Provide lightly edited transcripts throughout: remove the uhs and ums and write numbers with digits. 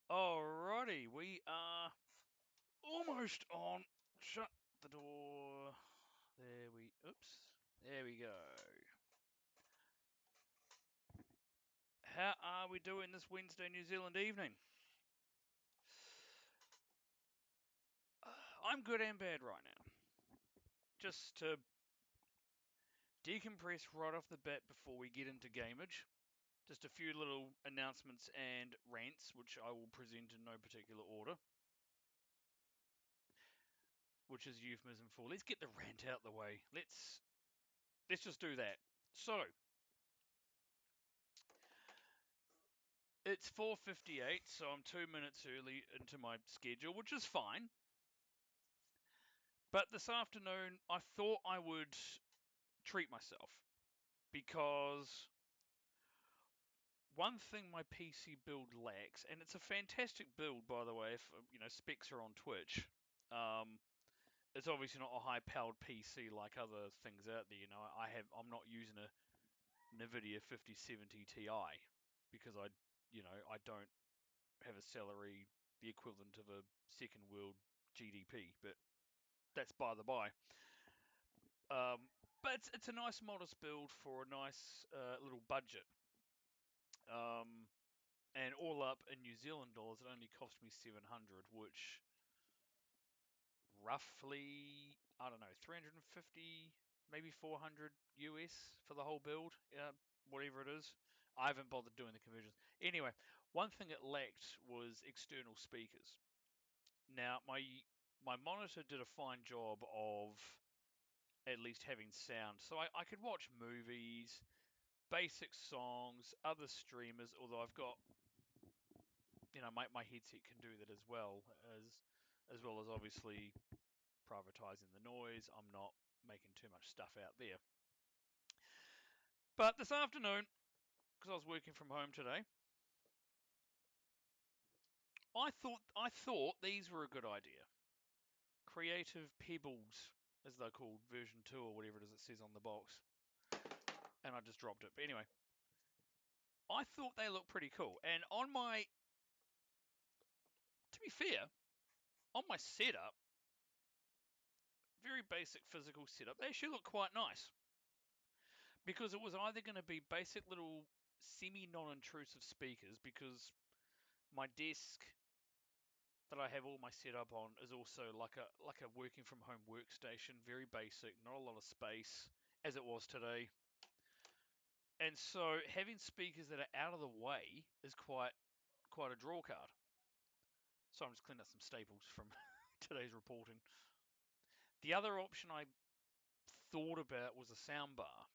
Alrighty, we are almost on. Shut the door. Oops. There we go. How are we doing this Wednesday New Zealand evening? I'm good and bad right now. Just to decompress right off the bat before we get into gameage, just a few little announcements and rants, which I will present in no particular order, which is euphemism for let's get the rant out the way. Let's just do that. So, it's 4:58, so I'm 2 minutes early into my schedule, which is fine. But this afternoon, I thought I would treat myself because one thing my PC build lacks, and it's a fantastic build, by the way, if specs are on Twitch. Um, it's obviously not a high-powered PC like other things out there. I'm not using a NVIDIA 5070 Ti because I don't have a salary the equivalent of a second world GDP, but that's by the by. But it's a nice modest build for a nice little budget. Um, and all up in New Zealand dollars, it only cost me 700, which roughly, I don't know, 350, maybe 400 US for the whole build, whatever it is. I haven't bothered doing the conversions. Anyway, one thing it lacked was external speakers. Now, my monitor did a fine job of at least having sound. So I could watch movies, basic songs, other streamers, although I've got, my headset can do that as well as obviously privatizing the noise. I'm not making too much stuff out there. But this afternoon, because I was working from home today, I thought these were a good idea. Creative Pebbles, as they're called, version 2 or whatever it is it says on the box. And I just dropped it. But anyway, I thought they looked pretty cool. And to be fair, on my setup, very basic physical setup, they actually look quite nice. Because it was either going to be basic little semi non-intrusive speakers, because my desk that I have all my setup on is also like a working from home workstation, very basic, not a lot of space, as it was today. And so having speakers that are out of the way is quite a draw card. So I'm just cleaning up some staples from today's reporting. The other option I thought about was a soundbar,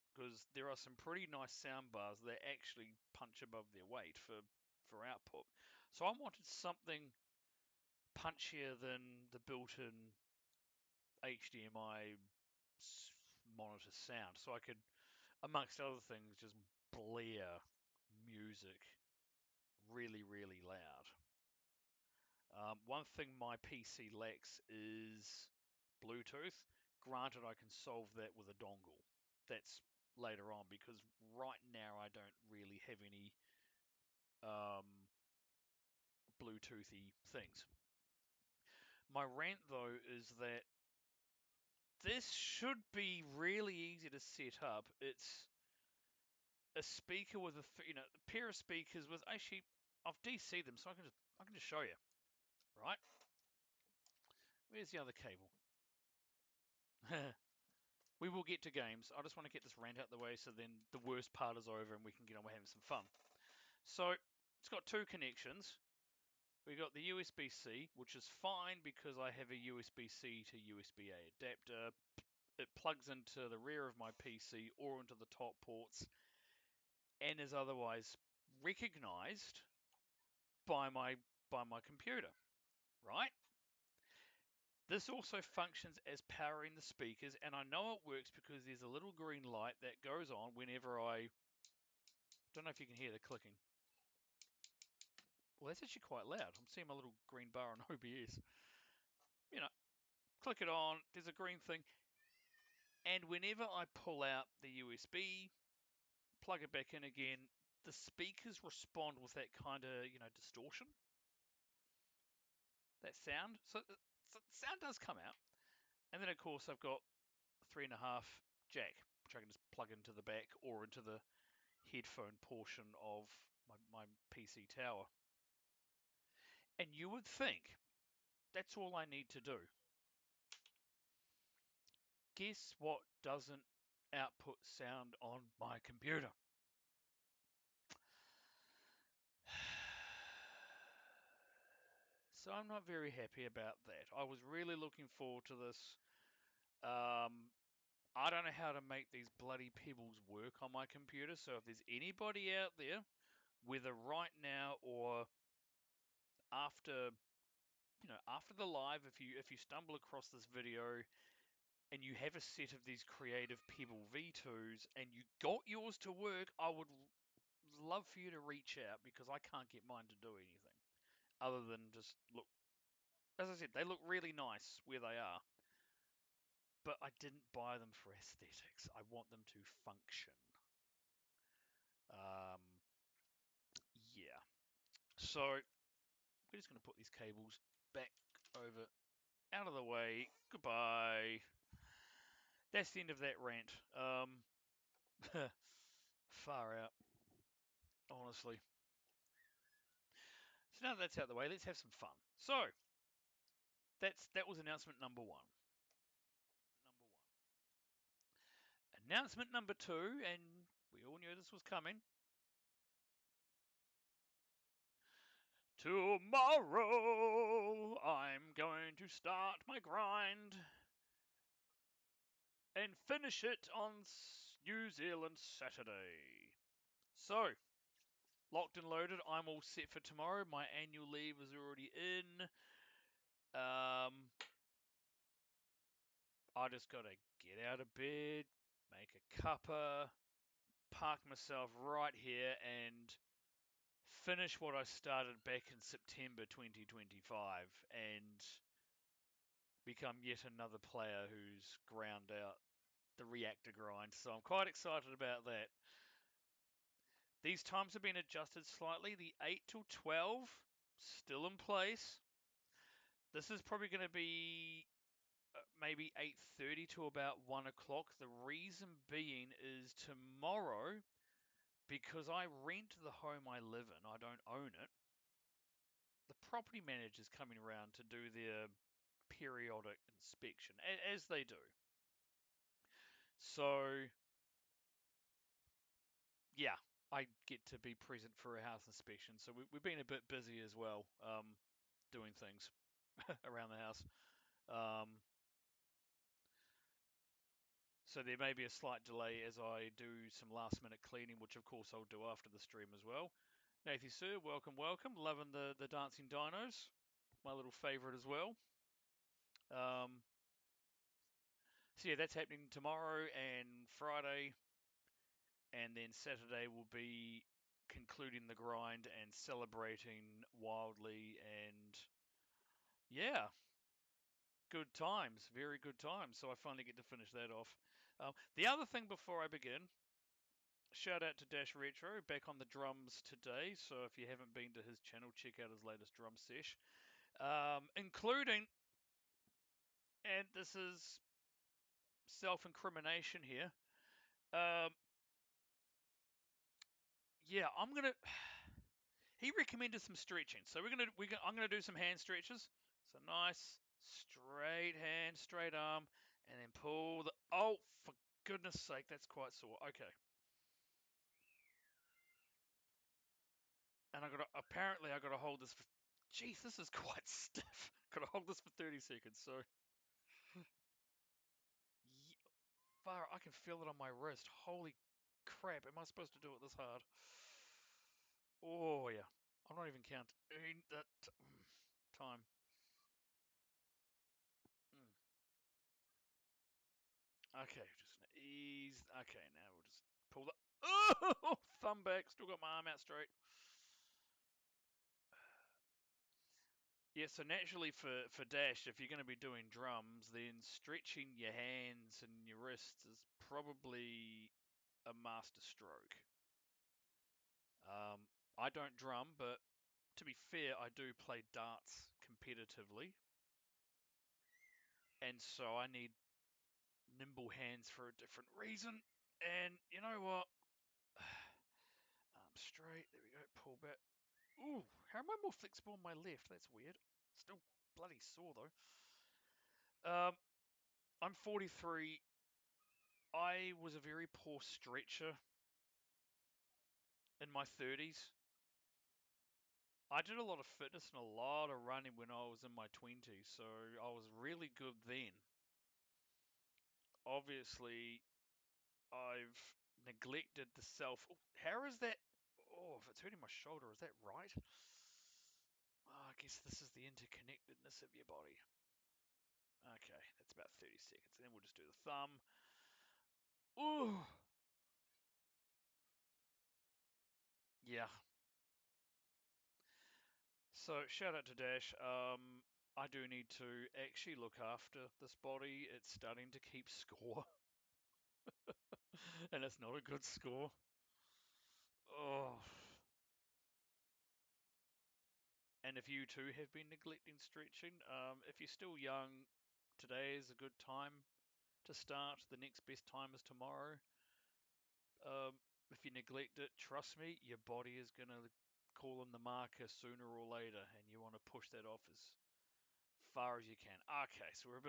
because there are some pretty nice soundbars that actually punch above their weight for output. So I wanted something punchier than the built-in HDMI monitor sound, so I could, amongst other things, just blare music really, really loud. One thing my PC lacks is Bluetooth. Granted, I can solve that with a dongle. That's later on, because right now I don't really have any Bluetoothy things. My rant though is that this should be really easy to set up. It's a speaker with a pair of speakers with, actually, I've DC'd them, so I can just show you. Right? Where's the other cable? We will get to games. I just want to get this rant out the way, so then the worst part is over and we can get on with having some fun. So it's got two connections. We got the USB-C, which is fine because I have a USB-C to USB-A adapter. It plugs into the rear of my PC or into the top ports, and is otherwise recognized by my computer, right? This also functions as powering the speakers, and I know it works because there's a little green light that goes on whenever I don't know if you can hear the clicking. Well, that's actually quite loud. I'm seeing my little green bar on OBS. Click it on, there's a green thing, and whenever I pull out the USB, plug it back in again, the speakers respond with that kind of, distortion, that sound. So sound does come out. And then, of course, I've got 3.5 jack, which I can just plug into the back or into the headphone portion of my PC tower. And you would think that's all I need to do. Guess what doesn't output sound on my computer? So I'm not very happy about that. I was really looking forward to this. I don't know how to make these bloody pebbles work on my computer. So if there's anybody out there, whether right now or after, after the live, if you stumble across this video and you have a set of these creative Pebble V2s and you got yours to work, I would love for you to reach out because I can't get mine to do anything other than just look. As I said, they look really nice where they are, but I didn't buy them for aesthetics. I want them to function. Um, yeah. So we're just going to put these cables back over, out of the way. Goodbye. That's the end of that rant. Far out, honestly. So now that that's out of the way, let's have some fun. So that was announcement number one. Announcement number two, and we all knew this was coming. Tomorrow I'm going to start my grind and finish it on New Zealand Saturday. So, locked and loaded, I'm all set for tomorrow. My annual leave is already in. I just gotta get out of bed, make a cuppa, park myself right here, and finish what I started back in September 2025 and become yet another player who's ground out the reactor grind. So I'm quite excited about that. These times have been adjusted slightly. The 8 till 12 still in place. This is probably going to be maybe 8:30 to about 1 o'clock. The reason being is tomorrow, because I rent the home I live in, I don't own it, the property manager's coming around to do their periodic inspection, as they do. So, yeah, I get to be present for a house inspection. So we've been a bit busy as well, doing things around the house. Um, so there may be a slight delay as I do some last minute cleaning, which of course I'll do after the stream as well. Nathan Sir, welcome, welcome. Loving the dancing dinos, my little favourite as well. So yeah, that's happening tomorrow and Friday, and then Saturday will be concluding the grind and celebrating wildly, and yeah, good times, very good times. So I finally get to finish that off. The other thing before I begin, shout out to Dash Retro, back on the drums today. So if you haven't been to his channel, check out his latest drum sesh, including, and this is self-incrimination here. Yeah, I'm gonna. He recommended some stretching, so I'm gonna do some hand stretches. So nice, straight hand, straight arm, and then pull the. Oh, for goodness sake, that's quite sore. Okay. And apparently I gotta hold this for. Jeez, this is quite stiff. Gotta hold this for 30 seconds. So, far, I can feel it on my wrist. Holy crap! Am I supposed to do it this hard? Oh yeah, I'm not even counting that time. Mm. Okay, just ease. Okay, now we'll just pull the. Oh, thumb back. Still got my arm out straight. Yeah, so naturally for Dash, if you're going to be doing drums, then stretching your hands and your wrists is probably a master stroke. I don't drum, but to be fair, I do play darts competitively, and so I need nimble hands for a different reason. And you know what? Arm straight. There we go. Pull back. Ooh, how am I more flexible on my left? That's weird. Still bloody sore though. I'm 43. I was a very poor stretcher in my 30s. I did a lot of fitness and a lot of running when I was in my 20s, so I was really good then. Obviously, I've neglected the self. Oh, how is that? Oh, if it's hurting my shoulder, is that right? Oh, I guess this is the interconnectedness of your body. Okay, that's about 30 seconds. And then we'll just do the thumb. Ooh, yeah. So shout out to Dash. I do need to actually look after this body. It's starting to keep score, and it's not a good score. Oh. And if you too have been neglecting stretching, if you're still young, today is a good time to start. The next best time is tomorrow. If you neglect it, trust me, your body is going to call in the marker sooner or later, and you want to push that off as far as you can. Okay, so we're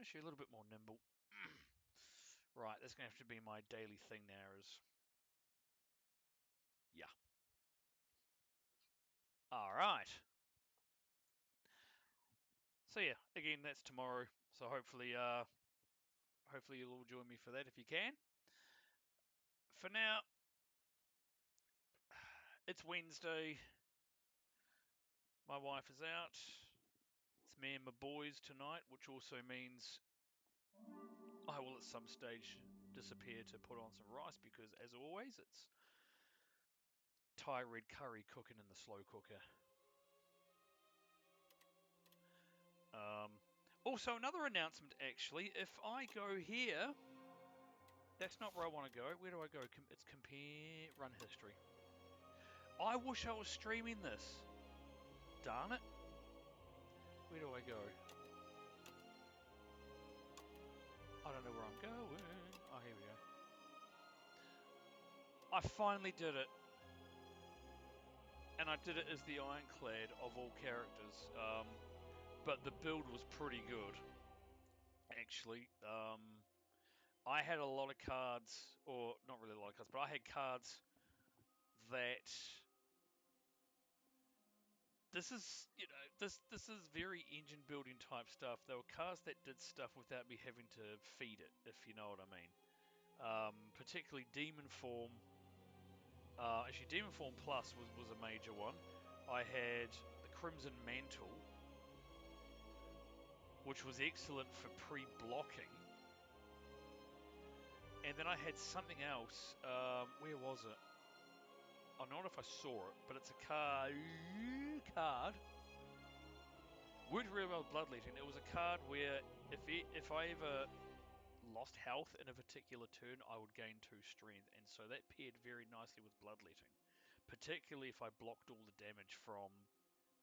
actually a little bit more nimble. Right, that's going to have to be my daily thing now is, yeah. All right. So yeah, again, that's tomorrow. So hopefully you'll all join me for that if you can. For now, it's Wednesday. My wife is out. It's me and my boys tonight, which also means I will at some stage disappear to put on some rice because, as always, it's Thai red curry cooking in the slow cooker. Um, Also, another announcement actually. If I go here, that's not where I want to go. Where do I go? It's compare run history. I wish I was streaming this. Darn it. Where do I go? I don't know where I'm going. Oh, here we go. I finally did it. And I did it as the Ironclad of all characters. But the build was pretty good, actually. I had a lot of cards, or not really a lot of cards, but I had cards that this is very engine building type stuff. There were cards that did stuff without me having to feed it, if you know what I mean. Particularly Demon Form. Actually, Demon Form Plus was a major one. I had the Crimson Mantle, which was excellent for pre-blocking. And then I had something else. Where was it? I don't know if I saw it, but it's a card. Worked really well with Bloodletting. It was a card where if I ever lost health in a particular turn, I would gain 2 strength, and so that paired very nicely with Bloodletting. Particularly if I blocked all the damage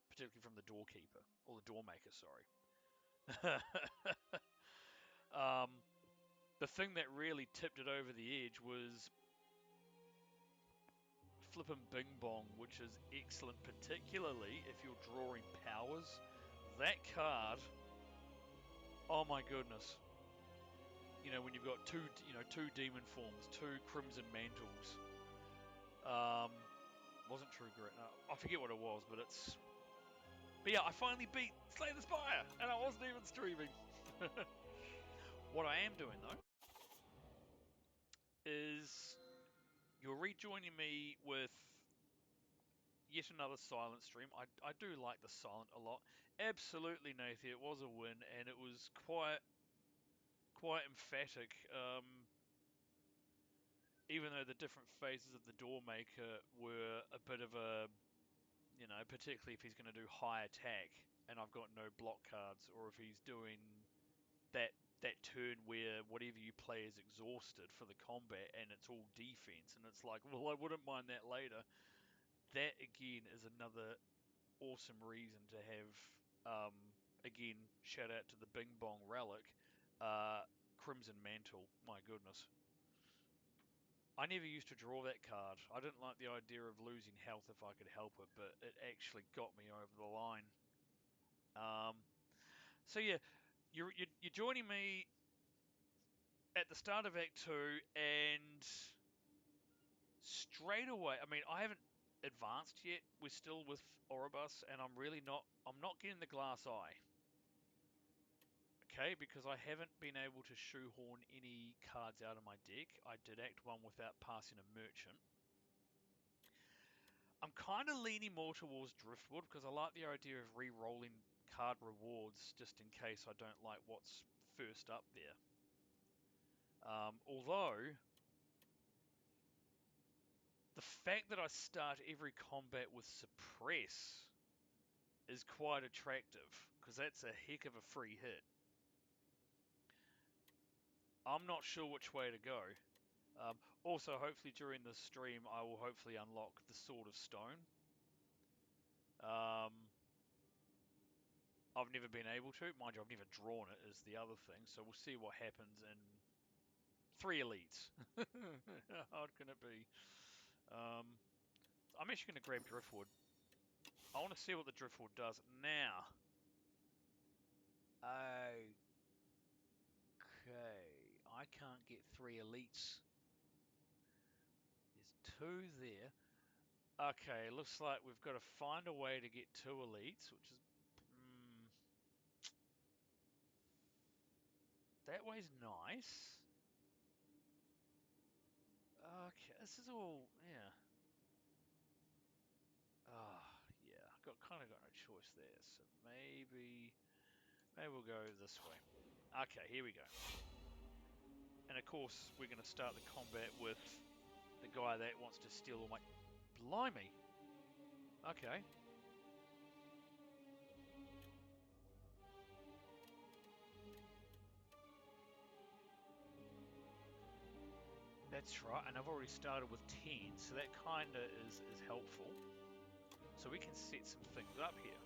particularly from the Doorkeeper or the Doormaker. Sorry. The thing that really tipped it over the edge was Flippin' Bing Bong, which is excellent, particularly if you're drawing powers. That card, oh my goodness. When you've got two demon forms, 2 crimson mantles. Wasn't True Grit. No, I forget what it was, but it's. But yeah, I finally beat Slay the Spire, and I wasn't even streaming. What I am doing though is you're rejoining me with yet another silent stream. I do like the silent a lot. Absolutely, Nathie, it was a win, and it was quite emphatic. Even though the different phases of the Doormaker were a bit of a, particularly if he's going to do high attack, and I've got no block cards, or if he's doing that turn where whatever you play is exhausted for the combat and it's all defense, and it's like, well, I wouldn't mind that later. that again is another awesome reason to have, again, shout out to the Bing Bong Relic, Crimson Mantle. My goodness. I never used to draw that card. I didn't like the idea of losing health if I could help it, but it actually got me over the line. So yeah, you're joining me at the start of Act 2, and straight away, I mean, I haven't advanced yet. We're still with Oribus, and I'm not getting the glass eye. Okay, because I haven't been able to shoehorn any cards out of my deck. I did Act 1 without passing a merchant. I'm kind of leaning more towards Driftwood because I like the idea of re-rolling card rewards just in case I don't like what's first up there. Although, the fact that I start every combat with Suppress is quite attractive because that's a heck of a free hit. I'm not sure which way to go. Also, hopefully during this stream, I will hopefully unlock the Sword of Stone. I've never been able to. Mind you, I've never drawn it, is the other thing. So we'll see what happens in 3 elites. How hard can it be? I'm actually going to grab Driftwood. I want to see what the Driftwood does. Now. Okay. I can't get 3 elites. There's 2 there. Okay, looks like we've got to find a way to get 2 elites, which is... that way's nice. Okay, this is all... yeah. Yeah, kind of got no choice there, so maybe we'll go this way. Okay, here we go. And of course, we're going to start the combat with the guy that wants to steal all my... Blimey! Okay. That's right, and I've already started with 10, so that kind of is helpful. So we can set some things up here.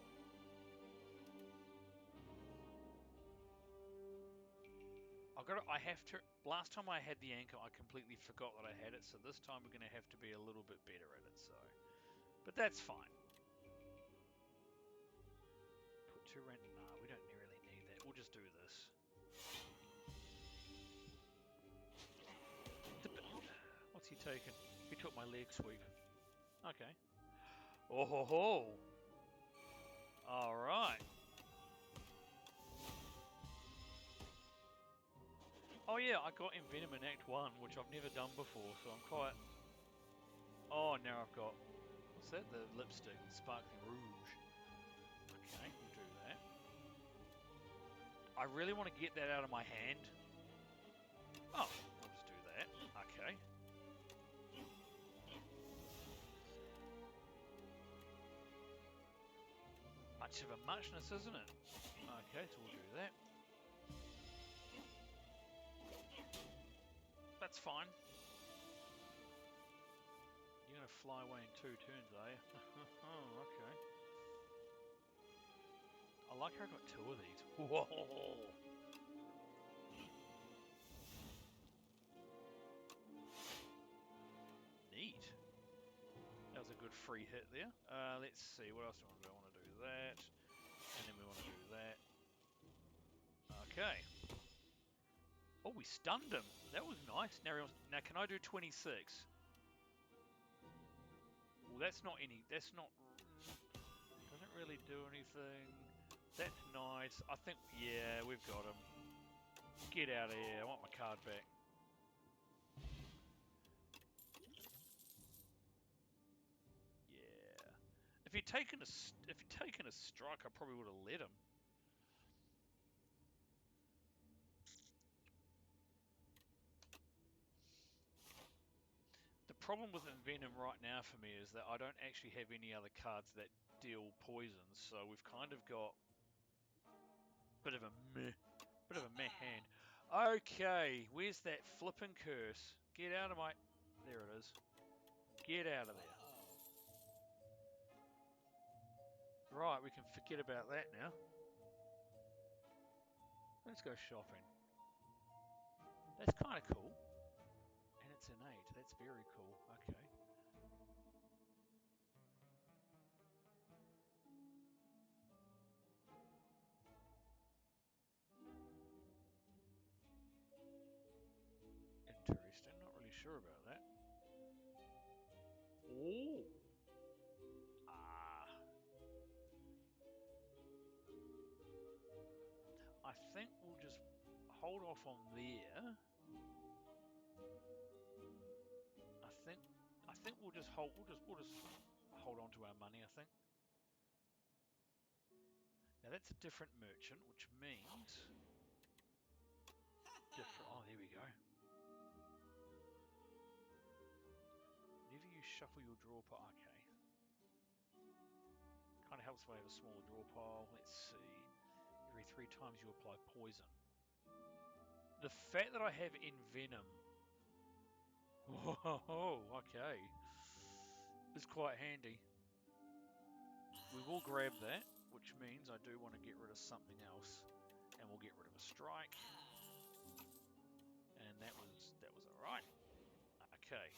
I have to... Last time I had the anchor, I completely forgot that I had it, so this time we're going to have to be a little bit better at it, so... But that's fine. Put 2 rent... No, we don't really need that. We'll just do this. What's he taking? He took my leg sweep. Okay. Oh ho ho! Alright. Oh yeah, I got Envenom in Act 1, which I've never done before, so I'm quite... Oh, now I've got... What's that? The lipstick, Sparkling Rouge. Okay, we'll do that. I really want to get that out of my hand. Oh, we'll just do that. Okay. Much of a muchness, isn't it? Okay, so we'll do that. That's fine. You're going to fly away in 2 turns, are you? Oh, okay. I like how I got 2 of these. Whoa! Neat. That was a good free hit there. Let's see, what else do I want to do? I want to do that. And then we want to do that. Okay. Oh, we stunned him. That was nice. Now can I do 26? Well, that's not... Doesn't really do anything. That's nice. I think... Yeah, we've got him. Get out of here. I want my card back. Yeah. If he'd taken a strike, I probably would have let him. The problem with Envenom right now for me is that I don't actually have any other cards that deal poison, so we've kind of got a bit of a meh hand. Okay, where's that flipping curse? Get out of my... There it is. Get out of there. Right, we can forget about that now. Let's go shopping. That's kind of cool. And it's an 8. That's very cool. Okay. Interesting. Not really sure about that. Oh. Ah. I think we'll just hold off on there. I think we'll just hold hold on to our money, I think. Now that's a different merchant, which means different. Oh, there we go. Whenever you shuffle your draw pile, okay. Kind of helps if I have a smaller draw pile. Let's see. Every 3 times you apply poison. The fact that I have Envenom. Whoa, okay. It's quite handy. We will grab that, which means I do want to get rid of something else. And we'll get rid of a strike. And that was alright. Okay.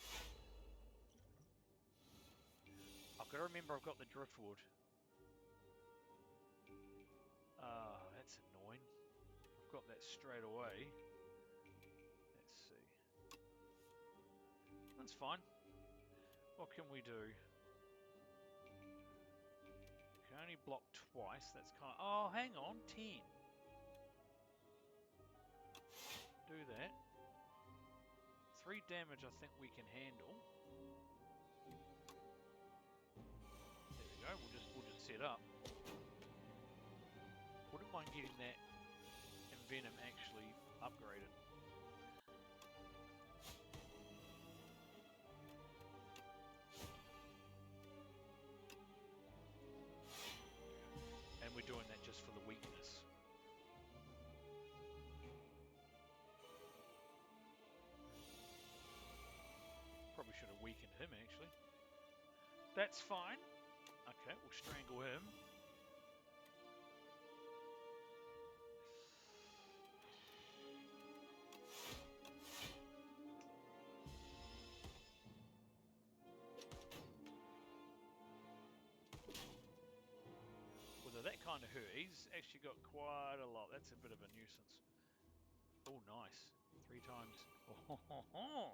I've got to remember I've got the driftwood. Ah, that's annoying. I've got that straight away. Let's see. That's fine. What can we do? Can only block twice. That's kind of... Oh, hang on. 10. Do that. 3 damage I think we can handle. There we go. We'll just set up. Wouldn't mind getting that Envenom actually upgraded. And we're doing that just for the weakness. Probably should have weakened him, actually. That's fine. Okay, we'll strangle him. Well, that kind of hurt. He's actually got quite a lot. That's a bit of a nuisance. Oh, nice. 3 times. Oh, ho, ho.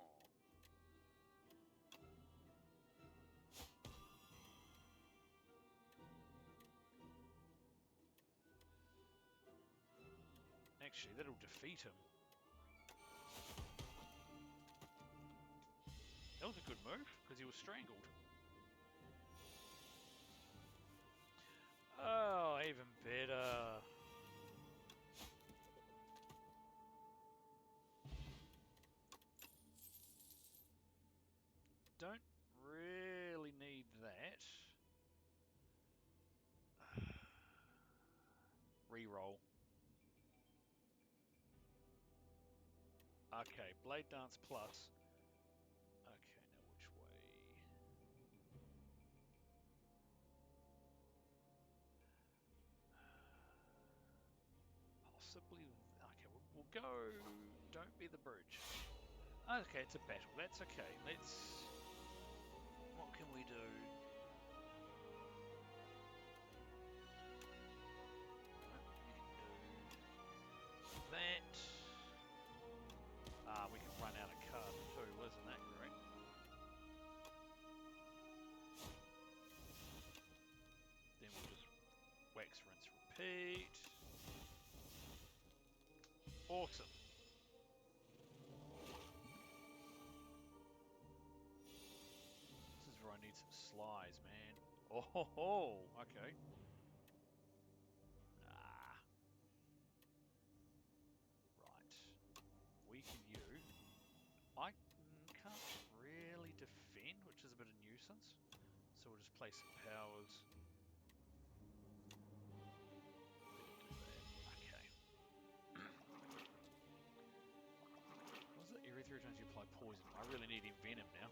Actually, that'll defeat him. That was a good move, because he was strangled. Oh, even better. Don't really need that. Reroll. Okay, Blade Dance Plus. Okay, now which way? Possibly. Okay, we'll go. Don't be the bridge. Okay, it's a battle. That's okay. Let's. What can we do? We can do that. We can run out of cards too. Isn't that great? Then we'll just wax, rinse, repeat. Awesome. This is where I need some slides, man. Oh, ho, ho. Okay. Right. Weaken you. I can't really defend, which is a bit of a nuisance. So we'll just play some powers. Okay. Was it every 3 times you apply poison? I really need Envenom now.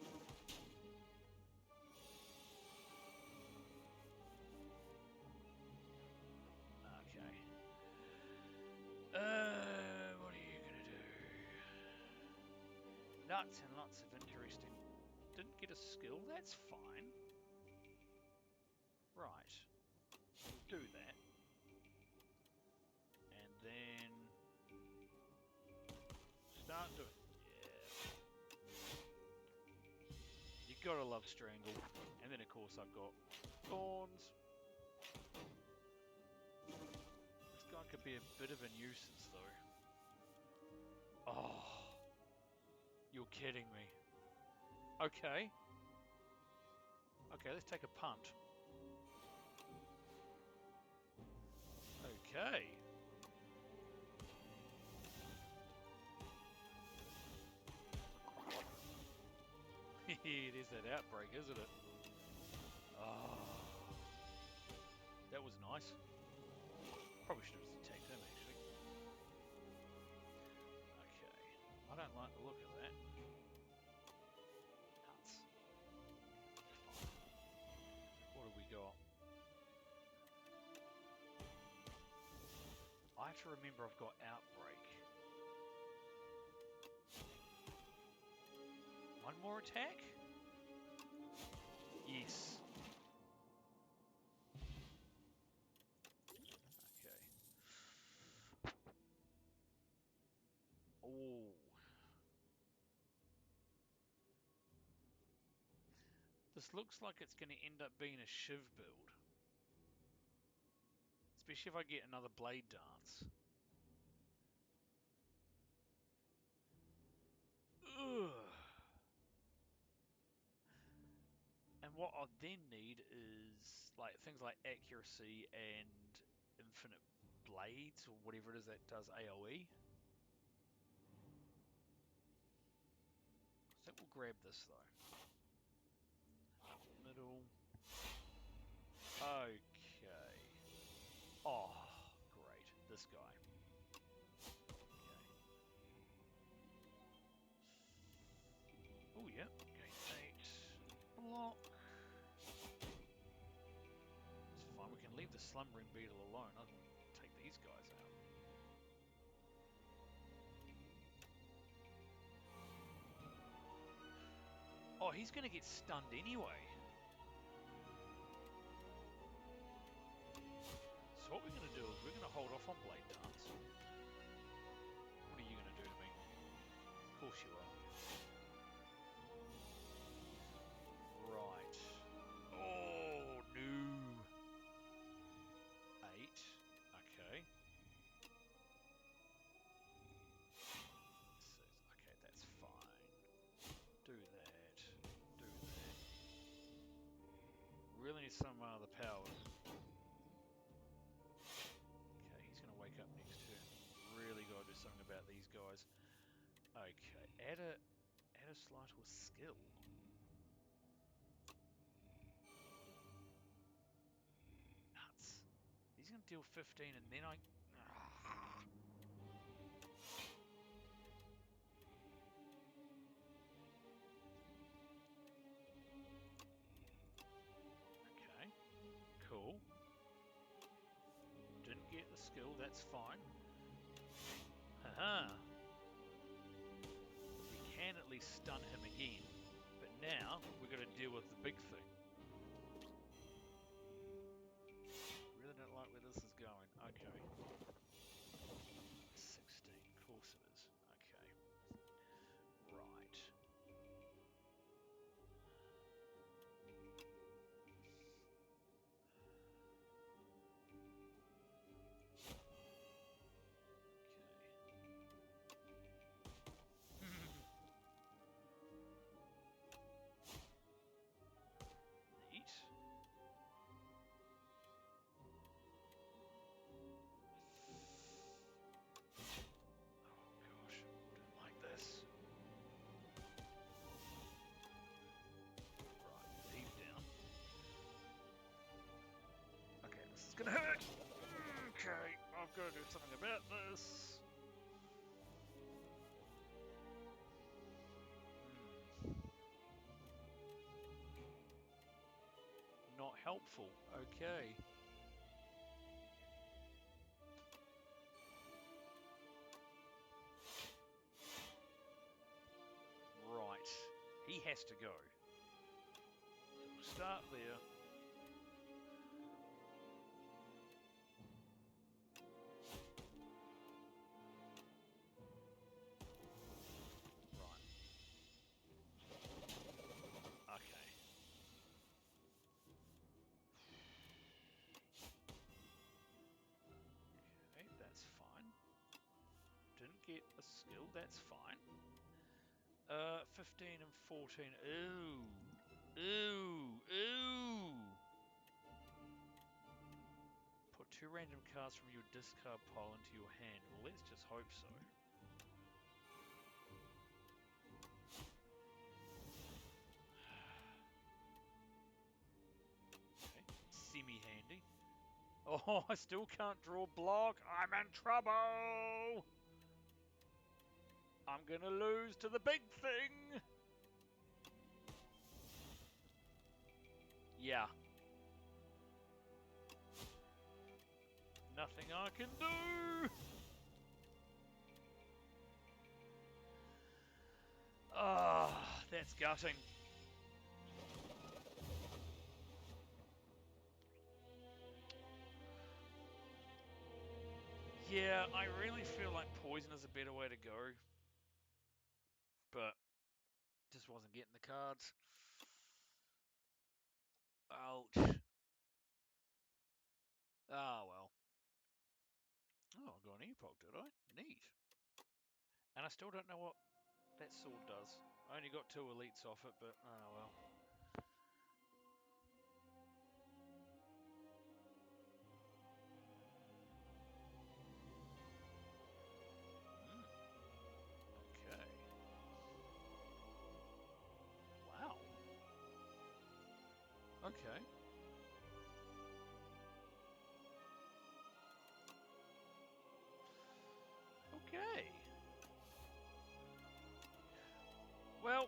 Lots and lots of interesting... Didn't get a skill? That's fine. Right. We'll do that. And then... Start doing... Yeah. You gotta love Strangle. And then of course I've got Thorns. This guy could be a bit of a nuisance though. Oh, you're kidding me. Okay. Okay, let's take a punt. Okay. It is that outbreak, isn't it? Oh, that was nice. Probably should have attacked him actually. Okay, I don't like the look of that. Nuts. What have we got? I have to remember I've got outbreak. One more attack? Yes. Okay. Oh. This looks like it's going to end up being a Shiv build. Especially if I get another Blade Dance. Ugh. And what I then need is like things like accuracy and infinite blades or whatever it is that does AoE. I think we'll grab this though. Middle. Okay. Oh, great. This guy. Okay. Oh, yeah. Okay, 8. Block. It's fine. We can leave the slumbering beetle alone. I'll take these guys out. Oh, he's going to get stunned anyway. So what we're going to do is we're going to hold off on Blade Dance. What are you going to do to me? Of course you are. Right. Oh, no. 8. Okay. 6. Okay, that's fine. Do that. Do that. Really need some other power. Okay, he's going to wake up next turn. Really got to do something about these guys. Okay, add a slide to a skill. Nuts. He's going to deal 15 and then I... Ah. Okay, cool. Didn't get the skill, that's fine. Haha. We can at least stun him again. But now, we're going to deal with the big thing. Really don't like where this is going. Okay. 16, of course it is. Okay. Right. Neat. Oh gosh, I don't like this. Right, leave down. Okay, this is gonna hurt! Okay, I've got to do something about this. Not helpful. Okay. has to go. We'll start there. Right. Okay. Okay, that's fine. Didn't get a skill, that's fine. 15 and 14. Ooh. Ooh. Ooh. Put 2 random cards from your discard pile into your hand. Well, let's just hope so. Okay. Semi-handy. Oh, I still can't draw block. I'm in trouble. I'm gonna lose to the big thing. Yeah. Nothing I can do. Ah, that's gutting. Yeah, I really feel like poison is a better way to go. But just wasn't getting the cards. Ouch. Ah, well. Oh, I got an epoch, did I? Neat. And I still don't know what that sword does. I only got 2 elites off it, but oh well. Okay. Wow. Okay. Okay. Well,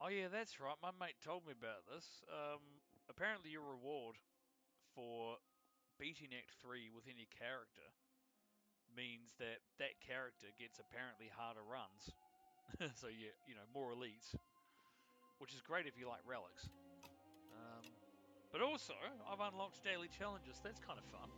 oh yeah, that's right. My mate told me about this. Apparently your reward for beating Act 3 with any character means that that character gets apparently harder runs. So you know, more elites, which is great if you like relics. But also, I've unlocked daily challenges. That's kind of fun.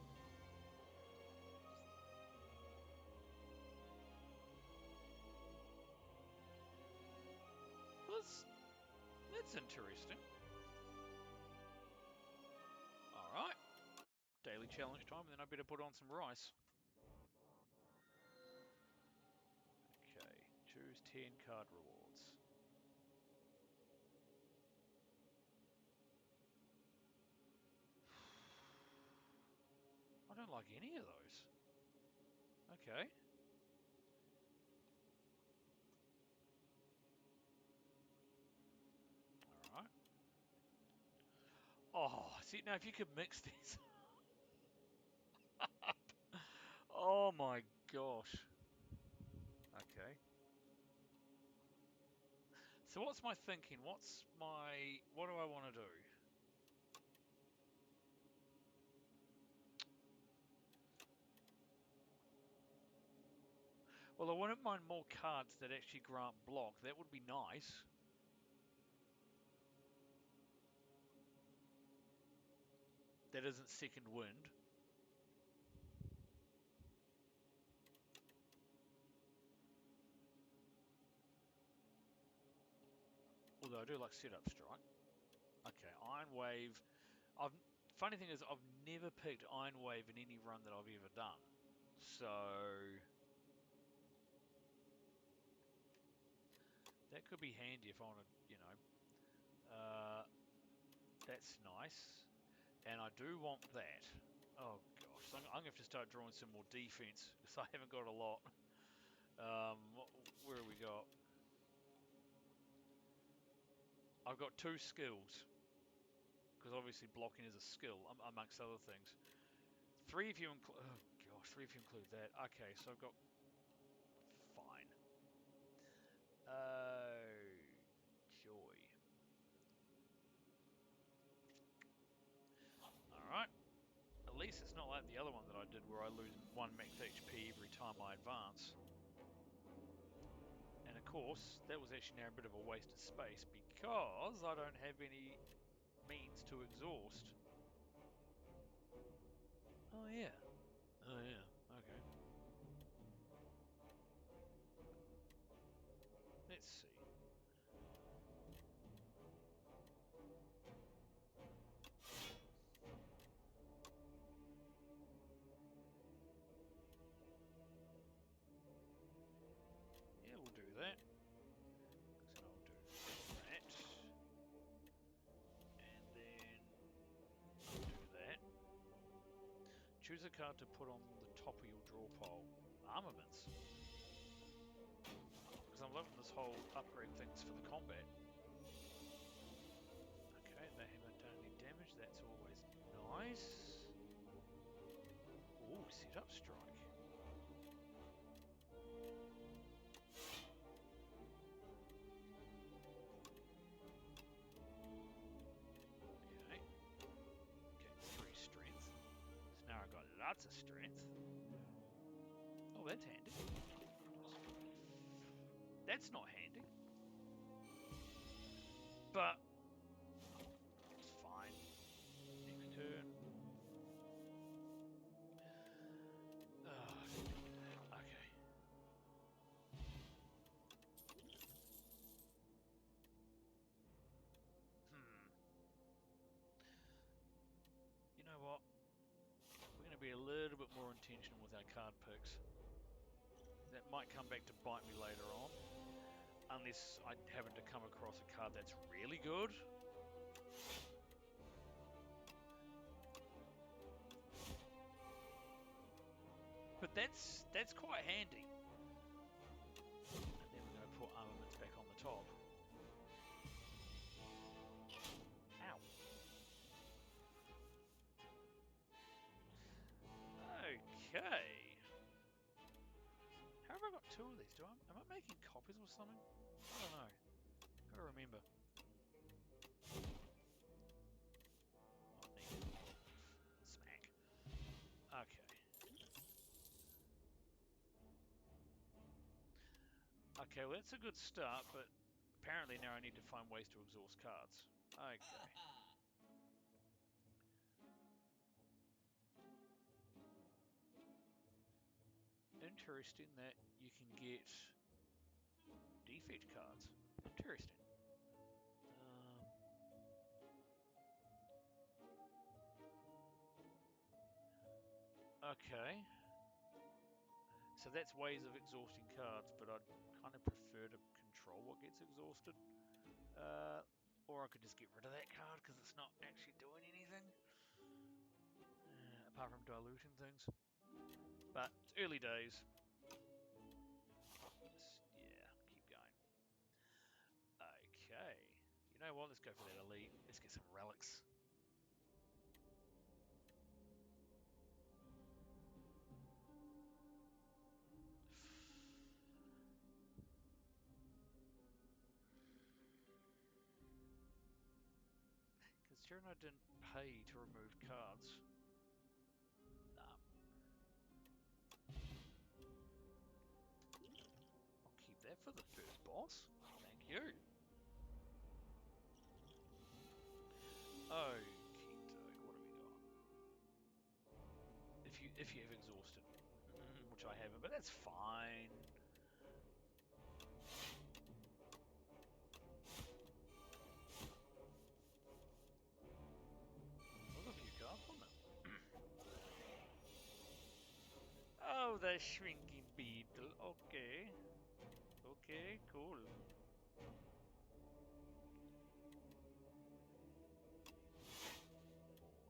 That's interesting. All right, daily challenge time, and then I better put on some rice. Okay, choose 10 card rewards. I don't like any of those. Okay. All right. Oh, see, now if you could mix these up. Oh my gosh. Okay. So what's my thinking? What do I want to do? Well, I wouldn't mind more cards that actually grant block. That would be nice. That isn't second wind. Although I do like setup strike. Okay, Iron Wave. Funny thing is, I've never picked Iron Wave in any run that I've ever done. So that could be handy if I want to, you know. That's nice. And I do want that. Oh gosh, so I'm going to have to start drawing some more defense because I haven't got a lot. Where have we got? I've got 2 skills because obviously blocking is a skill amongst other things. 3 if you include. Oh gosh, 3 if you include that. Okay, so I've got fine. Oh joy. All right. At least it's not like the other one that I did where I lose 1 max HP every time I advance. course, that was actually now a bit of a waste of space because I don't have any means to exhaust. Oh yeah. Oh yeah. Okay. Let's see. Yeah, we'll do that. So I'll do that. And then I'll do that. Choose a card to put on the top of your draw pile. Armaments. Because I'm loving this whole upgrade things for the combat. Okay, they haven't done any damage. That's always nice. Ooh, set up strike. Okay. Okay, 3 strength. So now I've got lots of strength. Oh, that's handy. That's not handy. But it's fine. Next turn. Oh, okay. You know what? We're going to be a little bit more intentional with our card picks. That might come back to bite me later on. Unless I happen to come across a card that's really good. But that's quite handy. And then we're going to put armaments back on the top. Ow. Okay. How have I got 2 of these? Am I making copies or something? I don't know. Gotta remember. Not needed. Smack. Okay. Okay, well that's a good start, but apparently now I need to find ways to exhaust cards. Okay. Interesting that you can get defect cards. Interesting. Okay. So that's ways of exhausting cards, but I'd kind of prefer to control what gets exhausted. Or I could just get rid of that card because it's not actually doing anything. Apart from diluting things. But it's early days. Yeah, keep going. Okay. You know what? Let's go for that elite. Let's get some relics. Considering I didn't pay to remove cards. Nah. I'll keep that for the first boss. Thank you. Okay, what have we got? If you have exhausted, which I haven't, but that's fine. There's a few cards on it. Oh, the shrinking beetle. Okay. Okay, cool.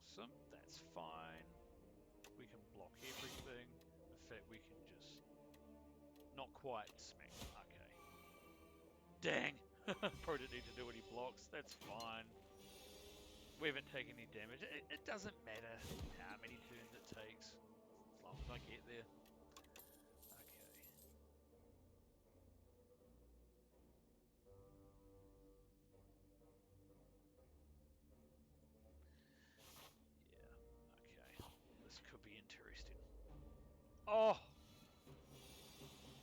Awesome, that's fine. We can block everything. In fact, we can just... Not quite smack. Okay. Dang! Probably didn't need to do any blocks. That's fine. We haven't taken any damage. It doesn't matter how many turns it takes. As long as I get there. Okay. Yeah, okay. This could be interesting. Oh!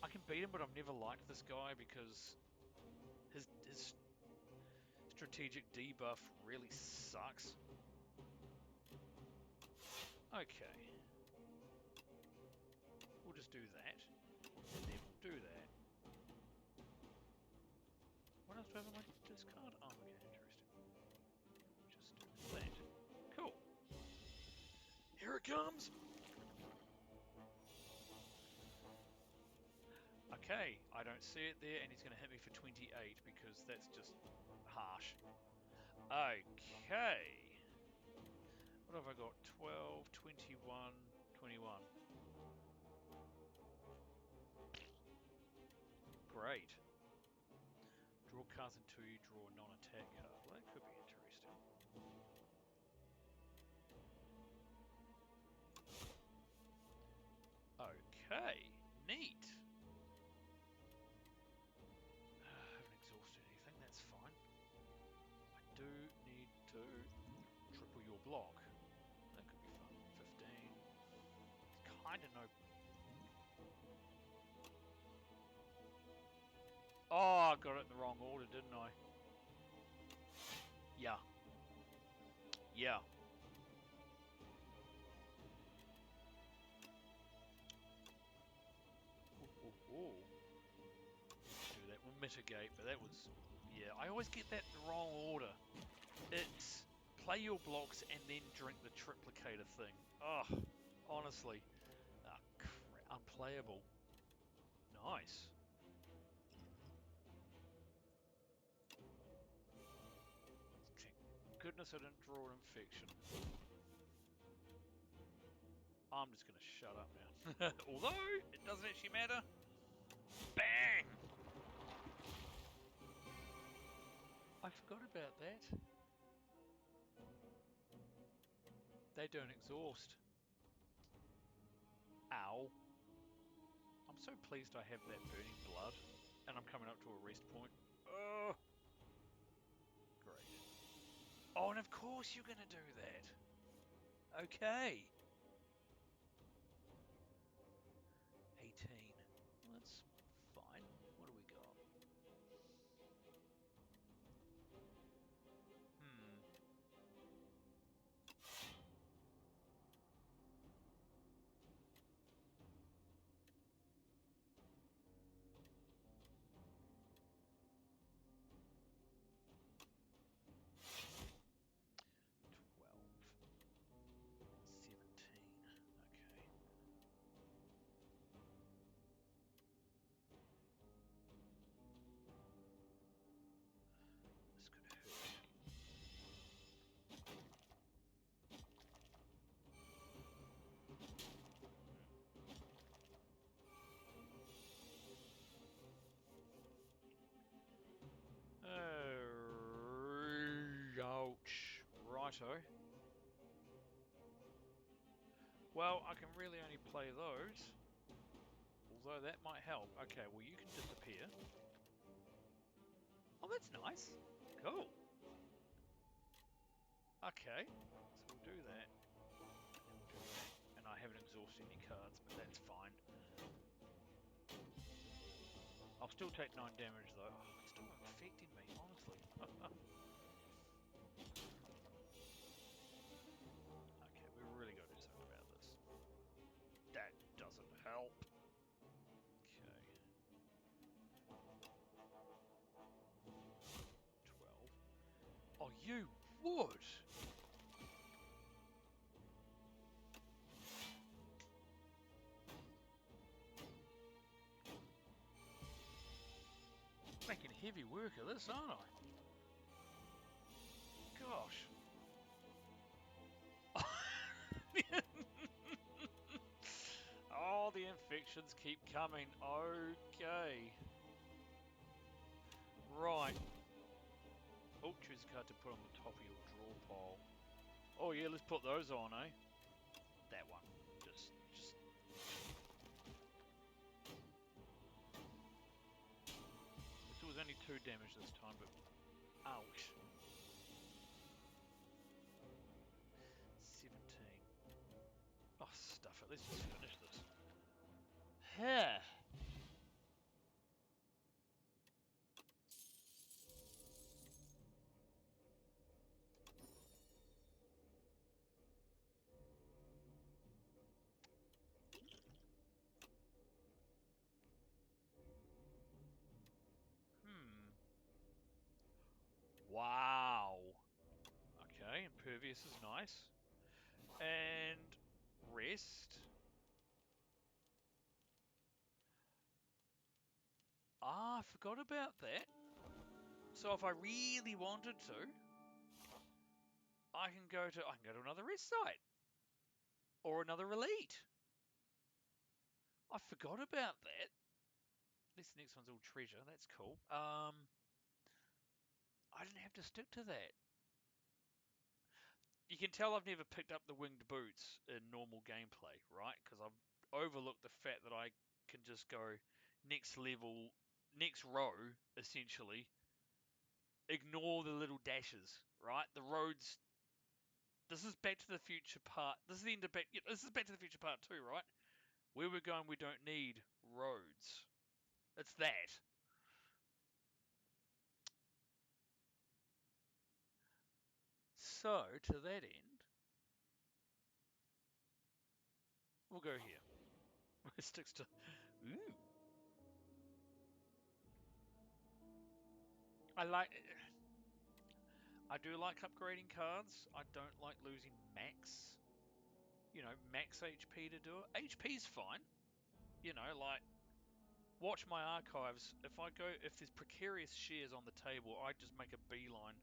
I can beat defeat him, but I've never liked this guy because his strategic debuff really sucks. Okay. We'll just do that. And then we'll do that. What else do I have on my discard? Oh, okay, interesting. Just do that. Cool. Here it comes! Okay, I don't see it there, and he's going to hit me for 28 because that's just harsh. Okay. What have I got? 12, 21, 21. Great. Draw cards until you draw a non-attack card. Well, that could be interesting. Okay, neat. I haven't exhausted anything, that's fine. I do need to triple your block. That could be fun. 15. It's kind of no... Oh, I got it in the wrong order, didn't I? Yeah. Yeah. Ooh. Do that. We'll mitigate, but that was... Yeah, I always get that in the wrong order. It's play your blocks and then drink the triplicator thing. Oh, honestly. Oh, crap. Unplayable. Nice. Thank goodness I didn't draw an infection. I'm just going to shut up now. Although, it doesn't actually matter. Bang! I forgot about that. They don't exhaust. Ow. I'm so pleased I have that burning blood. And I'm coming up to a rest point. Oh! Great. Oh, and of course you're going to do that. Okay. 18. Well, that's fine. What do we got? Hmm. Ouch. Righto. Well, I can really only play those. Although that might help. Okay, well you can disappear. Oh, that's nice. Cool. Okay, so we'll do that. And then we'll do that. And I haven't exhausted any cards, but that's fine. I'll still take 9 damage though. Oh, it's still affecting me, honestly. Okay, we really got to do something about this. That doesn't help. Okay. 12. Oh, you would! Making heavy work of this, aren't I? Gosh. Oh, the infections keep coming. Okay. Right. Oh, choose a card to put on the top of your draw pile. Oh yeah, let's put those on, eh? That one. Just... It was only 2 damage this time, but... Ouch. 17. Oh, stuff it. Let's just finish this. Yeah. Wow. Okay, impervious is nice. And rest. Ah, I forgot about that. So if I really wanted to, I can go to another rest site. Or another elite. I forgot about that. This next one's all treasure. That's cool. I didn't have to stick to that. You can tell I've never picked up the winged boots in normal gameplay, right? Because I've overlooked the fact that I can just go next level, next row, essentially. Ignore the little dashes, right? The roads. This is Back to the Future part. This is the end of Back. This is Back to the Future part 2, right? Where we're going, we don't need roads. It's that. So, to that end, we'll go here. It sticks to. Ooh. I like. I do like upgrading cards. I don't like losing max. Max HP to do it. HP's fine. Like watch my archives. If there's precarious shares on the table, I just make a beeline,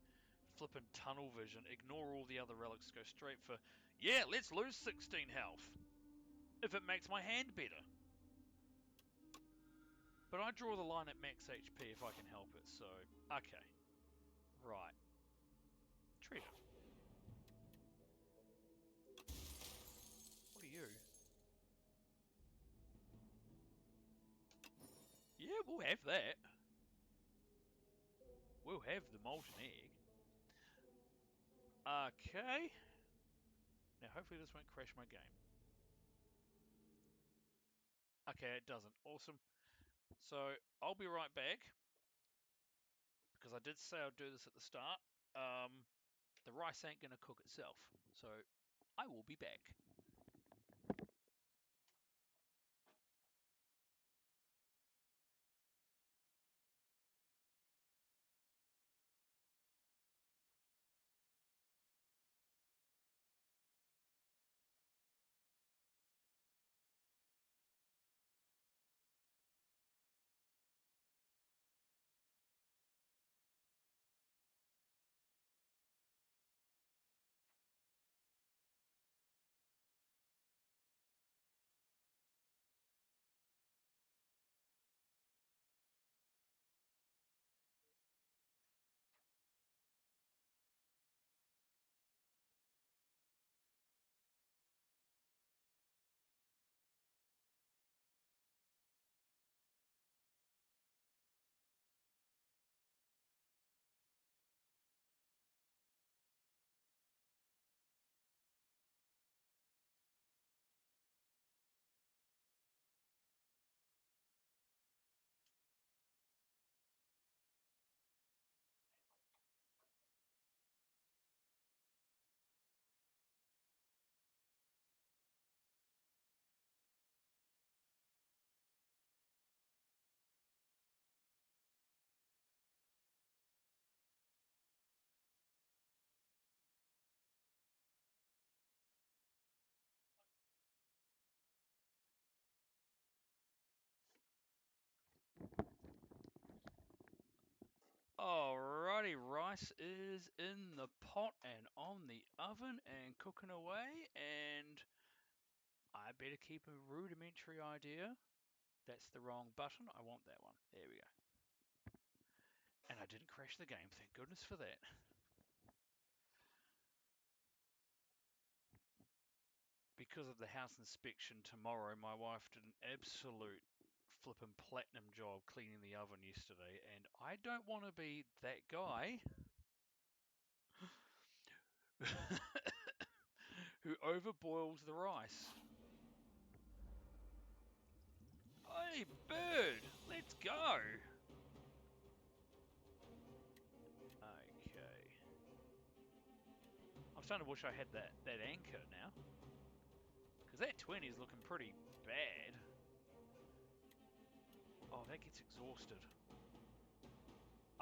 flipping tunnel vision, ignore all the other relics, go straight for. Yeah, let's lose 16 health if it makes my hand better. But I draw the line at max HP if I can help it. So okay, right. Treasure. What are you? Yeah, we'll have that. We'll have the molten egg. Okay. Now, hopefully this won't crash my game. Okay, it doesn't. Awesome. So, I'll be right back. Because I did say I'd do this at the start. The rice ain't going to cook itself. So, I will be back. Alrighty, rice is in the pot and on the oven and cooking away. And I better keep a rudimentary idea. That's the wrong button. I want that one. There we go. And I didn't crash the game. Thank goodness for that. Because of the house inspection tomorrow, my wife did an absolute flippin' platinum job cleaning the oven yesterday, and I don't want to be that guy who overboils the rice. Hey, bird, let's go. Okay. I'm starting to wish I had that anchor now. Because that 20 is looking pretty bad. Oh, that gets exhausted.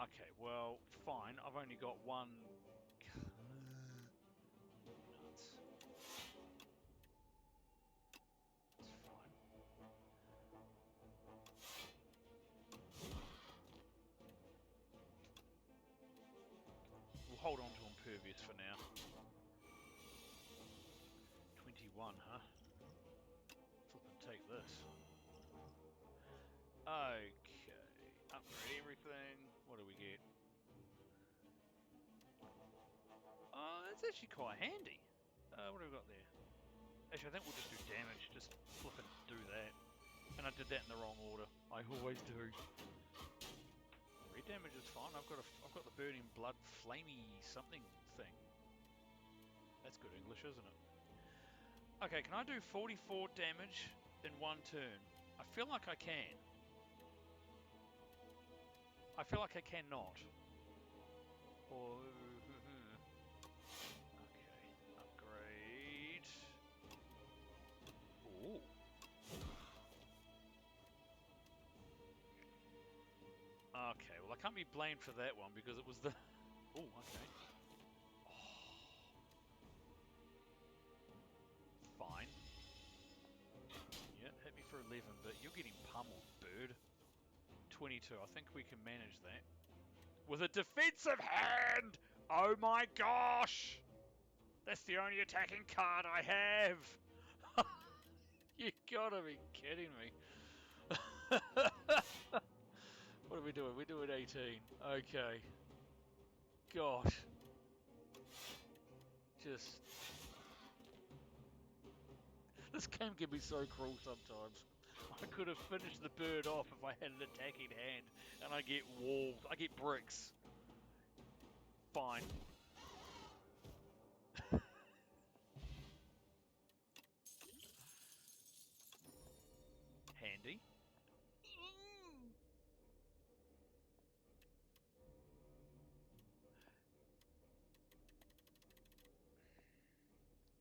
Okay, well, fine. I've only got one. Nuts. It's fine. We'll hold on to Impervious for now. 21, huh? Flippin' take this. Okay. Upgrade everything. What do we get? Oh, that's actually quite handy. What do we got there? Actually, I think we'll just do damage. Just flippin' do that. And I did that in the wrong order. I always do. Red damage is fine. I've got the burning blood flamey something thing. That's good English, isn't it? Okay, can I do 44 damage in one turn? I feel like I can. I feel like I cannot. Or okay, upgrade. Ooh. Okay, well I can't be blamed for that one because it was the. Oh, okay. Oh. Fine. Yeah, hit me for 11, but you're getting pummeled, bird. 22. I think we can manage that. With a defensive hand! Oh my gosh! That's the only attacking card I have! You gotta be kidding me. What are we doing? We're doing 18. Okay. Gosh. Just... This game can be so cruel sometimes. I could have finished the bird off if I had an attacking hand, and I get walled. I get bricks. Fine. Handy.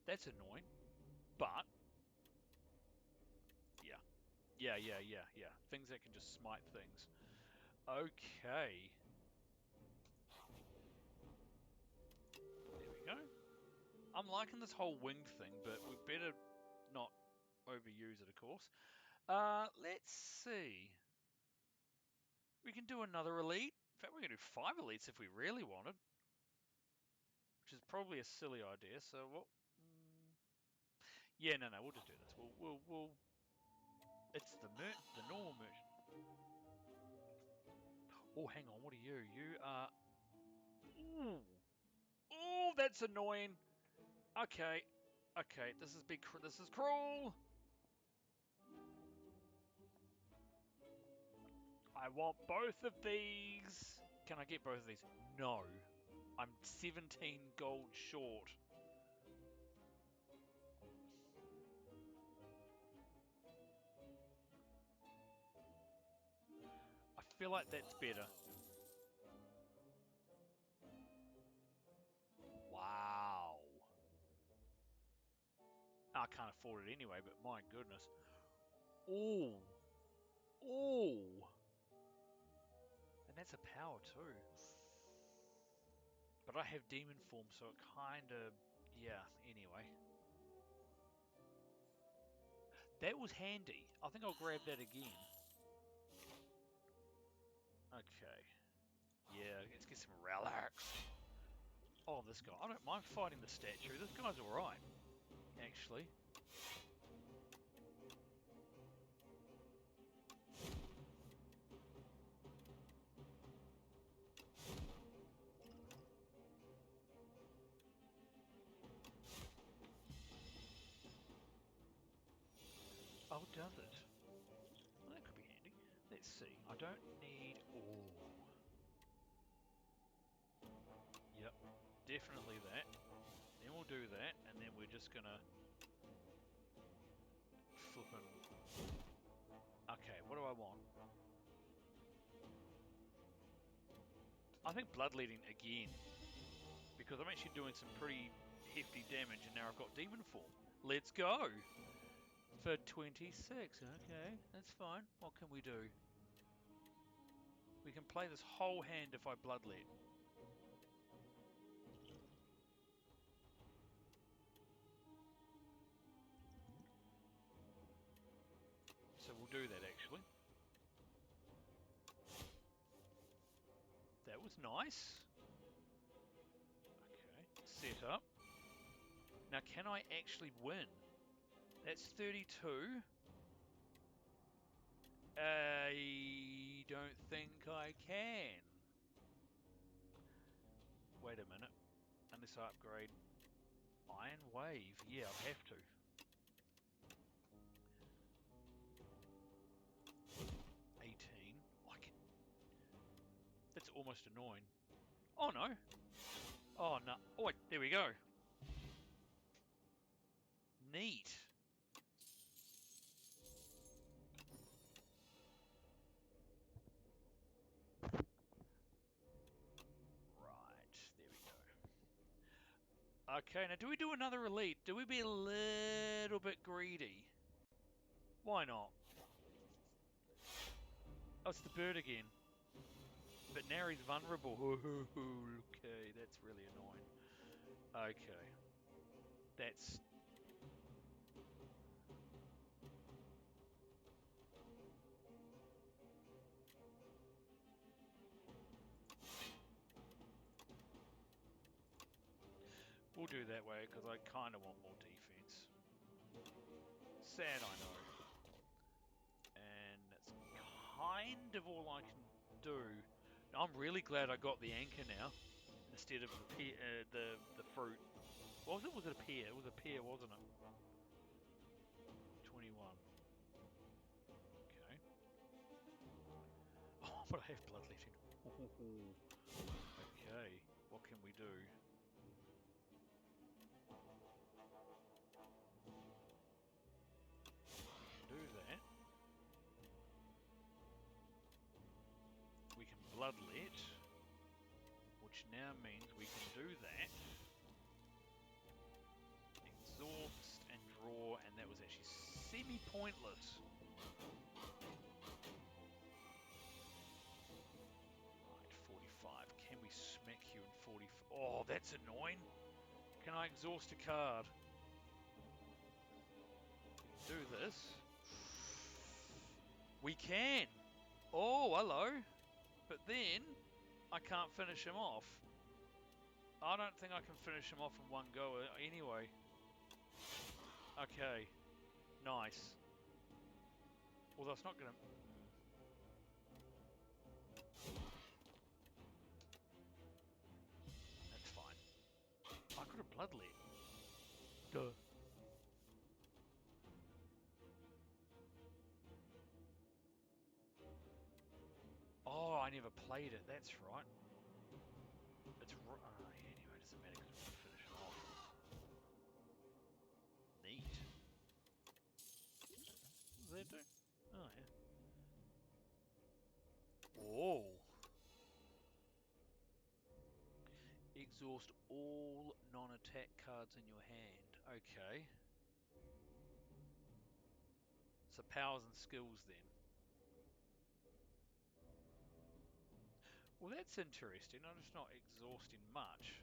That's annoying. But, yeah. Yeah. Things that can just smite things. Okay. There we go. I'm liking this whole wing thing, but we better not overuse it, of course. Let's see. We can do another elite. In fact, we can do 5 elites if we really wanted. Which is probably a silly idea, so what... Yeah, no, we'll just do this. We'll... It's the normal merchant. Oh, hang on, what are you? You are... Ooh. Ooh, that's annoying. Okay. Okay, this is big. This is cruel. I want both of these. Can I get both of these? No. I'm 17 gold short. I feel like that's better. Wow. I can't afford it anyway, but my goodness. Ooh. Ooh. And that's a power too. But I have demon form, so it kind of... Yeah, anyway. That was handy. I think I'll grab that again. Okay. Yeah, let's get some relics. Oh, this guy. I don't mind fighting the statue. This guy's alright, actually. Oh, does it? Well, that could be handy. Let's see. I don't need... Oh. Yep. Definitely that. Then we'll do that, and then we're just gonna... Flippin'... Okay, what do I want? I think bloodletting again. Because I'm actually doing some pretty hefty damage, and now I've got demon form. Let's go! For 26, okay, that's fine. What can we do? We can play this whole hand if I bloodlet. So we'll do that actually. That was nice. Okay, set up. Now can I actually win? That's 32. I don't think I can. Wait a minute. Unless I upgrade Iron Wave. Yeah, I'll have to. That's almost annoying. Oh no. Oh no. Oh wait, there we go. Neat. Right, there we go. Okay, now do we do another elite? Do we be a little bit greedy? Why not? Oh, it's the bird again. But now he's vulnerable. Okay, that's really annoying. Okay. That's... We'll do that way, because I kind of want more defense. Sad, I know. And that's kind of all I can do. I'm really glad I got the anchor now, instead of the fruit. What was it? Was it a pear? It was a pear, wasn't it? 21. Okay. Oh, but I have bloodletting. Okay, what can we do? We can do that. We can bloodlet, which now means we can do that. Exhaust and draw, and that was actually semi-pointless. Right, 45. Can we smack you in 45? Oh, that's annoying. Can I exhaust a card? Do this. We can. Oh, hello. But then I can't finish him off. I don't think I can finish him off in one go anyway. Okay. Nice. Although it's not going to... That's fine. I could have bloodlet. Duh. Oh, I never played it. That's right. It's anyway, it doesn't matter because we're going to finish it off. Neat. What does that do? Oh, yeah. Oh. Exhaust all non-attack cards in your hand. Okay. So powers and skills then. Well, that's interesting. I'm just not exhausting much.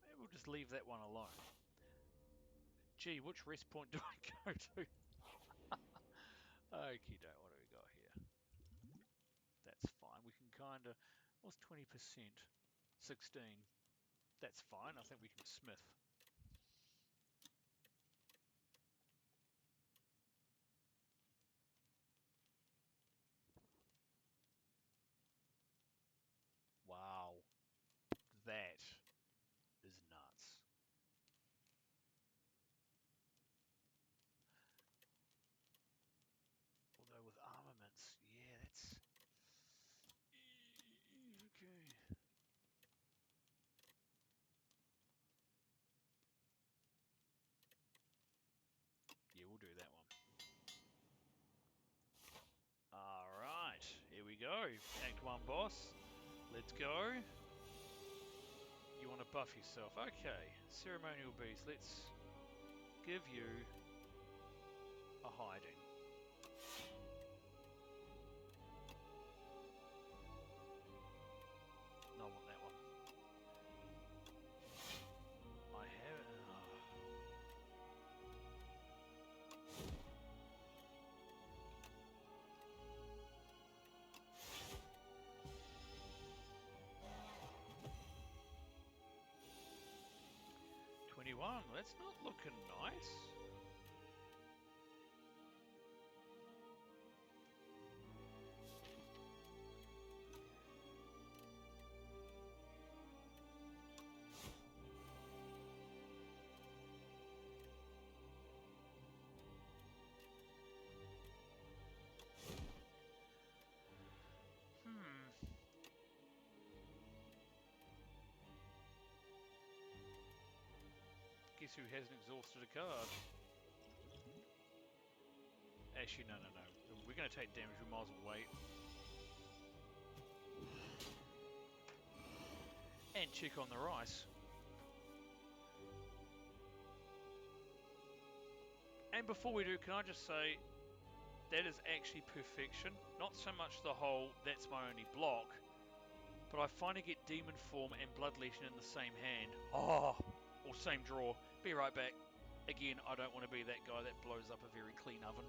Maybe we'll just leave that one alone. Gee, which rest point do I go to? Okie doke, what do we got here? That's fine. We can kind of... What's 20%? 16. That's fine. I think we can smith. Wow. That is nuts. Although with armaments, yeah, that's... Okay. Yeah, we'll do that one. Alright, here we go. Act 1 boss. Let's go. You want to buff yourself. Okay, ceremonial beast. Let's give you a hiding. 21. That's not looking nice. Guess who hasn't exhausted a card? Actually, no. We're going to take damage. We might as well wait. And check on the rice. And before we do, can I just say, that is actually perfection. Not so much the whole, that's my only block, but I finally get Demon Form and Blood Legion in the same hand. Oh, or same draw. Be right back. Again, I don't want to be that guy that blows up a very clean oven.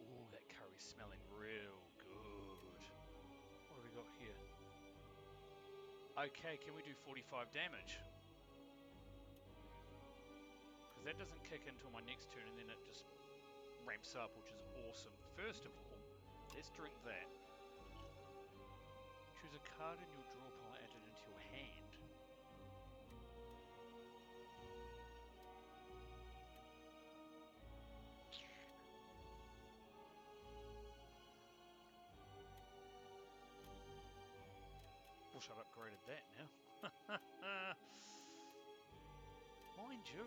Ooh, that curry's smelling real good. What have we got here? Okay, can we do 45 damage? Because that doesn't kick until my next turn, and then it just ramps up, which is awesome. First of all, let's drink that. Choose a card in your draw pile, add it into your hand. Wish I'd upgraded that now. Mind you.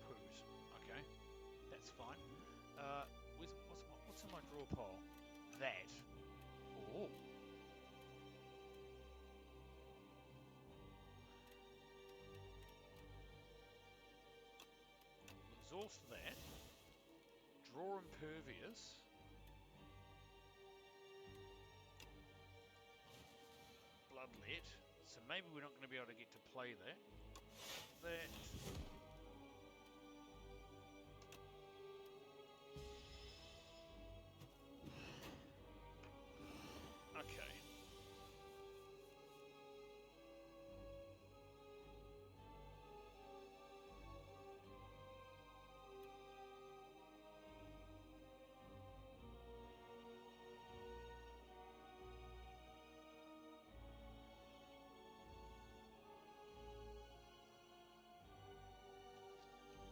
Poos. Okay. That's fine. What's in my draw pile? That. Oh. Exhaust that. Draw Impervious. Bloodlet. So maybe we're not going to be able to get to play that. That. Okay.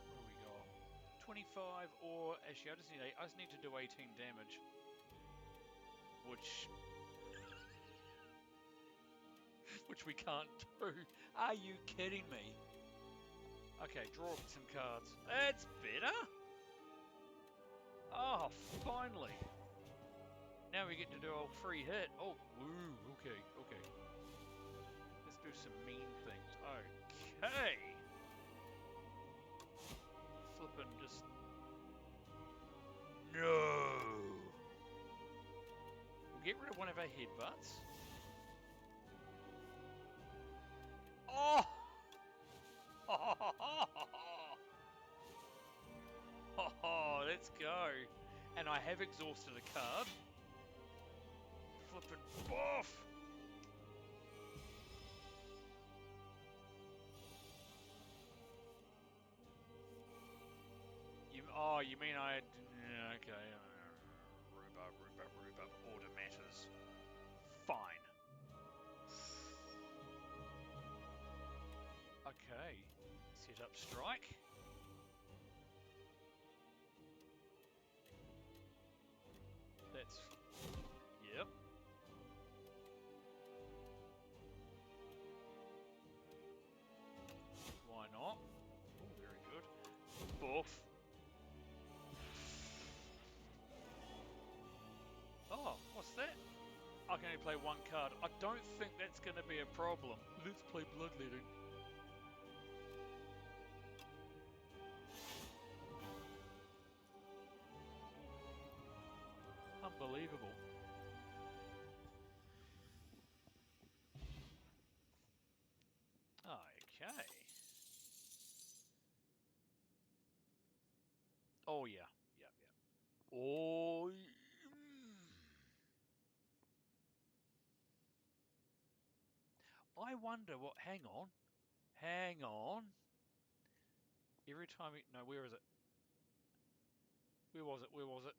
What do we got? 25 or actually I just need to do 18 damage. Which we can't do. Are you kidding me? Okay, draw some cards. That's better. Oh, finally. Now we get to do a free hit. Oh, woo. Okay. Let's do some mean things. Okay. Flippin' just... No. We'll get rid of one of our headbutts. Oh! Oh, let's go. And I have exhausted a card. Flippin' boff! You mean I had... Okay. Rhubarb, order matters. Fine. Okay. Set up strike. That's... Yep. Boof. Oh, what's that? I can only play one card. I don't think that's going to be a problem. Let's play Bloodletting. Unbelievable. Okay. Oh, yeah. Yep, yep. Oh, I wonder what... Hang on. Hang on. Every time... No, where is it? Where was it? Where was it?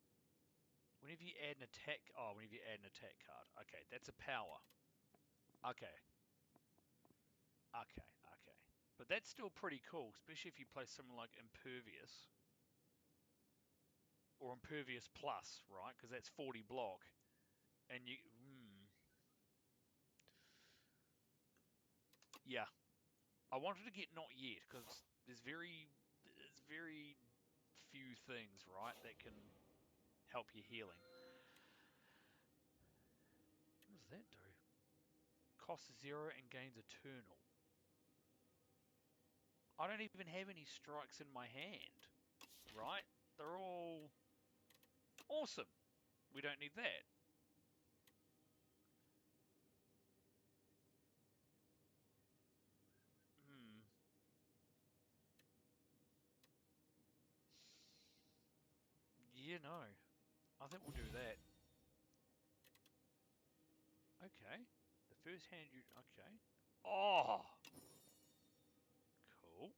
Whenever you add an attack... Oh, whenever you add an attack card. Okay, that's a power. Okay. Okay, okay. But that's still pretty cool, especially if you play something like Impervious. Or Impervious Plus, right? Because that's 40 block. And you... Yeah. I wanted to get Not Yet, because there's very few things, right, that can help your healing. What does that do? Costs 0 and gains Eternal. I don't even have any strikes in my hand, right? They're all awesome. We don't need that. Yeah, no. I think we'll do that. Okay. The first hand you... Okay. Oh! Cool.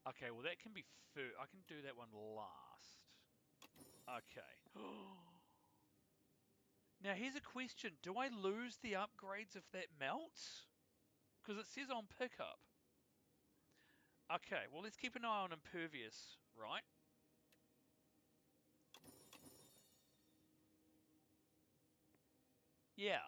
Okay, well that can be first. I can do that one last. Okay. Now here's a question. Do I lose the upgrades if that melts? Because it says on pickup. Okay, well let's keep an eye on Impervious, right? Yeah.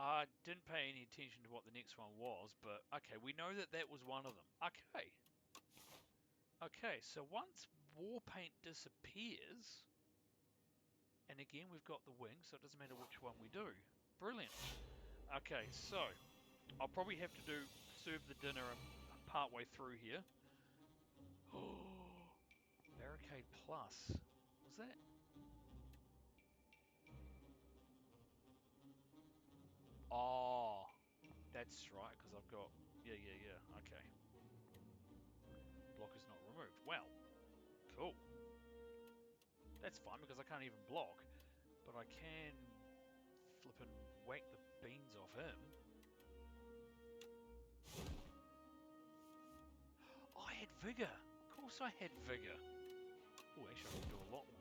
I didn't pay any attention to what the next one was, but okay, we know that that was one of them. Okay. Okay, so once Warpaint disappears, and again we've got the wing, so it doesn't matter which one we do. Brilliant. Okay, so I'll probably have to serve the dinner partway through here. Oh, Barricade Plus. Was that? Oh, that's right, because I've got... Yeah, okay. Block is not removed. Well, cool. That's fine, because I can't even block. But I can flip and whack the beans off him. Oh, I had Vigor. Of course I had Vigor. Oh, actually I can do a lot more.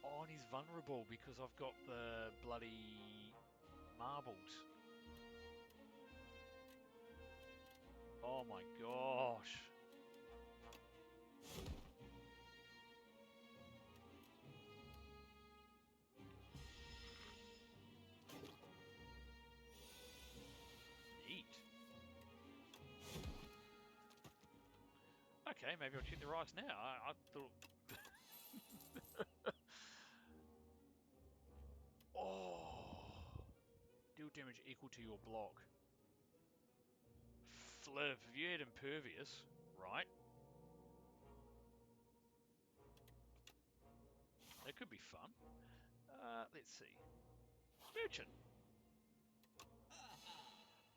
Oh, and he's vulnerable because I've got the bloody marbles. Oh my gosh. Neat. Okay, maybe I'll check the rice now. I thought... Oh. Deal damage equal to your block. Flip, if you had Impervious, right? That could be fun. Let's see. Merchant.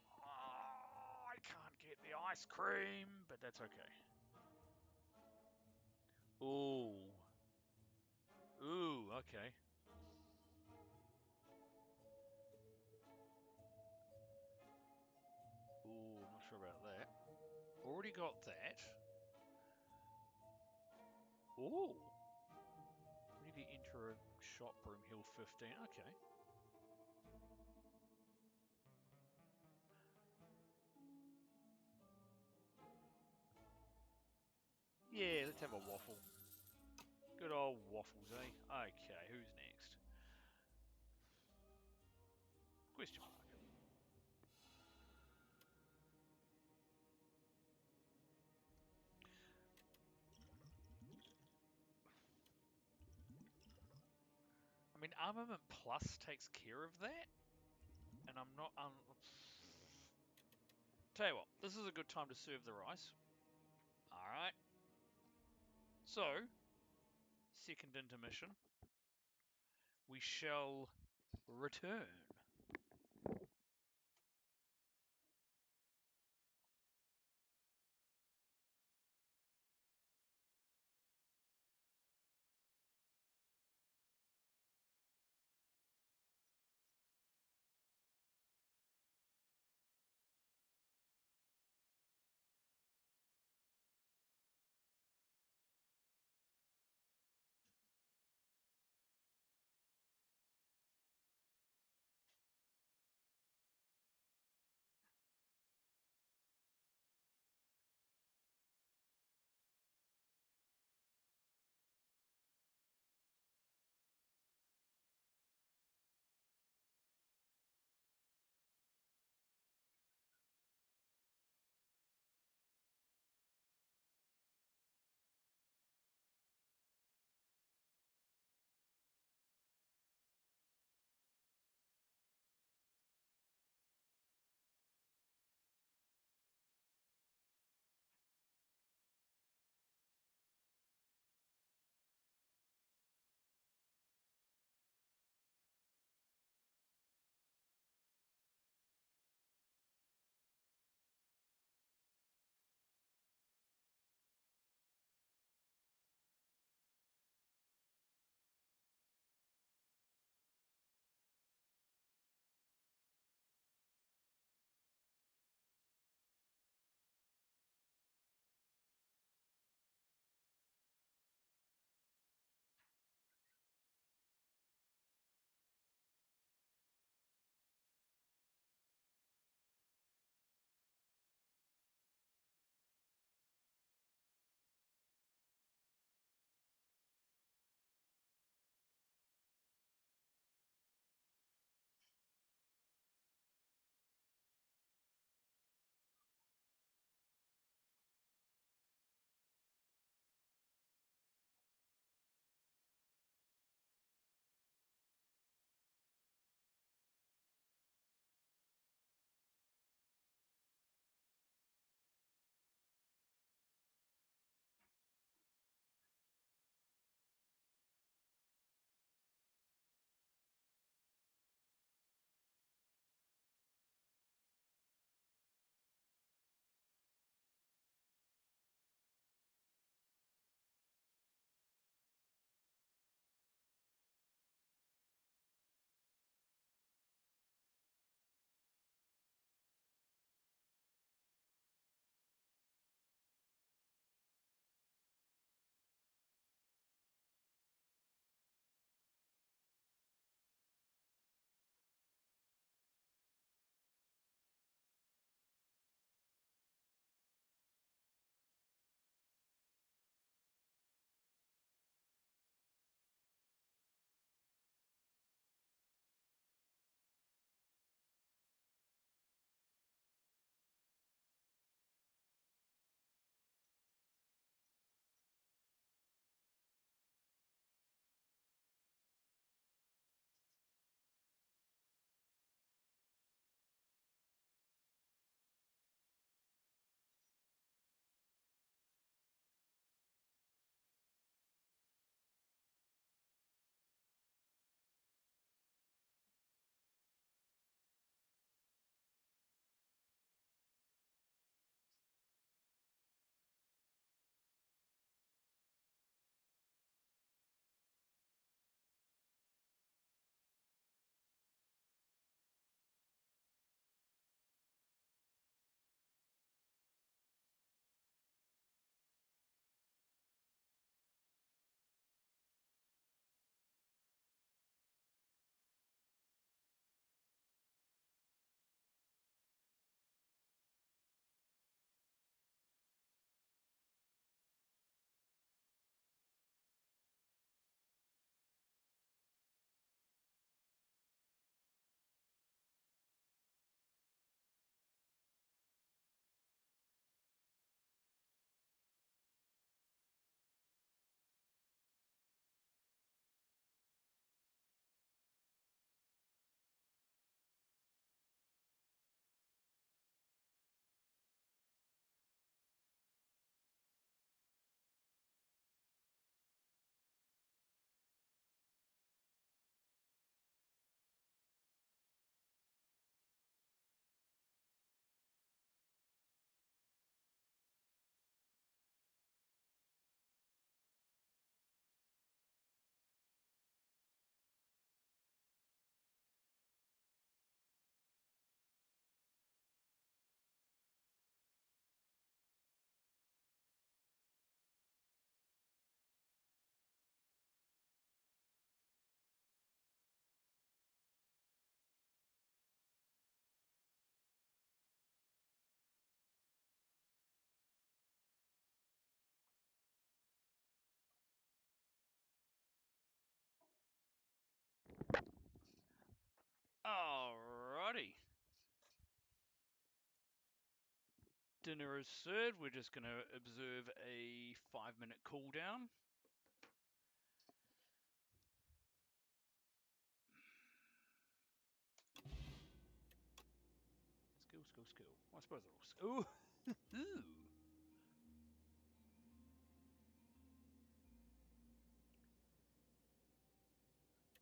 Oh, I can't get the ice cream, but that's okay. Ooh. Ooh, okay. Ooh, not sure about that. Already got that. Ooh. Whenever you enter a shop room, heal 15. Okay. Yeah, let's have a waffle. Good old waffles, eh? Okay, who's next? Question mark. I mean, Armament Plus takes care of that, and I'm not. Tell you what, this is a good time to serve the rice. All right. So, second intermission, we shall return. Alrighty. Dinner is served. We're just going to observe a 5-minute cooldown. Skill. I suppose they're all skill. Ooh.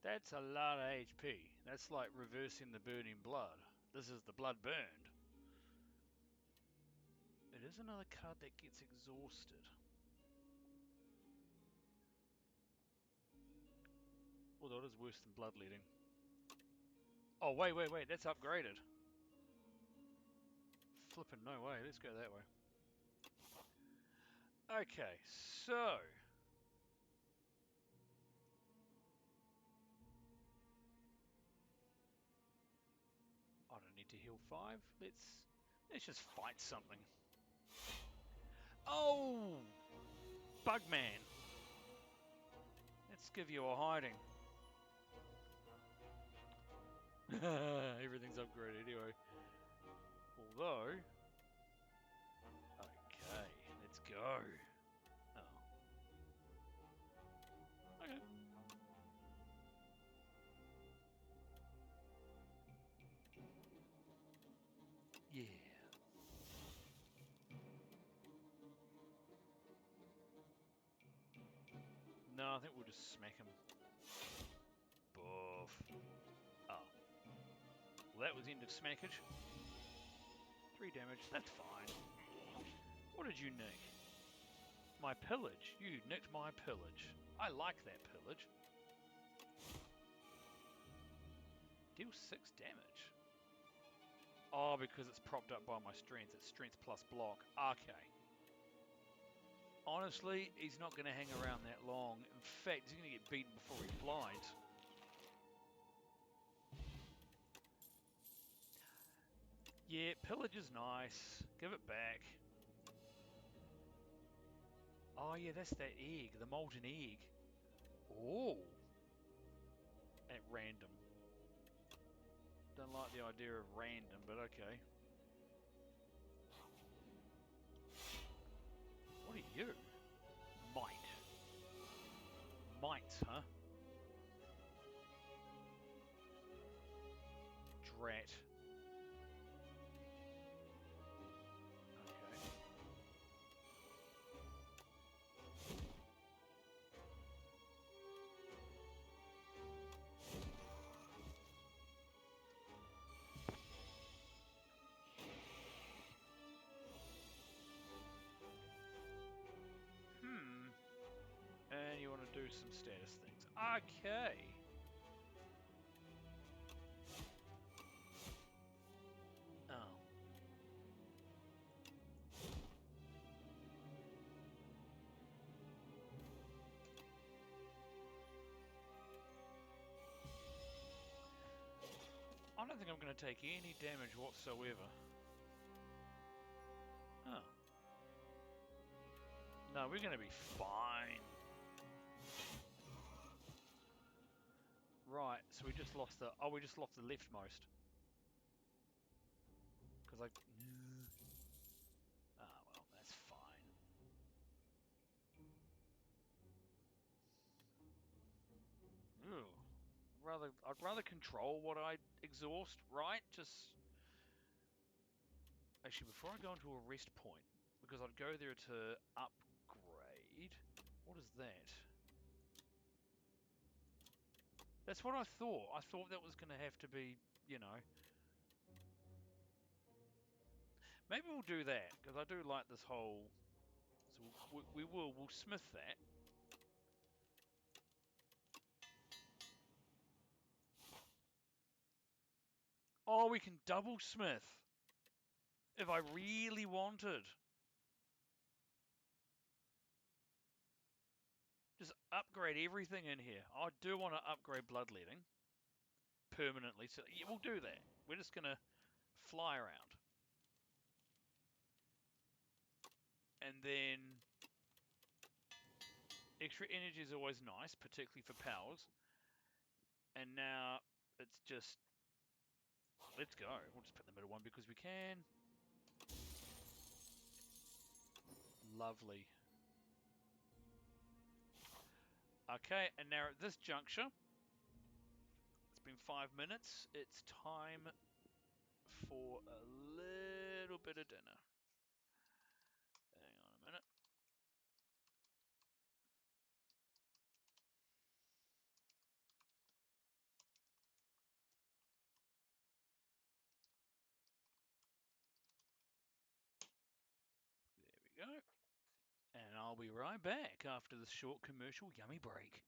That's a lot of HP. That's like reversing the burning blood. This is the blood burned. It is another card that gets exhausted. Although it is worse than bloodletting. Oh, wait. That's upgraded. Flipping no way. Let's go that way. Okay, so... I don't need to heal 5. Let's just fight something. Oh! Bugman! Let's give you a hiding. Everything's upgraded anyway. Although... Okay, let's go. Oh. Okay. Yeah. No, I think we'll just smack him. Boof. Oh. Well, that was end of smackage. 3 damage, that's fine. What did you nick? My pillage. You nicked my pillage. I like that pillage. Deal 6 damage. Oh, because it's propped up by my strength. It's strength plus block. Okay. Honestly, he's not going to hang around that long. In fact, he's going to get beaten before he blinds. Yeah, pillage is nice. Give it back. Oh yeah, that's that egg, the molten egg. Oh. At random. Don't like the idea of random, but okay. What are you? Might. Might, huh? Drat. Okay. And you want to do some status things. Okay. Oh. I don't think I'm going to take any damage whatsoever. Huh. No, we're going to be fine. Right, so we just lost the... Oh, we just lost the leftmost. Because I... Ah, well, that's fine. Ooh. I'd rather control what I exhaust, right? Just... Actually, before I go into a rest point, because I'd go there to upgrade... What is that? That's what I thought. I thought that was going to have to be, you know... Maybe we'll do that, because I do like this whole... So we'll smith that. Oh, we can double smith. If I really wanted. Just upgrade everything in here. I do want to upgrade bloodletting. Permanently. So yeah, we'll do that. We're just going to fly around. And then... Extra energy is always nice, particularly for powers. And now it's just Let's go. We'll just put the middle one because we can. Lovely. Okay, and now at this juncture, it's been 5 minutes. It's time for a little bit of dinner. Hang on a minute. There we go. And I'll be right back after this short commercial yummy break.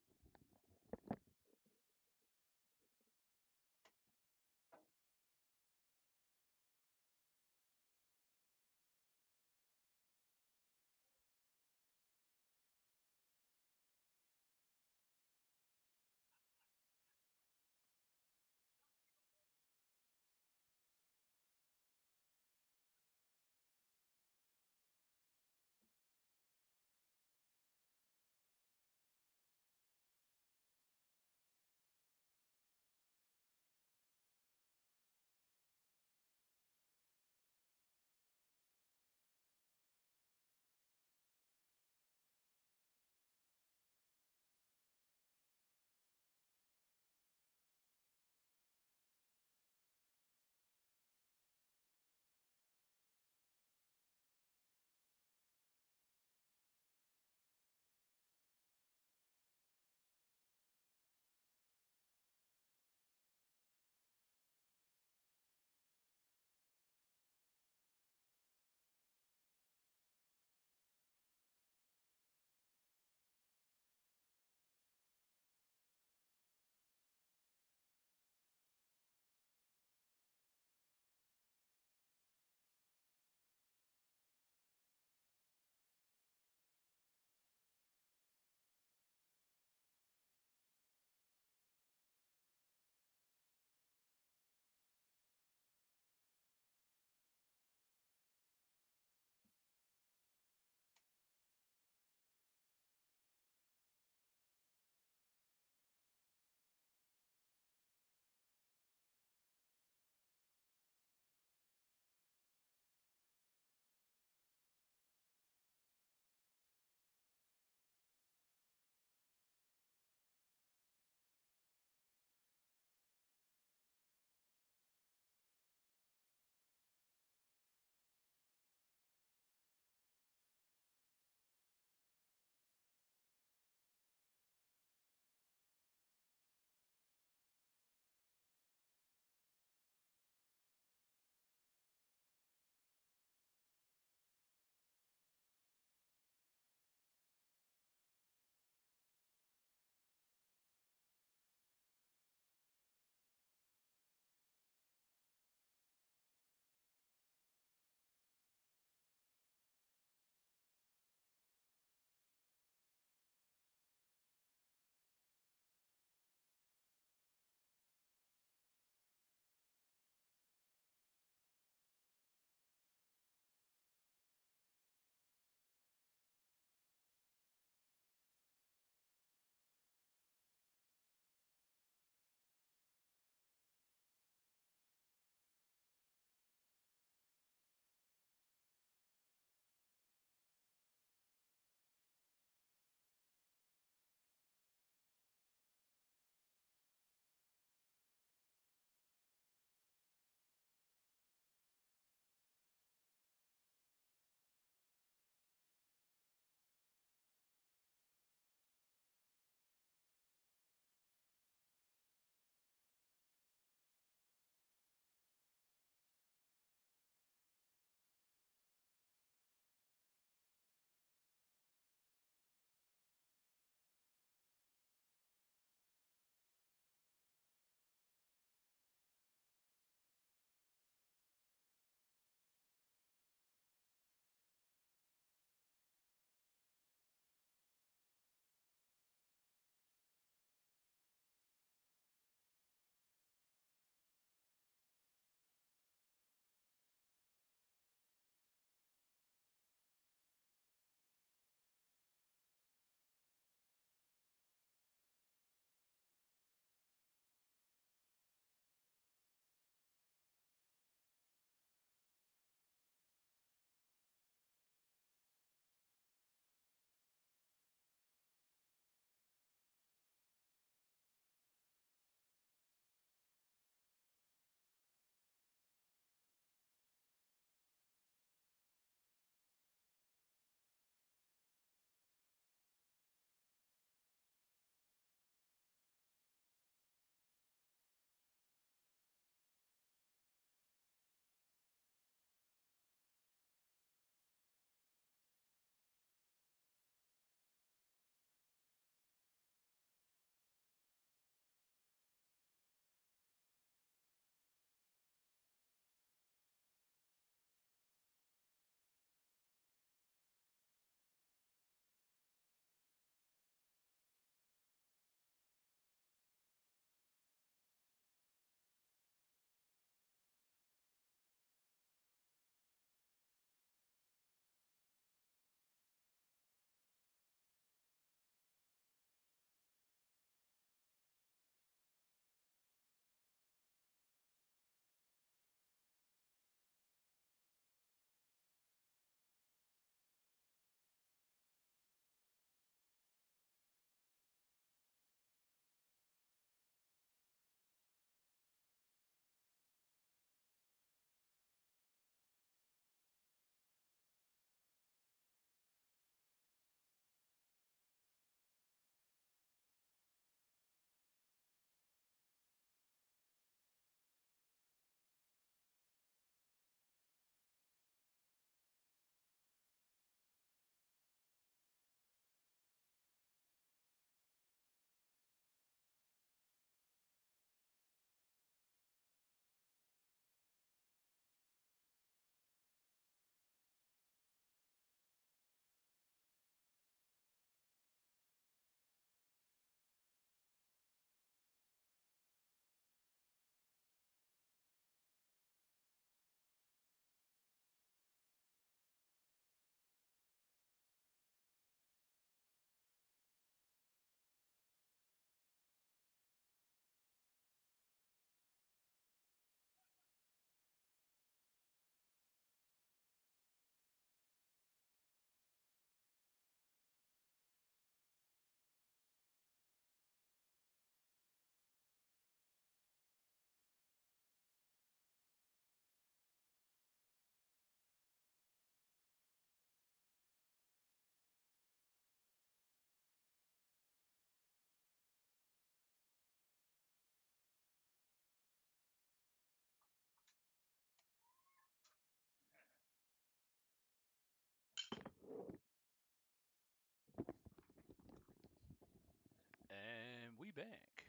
we back?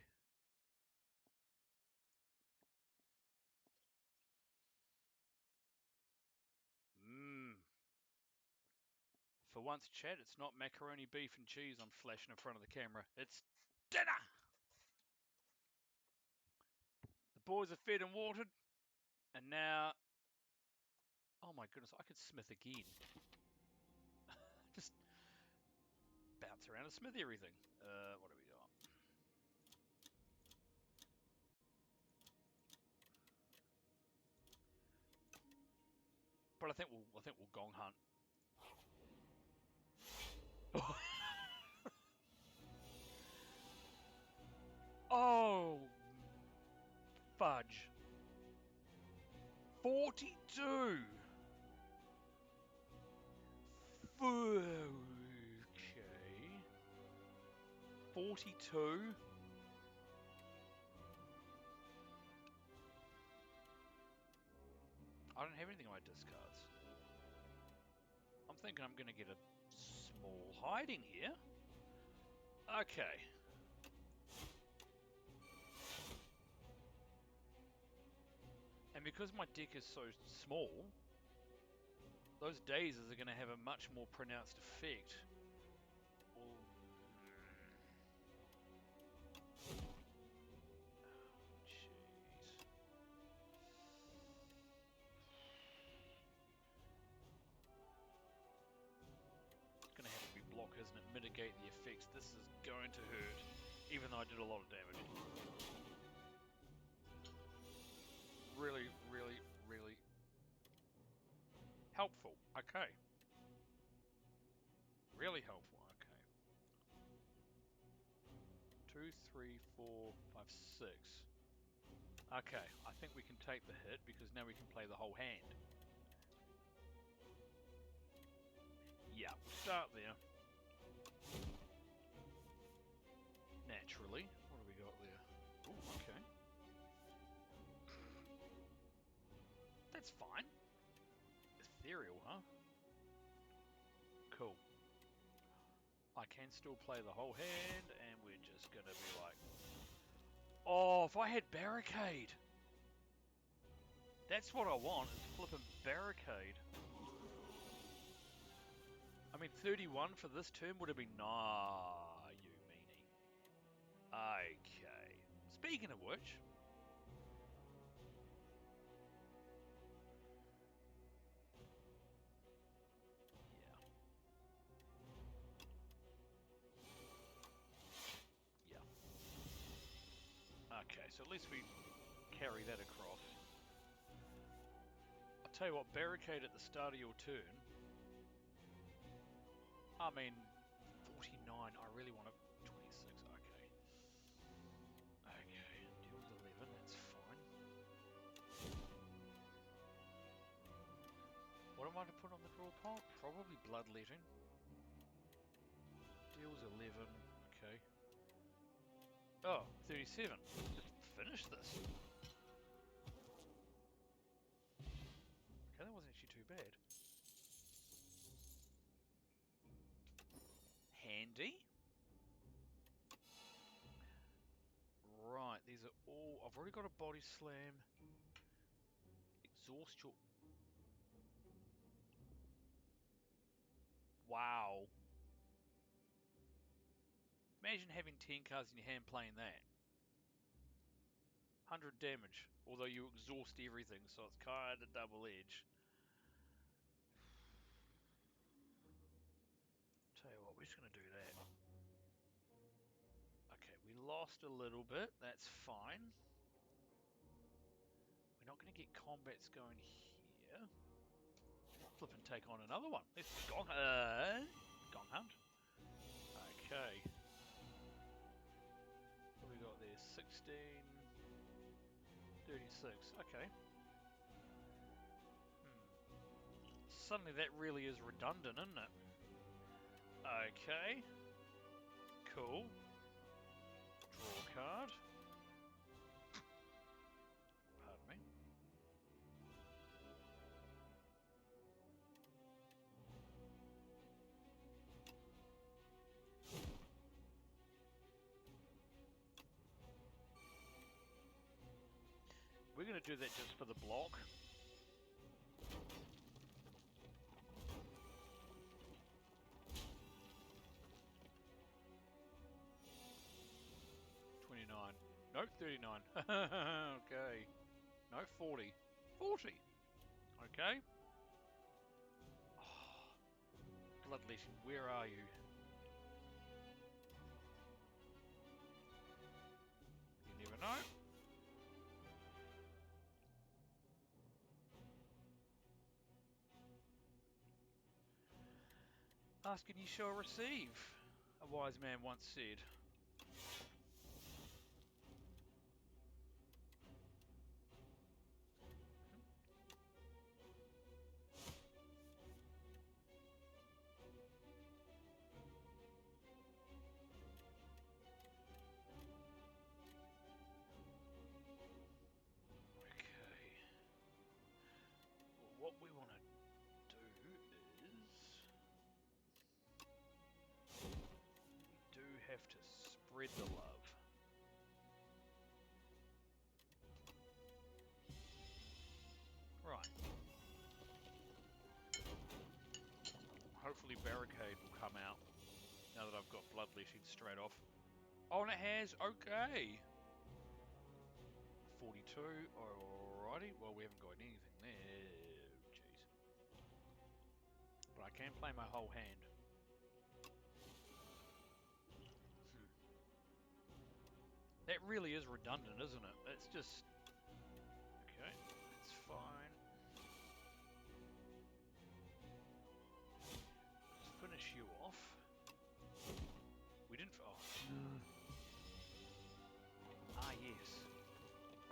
Mmm. For once, chat, it's not macaroni, beef, and cheese I'm flashing in front of the camera. It's dinner! The boys are fed and watered, and now... Oh my goodness, I could smith again. Just bounce around and smith everything. What do we got? But I think we'll gong hunt. Oh, fudge. 42. Okay. 42. I don't have anything on my discards. I'm thinking I'm going to get a small hiding here. Okay. And because my deck is so small, those dazes are going to have a much more pronounced effect. Oh, jeez. It's going to have to be block, isn't it? Mitigate the effects. This is going to hurt, even though I did a lot of damage. Really, really, really helpful. Okay. Really helpful. Okay. 2, 3, 4, 5, 6. Okay, I think we can take the hit because now we can play the whole hand. Yeah, we'll start there. Naturally. What do we got there? Ooh, okay. That's fine. Ethereal, huh? Cool. I can still play the whole hand, and we're just gonna be like... Oh, if I had Barricade! That's what I want, is flipping Barricade. I mean, 31 for this turn would have been... Nah, you meanie. Okay. Speaking of which... Yeah. Okay, so at least we carry that across. I'll tell you what, Barricade at the start of your turn. I mean, 49, I really want a 26, okay. Okay, deals 11, that's fine. What am I to put on the draw pile? Probably Bloodletting. Deals 11, okay. Oh, 37. Just finish this. Okay, that wasn't actually too bad. Handy. Right, these are all... I've already got a body slam. Exhaust your... Wow. Imagine having 10 cards in your hand playing that. 100 damage, although you exhaust everything, so it's kind of double edge. Tell you what, we're just going to do that. Okay, we lost a little bit, that's fine. We're not going to get combats going here. Flip and take on another one. Let's gong hunt. Okay. What we got there? 16, 36. Okay. Suddenly that really is redundant, isn't it? Okay. Cool. Draw a card. Pardon me. to do that just for the block. $29. Nope, $39. Okay. No, $40. $40. Okay. Oh, Bloodletting, where are you? You never know. Ask and you shall receive, a wise man once said. Okay. Well, what we want to do is... we do have to spread the love. Right. Hopefully Barricade will come out now that I've got Bloodletting straight off. Oh, and it has. Okay. 42. Alrighty. Well, we haven't got anything there. Jeez. But I can play my whole hand. That really is redundant, isn't it? It's just... okay. It's fine. Let's finish you off. We didn't... oh. Ah, yes.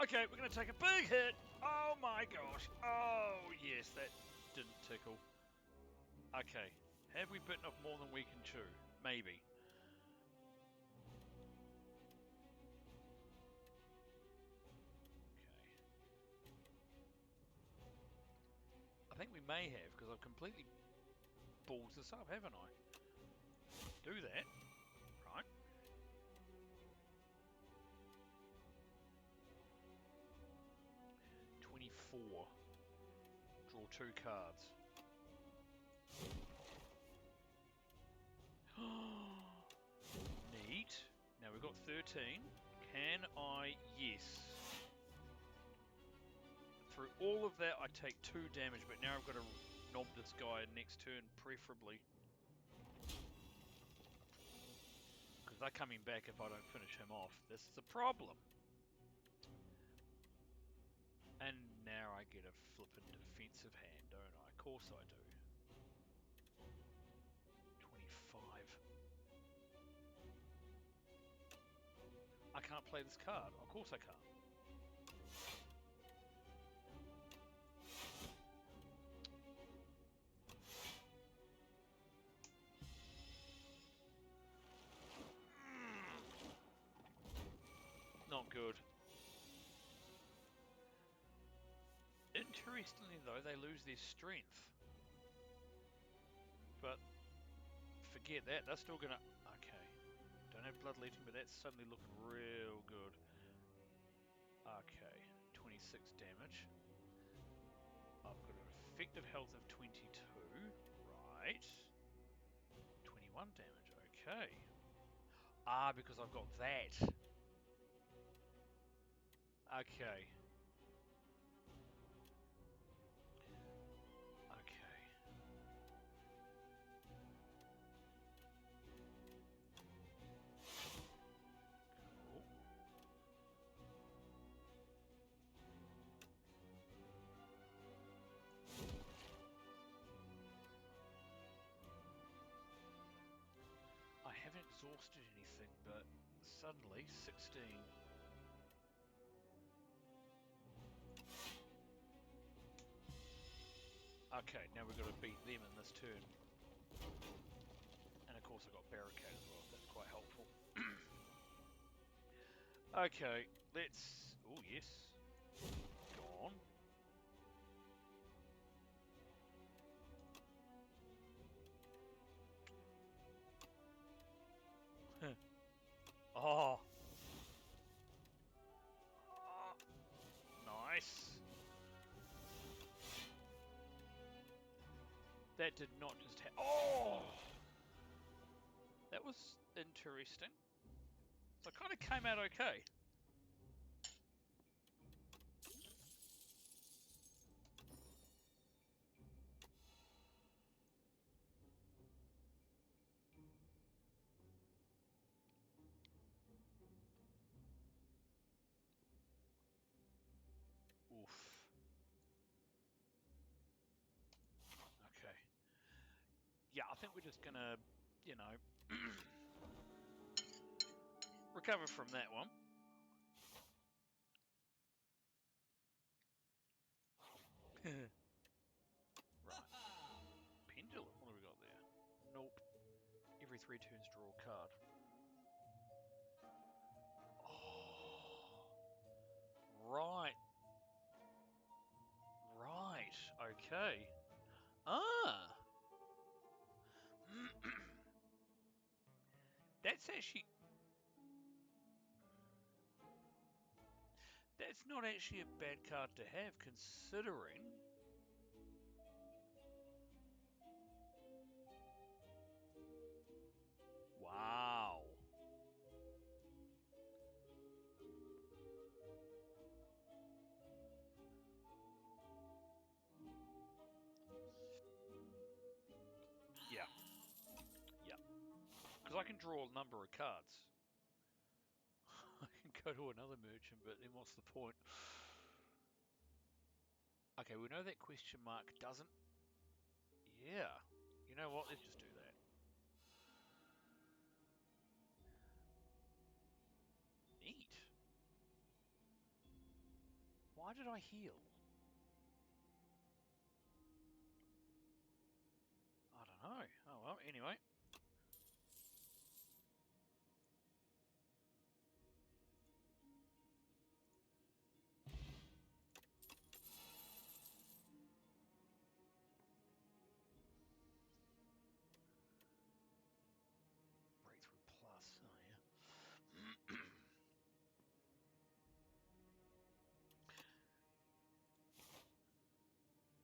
Okay, we're going to take a big hit. Oh my gosh. Oh, yes, that didn't tickle. Okay. Have we bitten off more than we can chew? Maybe. Okay. I think we may have, because I've completely balls this up, haven't I? Do that. Right. $24. Draw 2 cards. Neat. Now we've got 13. Can I? Yes. Through all of that, I take 2 damage, but now I've got to knob this guy next turn, preferably. Because they're coming back if I don't finish him off. This is a problem. And now I get a flippin' defensive hand, don't I? Of course I do. 25. I can't play this card. Of course I can't. Not good. Interestingly though, they lose their strength. But forget that, they're still gonna... okay. Don't have Bloodletting, but that's suddenly looking real good. Okay, 26 damage. I've got an effective health of 22. Right. 21 damage, okay. Ah, because I've got that. Okay. Okay. Cool. I haven't exhausted anything, but suddenly 16. Okay, now we've got to beat them in this turn. And of course I've got Barricade as well, that's quite helpful. Okay, let's... oh yes. Gone. Oh. Oh. Nice. That did not just happen. Oh! That was interesting. So it kind of came out okay. Oof. Okay. Yeah, I think we're just gonna, you know, recover from that one. Right. Pendulum, what have we got there? Nope. Every 3 turns draw a card. Oh. Right. Right. Okay. Ah. That's actually... That's not actually a bad card to have, considering... Wow. Yeah. Yeah. Because I can draw a number of cards. I can go to another merchant, but then what's the point? Okay, we know that question mark doesn't... Yeah. You know what? Let's just do that. Neat. Why did I heal? I don't know. Oh well, anyway. Breakthrough plus. Oh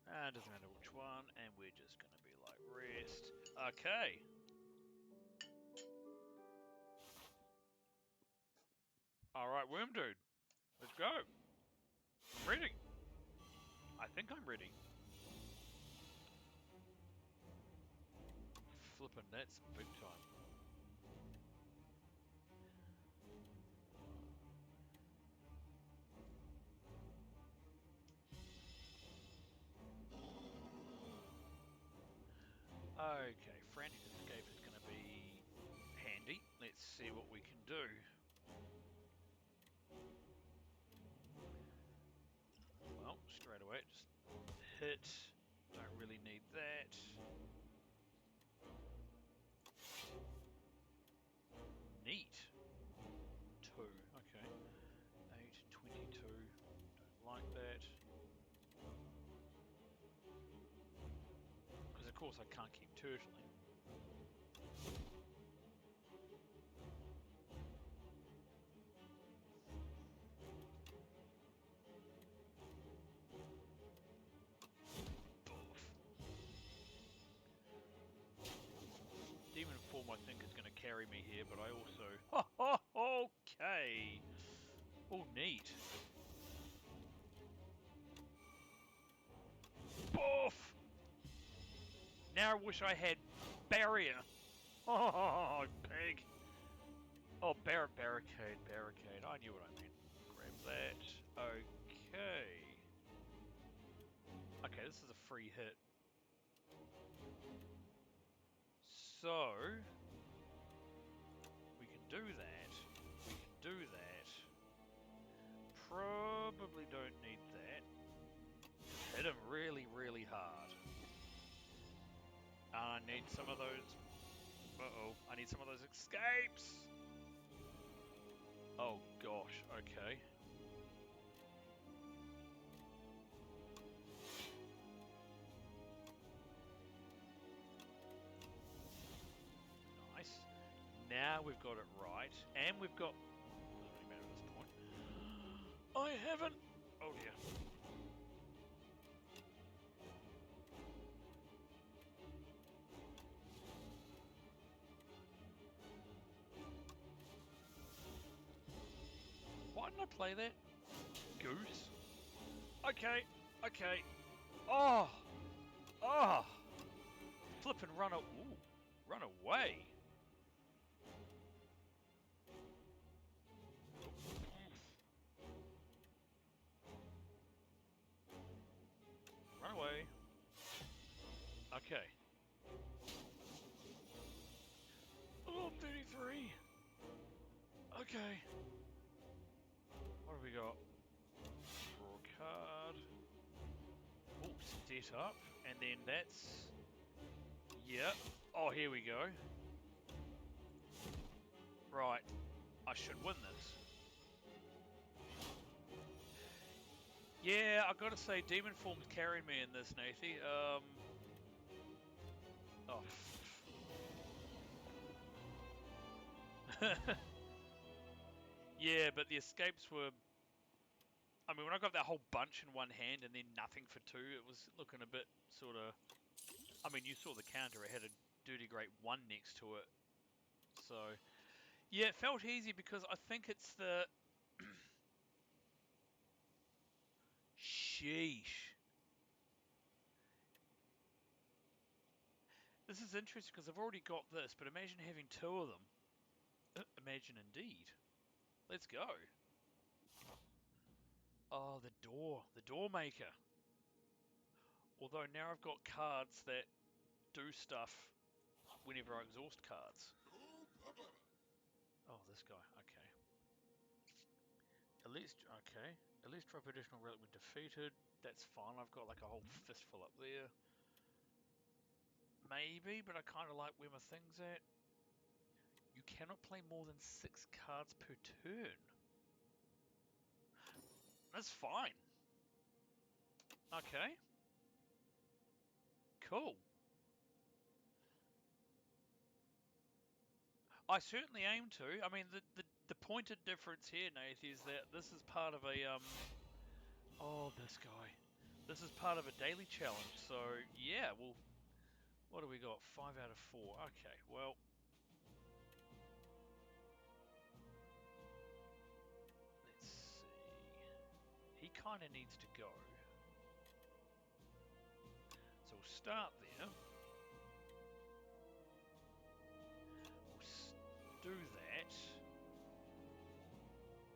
yeah. Doesn't matter which one, and we're just gonna be like rest. Okay. Alright, Worm Dude. Let's go. I'm ready. I think I'm ready. Flippin', that's big time. Okay, Frantic Escape is going to be handy. Let's see what we can do. Well, straight away, just hit. Don't really need that. Neat. 2, okay. 8, 22. Don't like that. Because of course I can't keep turtling. Demon Form I think is going to carry me here, but I also... Okay! Oh, neat. Boof! Now I wish I had Barrier. Oh, pig. Oh, barricade. I knew what I meant. Grab that. Okay. Okay, this is a free hit. So, we can do that. Probably don't need that. Just hit him really, really hard. I need some of those... Uh-oh. I need some of those escapes! Oh, gosh. Okay. Nice. Now we've got it right. And we've got... Doesn't really matter at this point. I haven't... Oh, dear. play that. Goose. Okay. Oh! Flip and run Ooh, run away. Run away. Okay. Oh, 33. Okay. What have we got? Draw a card. Oh, set up. And then that's... Yep. Oh, here we go. Right. I should win this. Yeah, I've got to say, Demon Form's carrying me in this, Nathi. Oh. Yeah, but the escapes were... I mean, when I got that whole bunch in one hand and then nothing for two, it was looking a bit sort of... I mean, you saw the counter. It had a Duty Great 1 next to it. So, yeah, it felt easy because I think it's the... Sheesh. This is interesting because I've already got this, but imagine having two of them. Imagine indeed. Let's go. Oh, the door maker. Although now I've got cards that do stuff whenever I exhaust cards. Oh, this guy. Okay. At least drop additional relic when defeated. That's fine. I've got like a whole fistful up there. Maybe, but I kind of like where my thing's at. You cannot play more than 6 cards per turn. That's fine. Okay. Cool. I certainly aim to. I mean, the pointed difference here, Nath, is that this is part of a oh, this guy. This is part of a daily challenge. So yeah, well, what do we got? 5 out of 4. Okay, well. Let's see. He kind of needs to go. So we'll start there. We'll do that.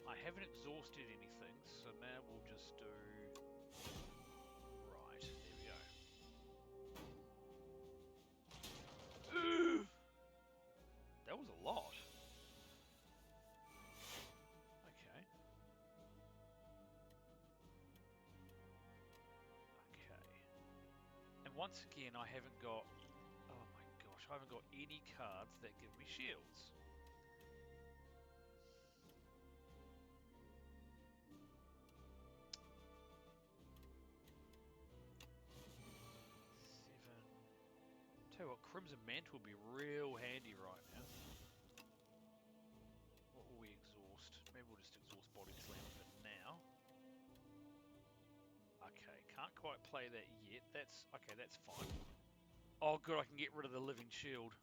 I haven't exhausted anything, so now we'll just do... Right, there we go. Ooh! That was a lot. Okay. Okay. And once again, I haven't got... Oh my gosh, I haven't got any cards that give me shields. Tell you what, Crimson Mantle will be real handy right now. What will we exhaust? Maybe we'll just exhaust Body Slam for now. Okay, can't quite play that yet. That's okay, that's fine. Oh good, I can get rid of the Living Shield.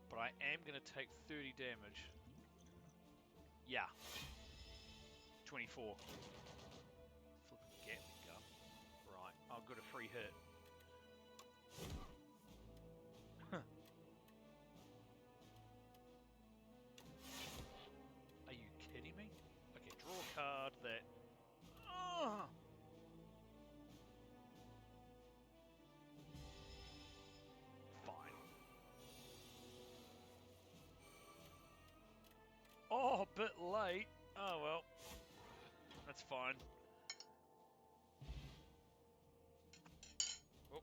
But I am going to take 30 damage. Yeah. 24. Flipping Gatling gun. Right, I've got a free hit. Are you kidding me? Okay, draw a card that... Fine. Oh, a bit late. Oh well. That's fine. Oh.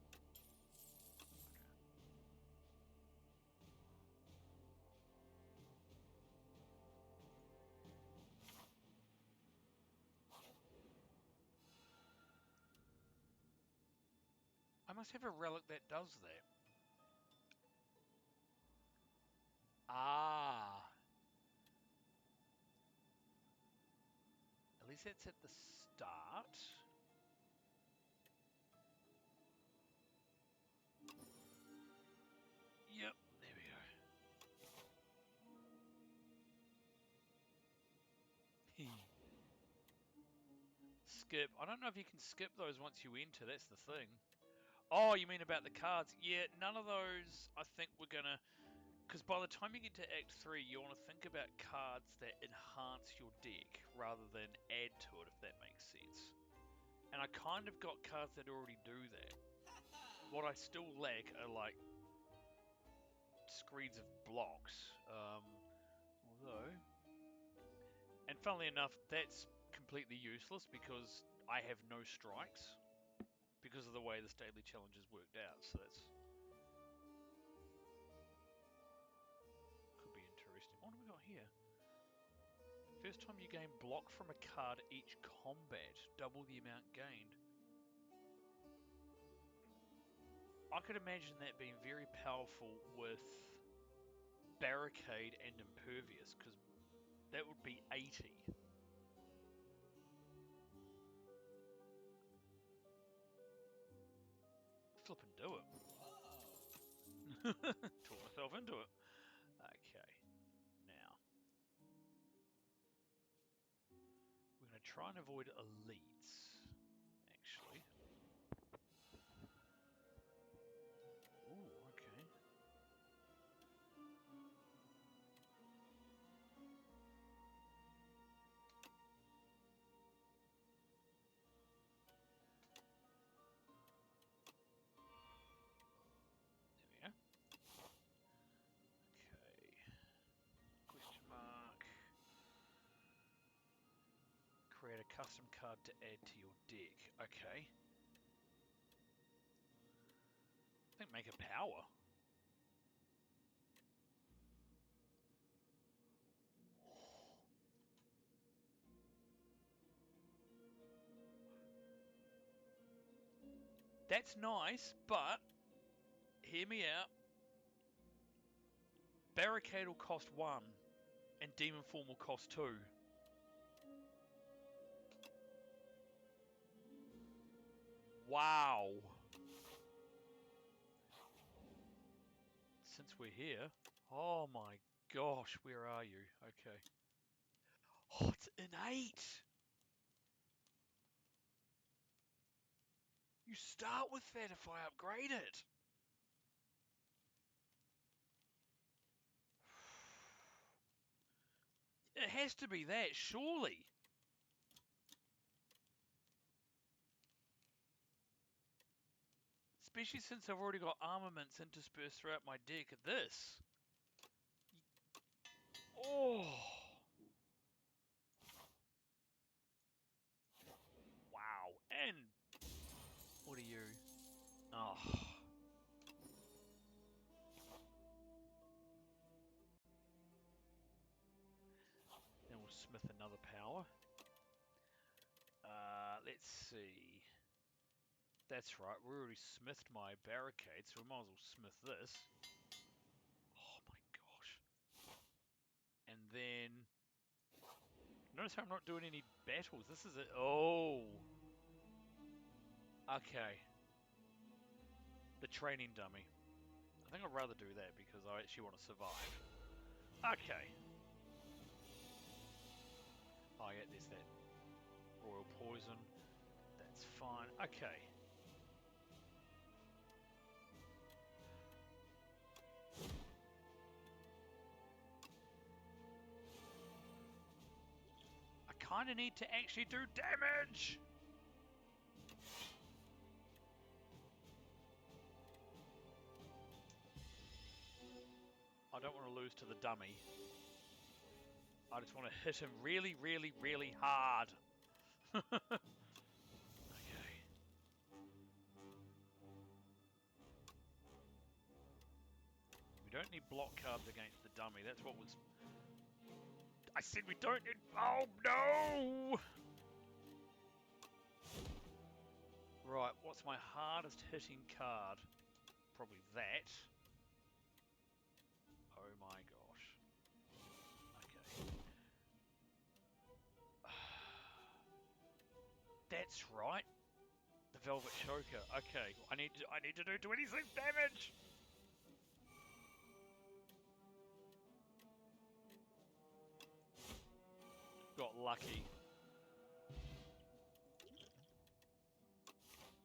I must have a relic that does that. Ah. At least that's at the start. Yep, there we go. skip. I don't know if you can skip those once you enter. That's the thing. Oh, you mean about the cards? Yeah, none of those. I think we're gonna, because by the time you get to Act 3, you want to think about cards that enhance your deck rather than add to it, if that makes sense. And I kind of got cards that already do that. What I still lack are like screens of blocks. Although, and funnily enough, that's completely useless because I have no strikes because of the way this daily challenge has worked out. So that's could be interesting. What do we got here? First time you gain block from a card each combat, double the amount gained. I could imagine that being very powerful with Barricade and Impervious, because that would be 80. Flip and do it. Talk myself into it. Okay, now we're going to try and avoid elites, actually. Ooh, okay. There we go. Okay. Question mark. Create a custom card to add to your deck. Okay. I think make a power. That's nice, but hear me out. Barricade will cost 1, and Demon Form will cost 2. Wow. Since we're here. Oh my gosh, where are you? Okay. Oh, it's an 8! You start with that if I upgrade it. It has to be that, surely. Especially since I've already got armaments interspersed throughout my deck at this. Oh. Wow. And what are you? Oh. Then we'll smith another power. Let's see. That's right, we already smithed my barricade, so we might as well smith this. Oh my gosh. And then... Notice how I'm not doing any battles. This is it. Oh. Okay. The training dummy. I think I'd rather do that because I actually want to survive. Okay. Oh yeah, there's that royal poison. That's fine. Okay. I kind of need to actually do damage! I don't want to lose to the dummy. I just want to hit him really, really, really hard. Okay. We don't need block cards against the dummy. That's what was... I said we don't need... Oh, no! Right, what's my hardest hitting card? Probably that. Oh my gosh. Okay. That's right. The Velvet Choker. Okay, I need to do 26 damage. Got lucky.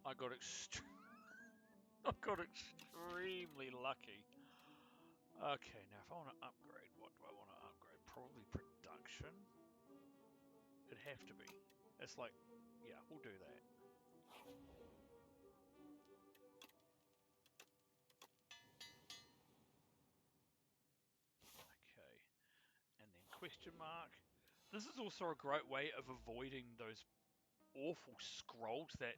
I got I got extremely lucky. Okay, now if I want to upgrade, what do I want to upgrade? Probably production. It'd have to be. It's like, yeah, we'll do that. Okay, and then question mark. This is also a great way of avoiding those awful scrolls that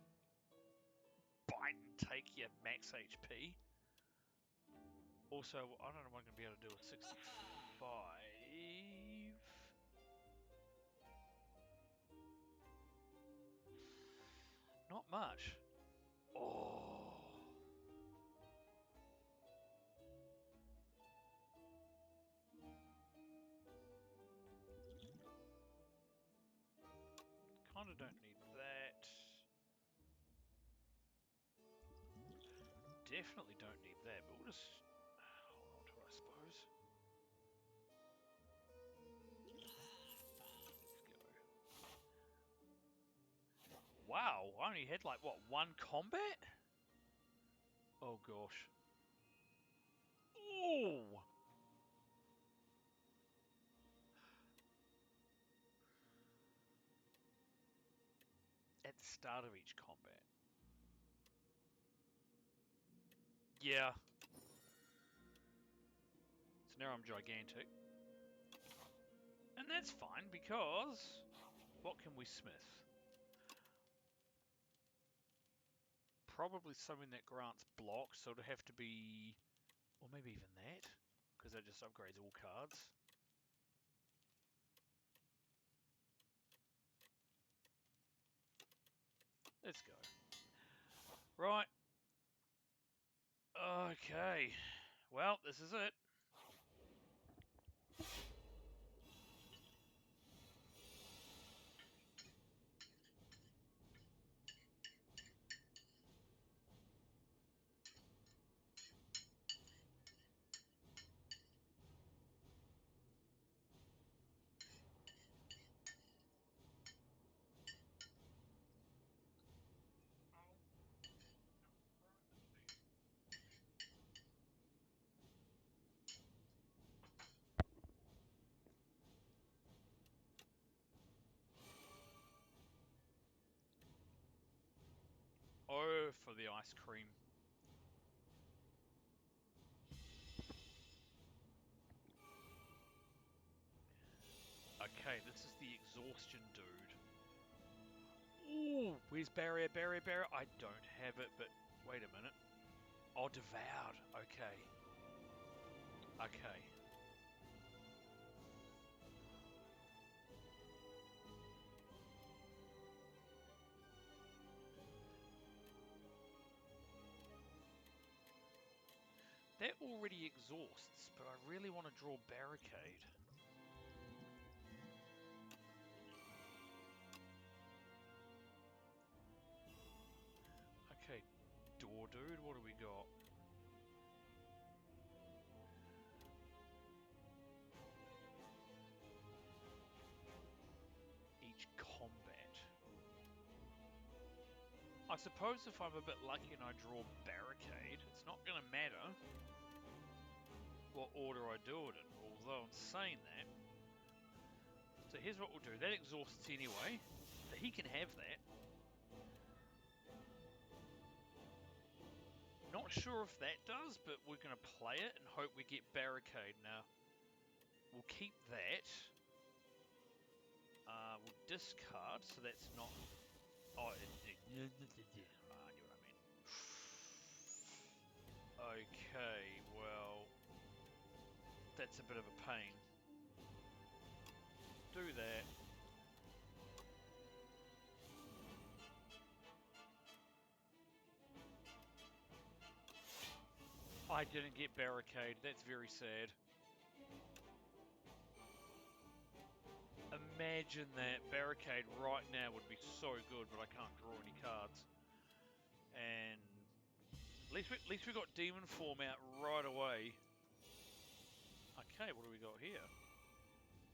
bite and take your max HP. Also, I don't know if I'm going to be able to do a 65. Not much. Oh. Kind of don't need that. Definitely don't need that, but we'll just hold on to it, I suppose. Let's go. Wow, I only had like, what, one combat? Oh gosh. Oh! At the start of each combat. Yeah. So now I'm gigantic. And that's fine because what can we smith? Probably something that grants blocks, so it'll have to be, or maybe even that, because that just upgrades all cards. Let's go. Right. Okay. Well, this is it. Oh, for the ice cream. Okay, this is the exhaustion dude. Ooh, where's barrier, barrier, barrier? I don't have it, but wait a minute. Oh, devoured. Okay. Okay. That already exhausts, but I really want to draw barricade. Okay, door dude, what do we got? Each combat. I suppose if I'm a bit lucky and I draw barricade, it's not going to matter what order I do it in, although I'm saying that. So here's what we'll do. That exhausts anyway, so he can have that. Not sure if that does, but we're going to play it and hope we get barricade. Now, we'll keep that. We'll discard, so that's not... Oh, I knew what I meant. Okay, well... That's a bit of a pain. Do that. I didn't get barricade. That's very sad. Imagine that. Barricade right now would be so good, but I can't draw any cards. And at least we got demon form out right away. Okay, what do we got here?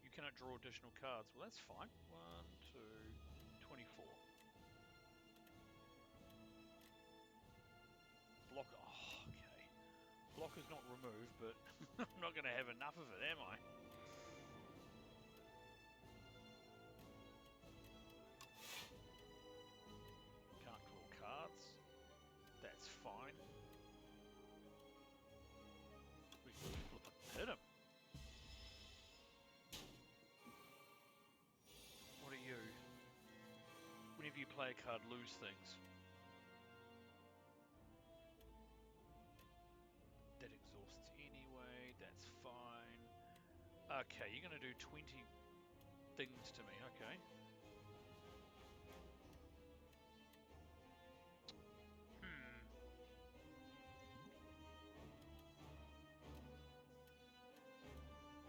You cannot draw additional cards. Well, that's fine. 1, 2, 24. block. Oh, okay. Block is not removed, but I'm not going to have enough of it, am I? Can't draw cards. That's fine. We can flip it and hit him. What are you? Whenever you play a card, lose things. That exhausts anyway, that's fine. Okay, you're going to do 20 things to me, okay.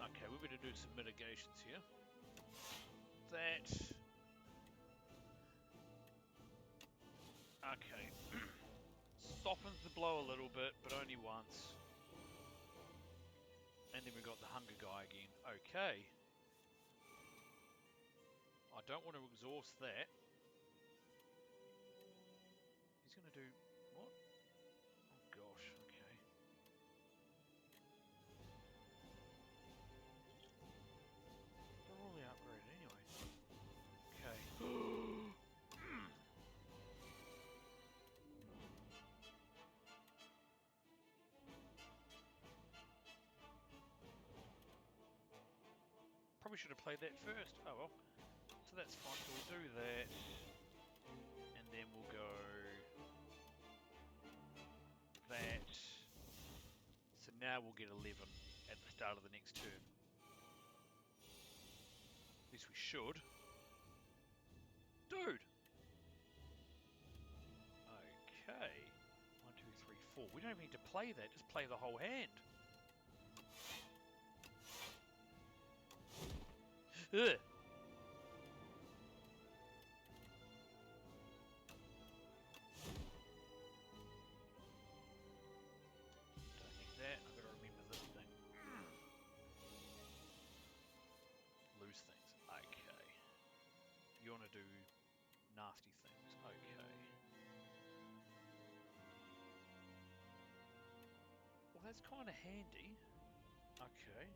Okay, we better do some mitigations here. That... Okay. Softens the blow a little bit, but only once. And then we got the hunger guy again. Okay. I don't want to exhaust that. He's going to do... What? Oh gosh, okay. They're all upgraded anyway. Okay. Probably should have played that first. Oh well. So that's fine. So we'll do that. And then we'll go... that. So now we'll get 11 at the start of the next turn. At least we should. Dude! Okay. 1, 2, 3, 4. We don't even need to play that, just play the whole hand. Ugh. Don't need that, I've got to remember this thing. Lose things, okay. You want to do nasty things, okay. Well, that's kind of handy. Okay.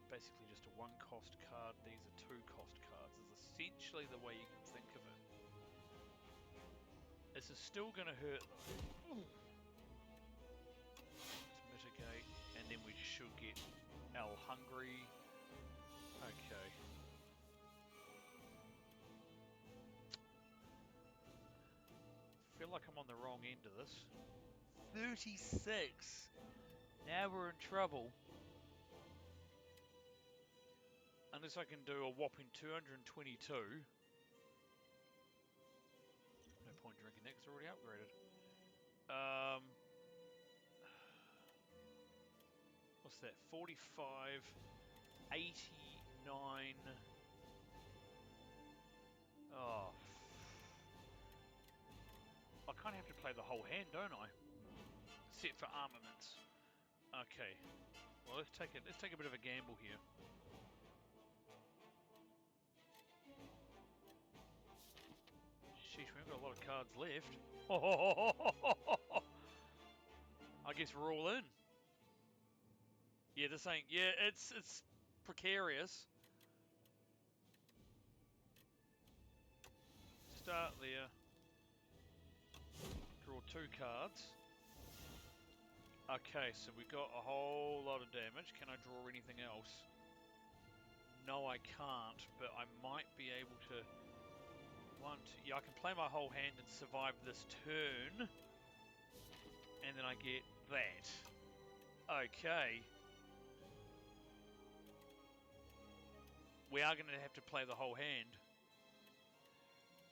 Basically just a 1-cost card, these are 2-cost cards. Is essentially the way you can think of it. This is still going to hurt though. Let's mitigate, and then we should get Al hungry. Okay. Feel like I'm on the wrong end of this. 36! Now we're in trouble. Unless I can do a whopping 222. No point drinking that because it's already upgraded. What's that? 45, 89. Oh. I kind of have to play the whole hand, don't I? Set for armaments. Okay. Well, let's take a bit of a gamble here. Sheesh, we've got a lot of cards left. I guess we're all in. Yeah, this ain't... Yeah, it's precarious. Start there. Draw 2 cards. Okay, so we got a whole lot of damage. Can I draw anything else? No, I can't, but I might be able to... 1, 2... Yeah, I can play my whole hand and survive this turn. And then I get that. Okay. We are going to have to play the whole hand.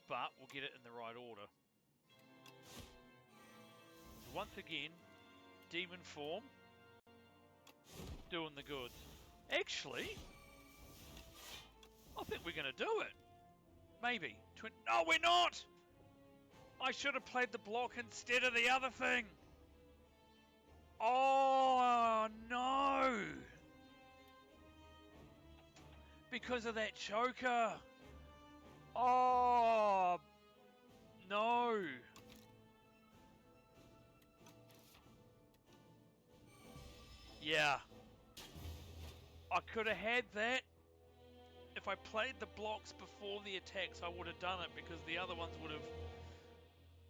But we'll get it in the right order. So once again, demon form. Doing the goods. Actually, I think we're going to do it. Maybe. No, we're not! I should have played the block instead of the other thing. Oh, no! Because of that choker. Oh, no. Yeah. I could have had that. If I played the blocks before the attacks, I would have done it because the other ones would have...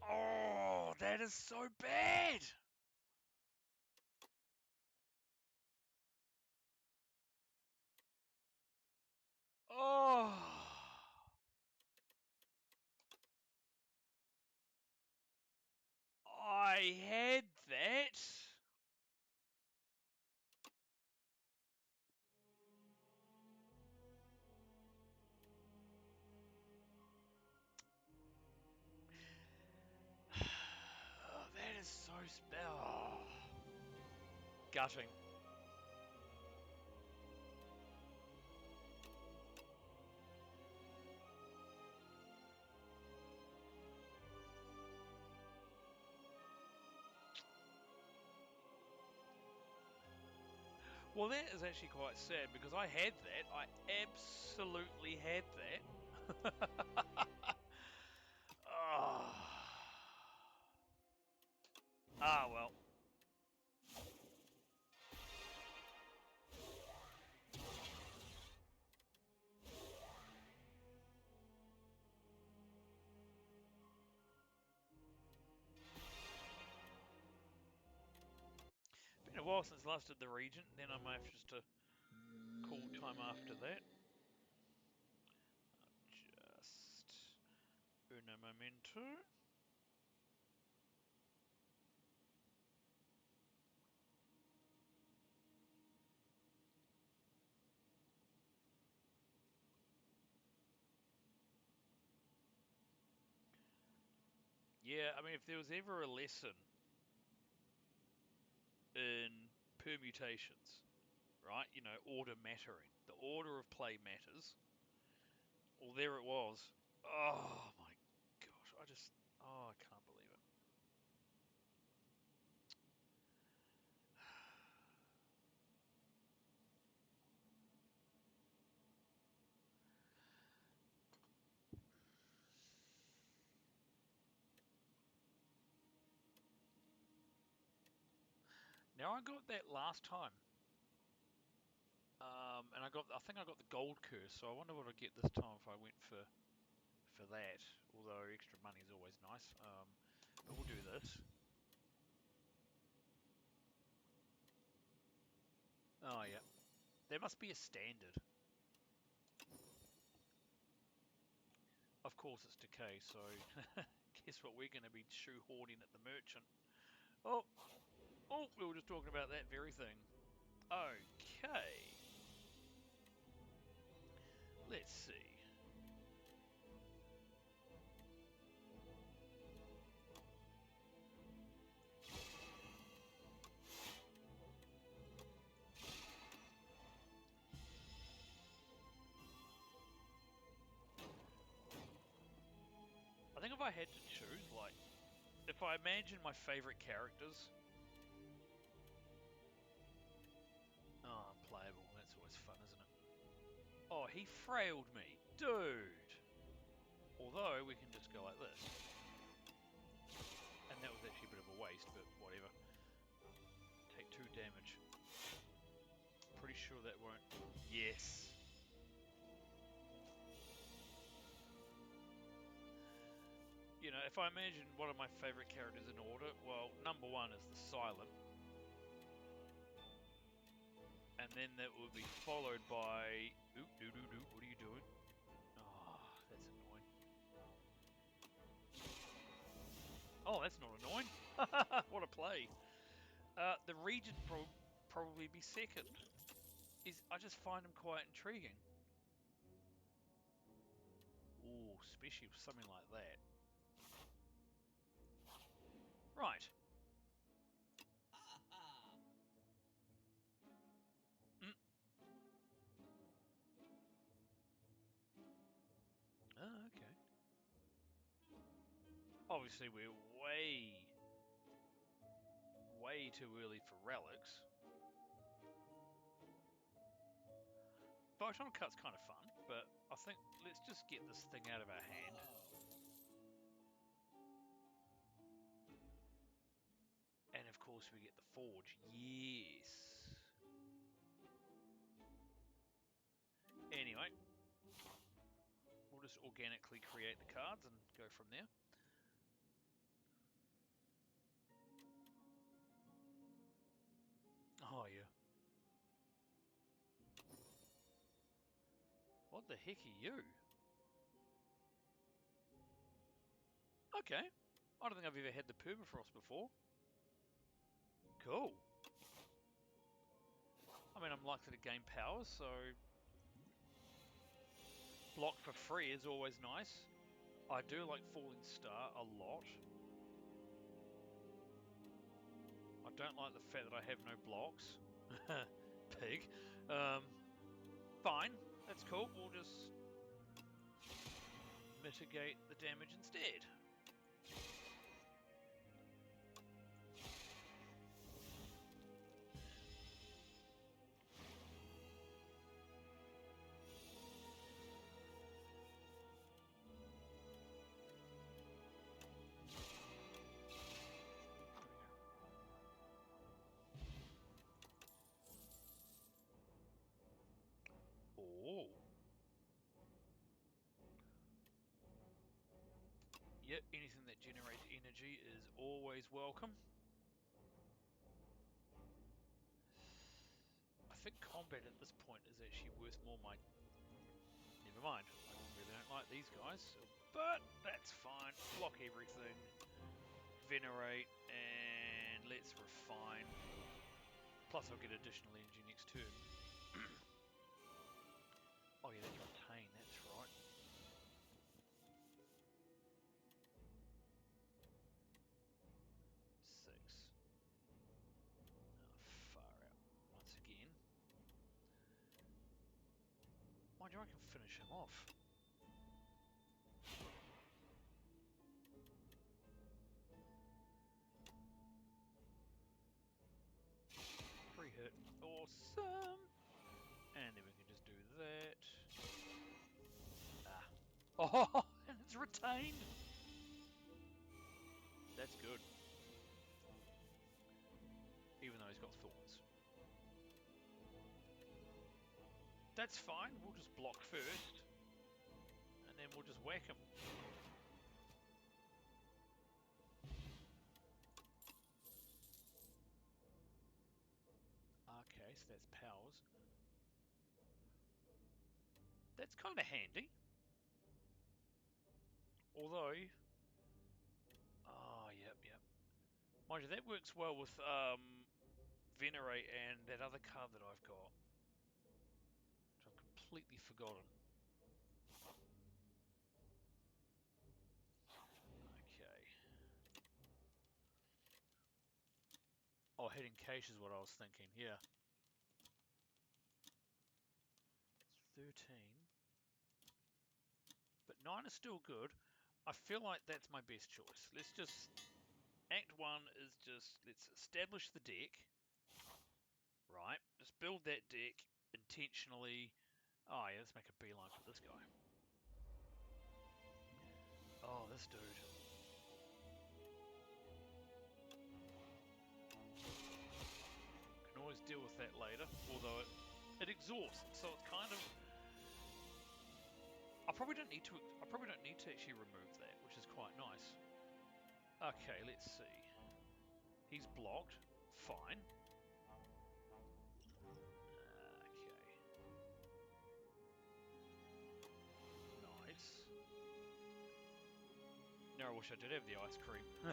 Oh, that is so bad! Oh... I had that. Oh, that is so gutting. Well, that is actually quite sad because I had that. I absolutely had that. Oh. Ah, well. Been a while since last did the Regent, then I might have just to call time after that. Just un momento. Yeah, I mean, if there was ever a lesson in permutations, right? You know, order mattering. The order of play matters. Well, there it was. Oh my gosh, I can't believe it. Now I got that last time, and I think I got the gold curse. So I wonder what I'd get this time if I went for that. Although extra money is always nice. But we'll do this. Oh yeah, there must be a standard. Of course it's decay. So guess what we're going to be shoehorning at the merchant. Oh, we were just talking about that very thing. Okay. Let's see. I think if I had to choose, like, if I imagine my favourite characters... Oh, unplayable. That's always fun, isn't it? Oh, he frailed me. Dude! Although, we can just go like this. And that was actually a bit of a waste, but whatever. Take 2 damage. Pretty sure that won't... Yes! You know, if I imagine one of my favourite characters in order, well, number 1 is the Silent. And then that will be followed by... Oop, doo-doo-doo, what are you doing? Oh, that's annoying. Oh, that's not annoying. What a play. The Regent probably be second. I just find him quite intriguing. Ooh, especially with something like that. Right. Mm. Oh, okay. Obviously, we're way too early for relics. Photon cut's kind of fun, but I think let's just get this thing out of our hand. And of course we get the forge. Yes. Anyway, we'll just organically create the cards and go from there. Oh, yeah. What the heck are you? Okay. I don't think I've ever had the permafrost before. Cool. I mean, I'm likely to gain power, so block for free is always nice. I do like Falling Star a lot. I don't like the fact that I have no blocks. Pig. Fine. That's cool. We'll just mitigate the damage instead. Oh. Yep, anything that generates energy is always welcome. I think combat at this point is actually worth more my... Never mind, I really don't like these guys, but that's fine. Block everything, venerate, and let's refine. Plus I'll get additional energy next turn. Oh yeah, that's retain, that's right. Six. Oh, far out. Once again. Mind you, I can finish him off. Free hit. Awesome! And then we can just do that. Ah. Oh, and it's retained! That's good. Even though he's got thorns. That's fine, we'll just block first. And then we'll just whack him. Okay, so that's powers. That's kind of handy. Although... Oh, yep. Mind you, that works well with Venerate and that other card that I've got. Which I've completely forgotten. Okay. Oh, hitting cache is what I was thinking, yeah. 13. But 9 is still good. I feel like that's my best choice. Let's just... Act 1 is just... Let's establish the deck. Right. Just build that deck intentionally. Oh, yeah, let's make a beeline for this guy. Oh, this dude. Can always deal with that later, although it exhausts, so it's kind of... I probably don't need to actually remove that, which is quite nice. Okay, let's see. He's blocked. Fine. Okay. Nice. Now I wish I did have the ice cream. 14.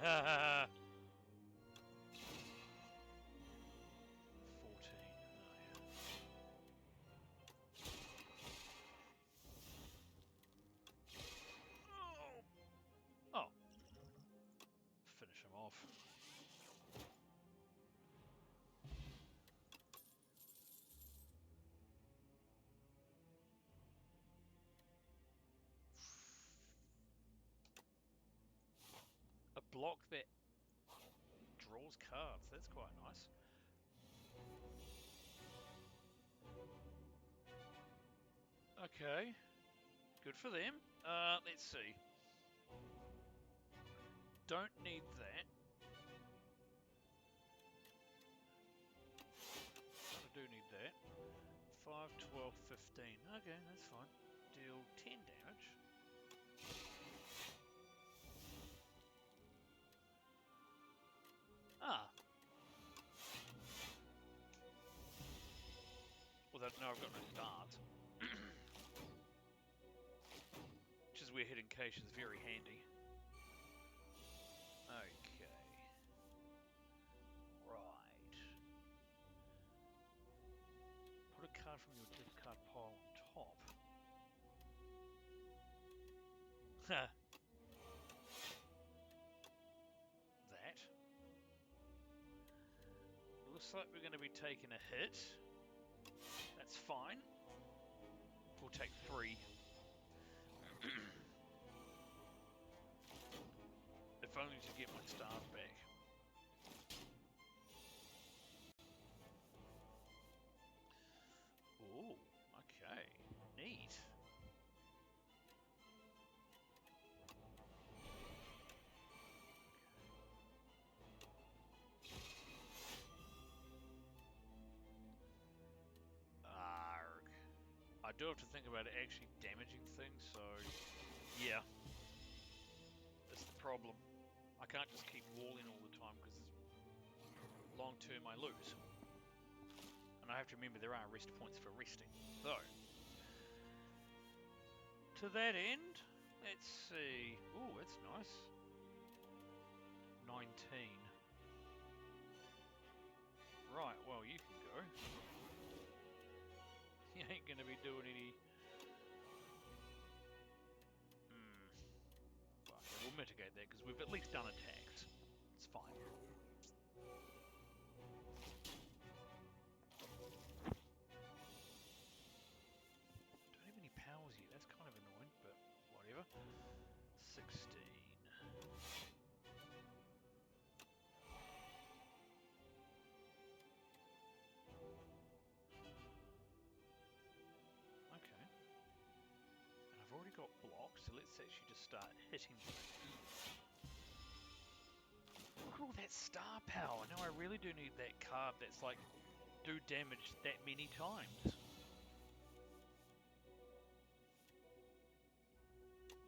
Oh. Finish him off. A block that draws cards. That's quite nice. Okay. Good for them. Let's see. Don't need that. I do need that. 5, 5, 12, 15. Okay, that's fine. Deal 10 damage. Ah. Well, no, I've got no stars. Which is where hidden cache is very handy. Okay. Right. Put a card from your discard pile on top. That. Looks like we're going to be taking a hit. That's fine. We'll take 3. If only to get my stars back. Ooh, okay. Neat. Arg. I do have to think about it actually damaging things, so yeah. That's the problem. I can't just keep walling all the time because long term I lose. And I have to remember there are rest points for resting. So, to that end, let's see. Ooh, that's nice. 19. Right, well, you can go. You ain't going to be doing any... Okay, we'll mitigate that because we've at least done attacks. It's fine. Don't have any powers yet. That's kind of annoying, but whatever. 16. Okay. And I've already got blocks, so let's actually just start hitting things. Look at all that star power. Now I really do need that card that's like, do damage that many times.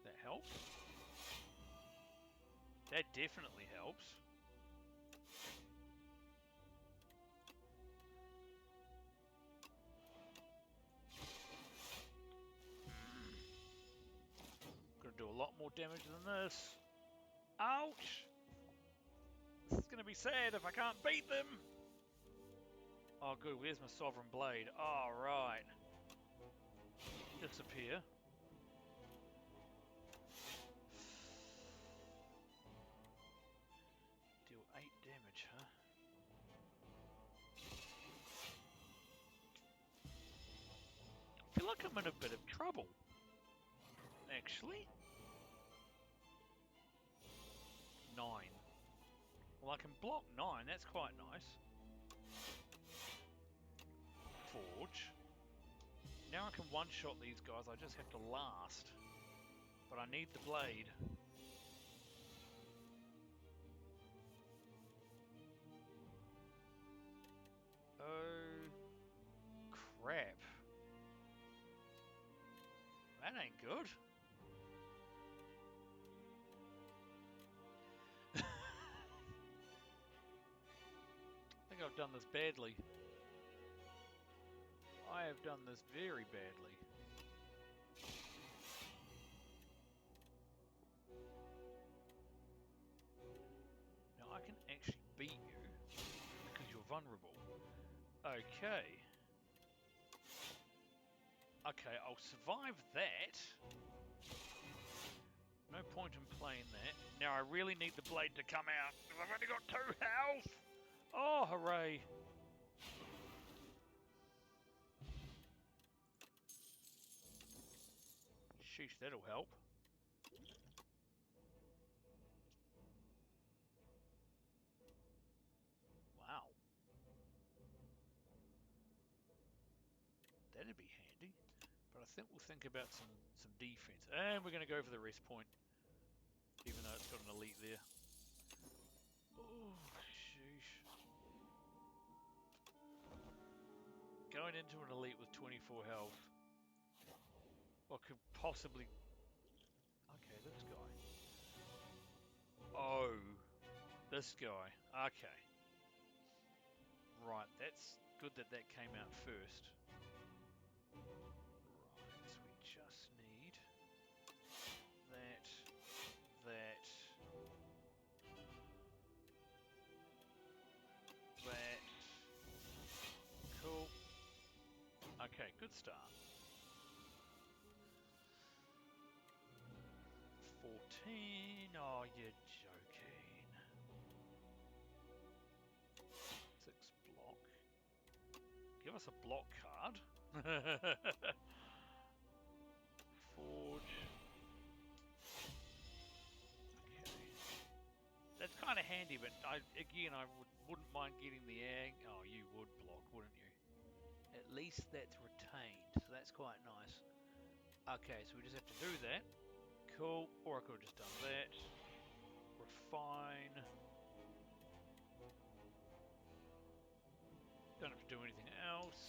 That helps. That definitely helps. Gonna do a lot more damage than this. Ouch! This is gonna be sad if I can't beat them. Oh good, where's my Sovereign Blade? Oh right. Disappear. Deal 8 damage, huh? I feel like I'm in a bit of trouble. Actually. 9. Well, I can block 9, that's quite nice. Forge. Now I can one-shot these guys, I just have to last. But I need the blade. Oh, crap. That ain't good. I think I've done this badly. I have done this very badly. Now I can actually beat you because you're vulnerable. Okay. Okay, I'll survive that. No point in playing that. Now I really need the blade to come out because I've only got 2 health. Oh, hooray. Sheesh, that'll help. Wow. That'd be handy. But I think we'll think about some defense. And we're going to go for the rest point. Even though it's got an elite there. Oh, sheesh. going into an elite with 24 health. What could possibly... Okay, this guy. Oh, this guy. Okay. Right, that's good that that came out first. Right, so we just need that, that, that. Cool. Okay, good start. 14. Oh, you're joking. 6 block. Give us a block card. Forge. Okay. That's kind of handy, but I wouldn't mind getting the ag. Oh, you would block, wouldn't you? At least that's retained, so that's quite nice. Okay, so we just have to do that. Cool. Or I could have just done that. Refine. Don't have to do anything else.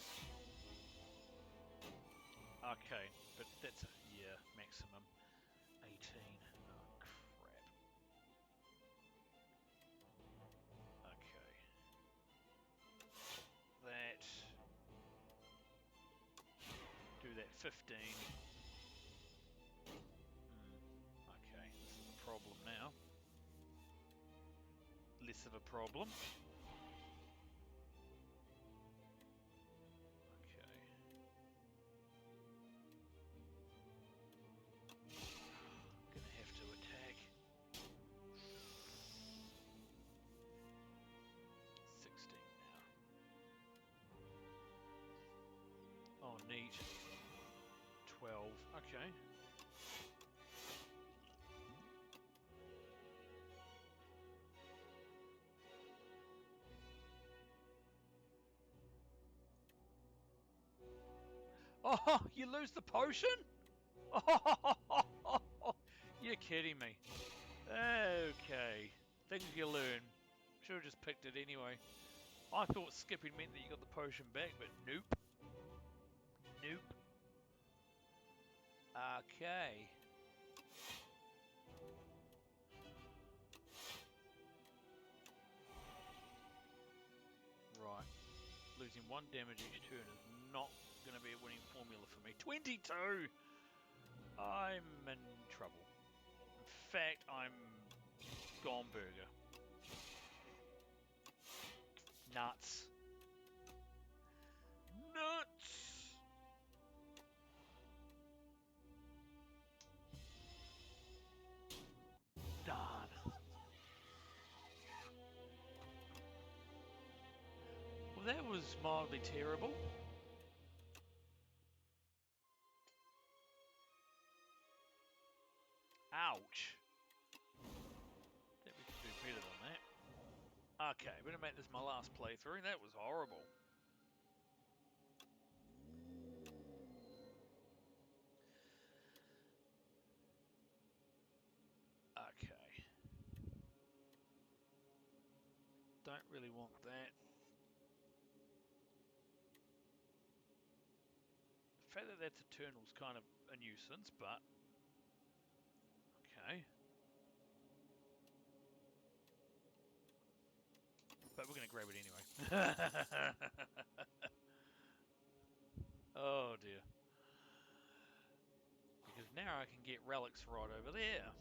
Okay, but that's a maximum 18. Oh crap. Okay. That. Do that 15. Okay, this is a problem now. Less of a problem. Okay. Gonna have to attack. 16 now. Oh, neat. 12. Okay. Oh, you lose the potion? Oh, you're kidding me. Okay. Things you learn. Should have just picked it anyway. I thought skipping meant that you got the potion back, but nope. Nope. Okay. Right. Losing 1 damage each turn is not going to be a winning formula for me. 22! I'm in trouble. In fact, I'm gone burger. Nuts. Nuts! Darn. Well, that was mildly terrible. Ouch. That we could do better than that. Okay, we're gonna make this my last playthrough. That was horrible. Okay. Don't really want that. The fact that that's Eternal's kind of a nuisance, but... Okay. But we're going to grab it anyway. Oh dear. Because now I can get relics right over there.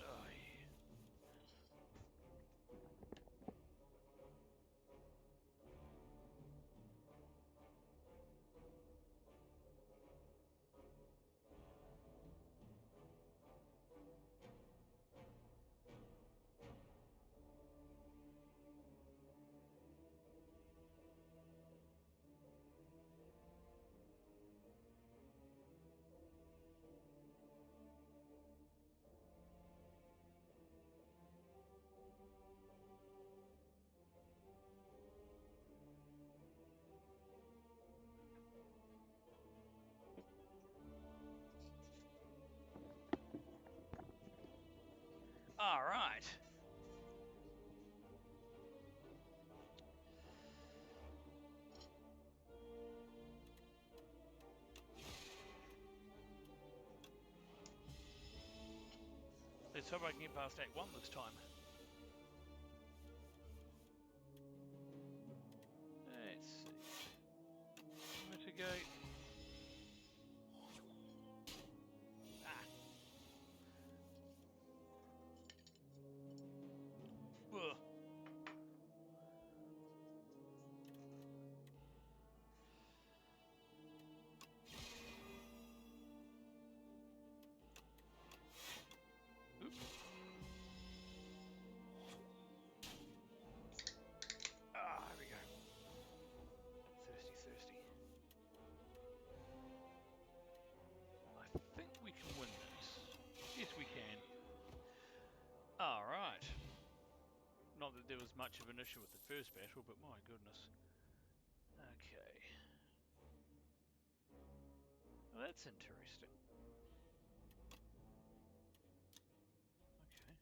Oh yeah. Right. Let's hope I can get past Act 1 this time. Let's see. Mitigate. Ah. Ugh. Oop. Ah, there we go. Thirsty. I think we can win this. Yes, we can. Alright. Not that there was much of an issue with the first battle, but my goodness. Okay. Well, that's interesting. Okay.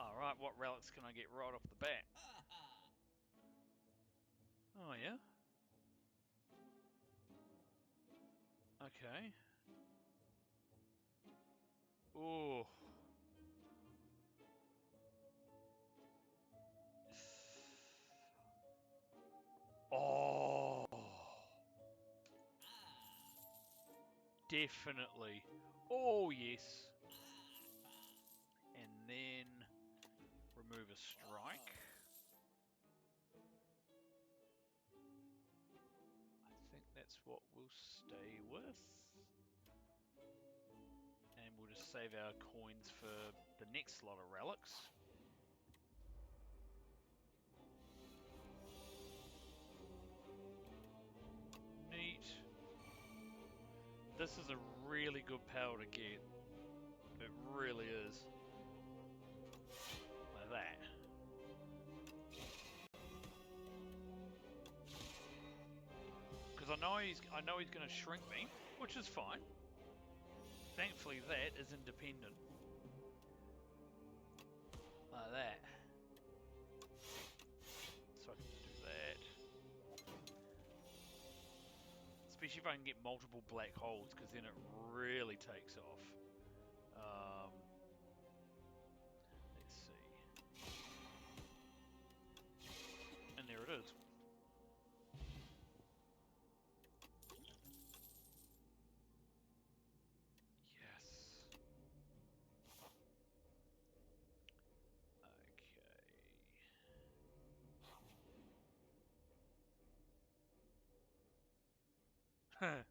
Alright, what relics can I get right off the bat? Oh, yeah? Okay. Oh. Oh. Definitely. Oh, yes. And then remove a strike. I think that's what we'll stay with. And we'll just save our coins for the next lot of relics. Neat. This is a really good power to get. It really is. Like that. Because I know he's going to shrink me, which is fine. Thankfully, that is independent. Like that. So I can do that. Especially if I can get multiple black holes, because then it really takes off. Let's see. And there it is. Yes. Okay. Huh.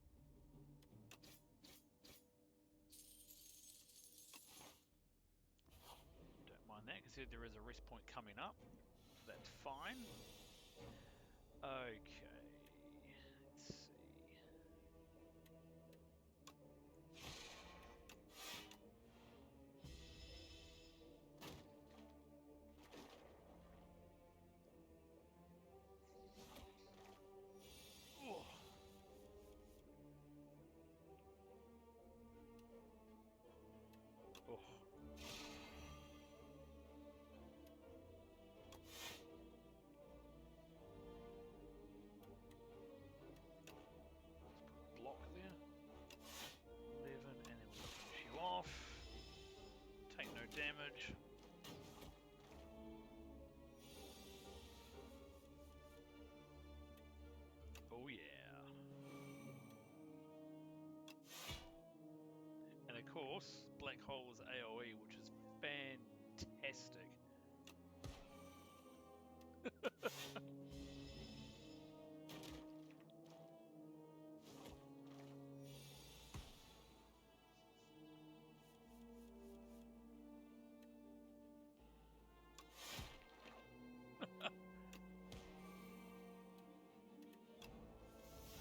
Don't mind that, because there is a rest point coming up. So that's fine. Okay. Let's see. Oh. Oh. Let's put a block there. 11, and then we'll finish you off. Take no damage. Oh yeah. And of course, black hole is AoE, which is fantastic.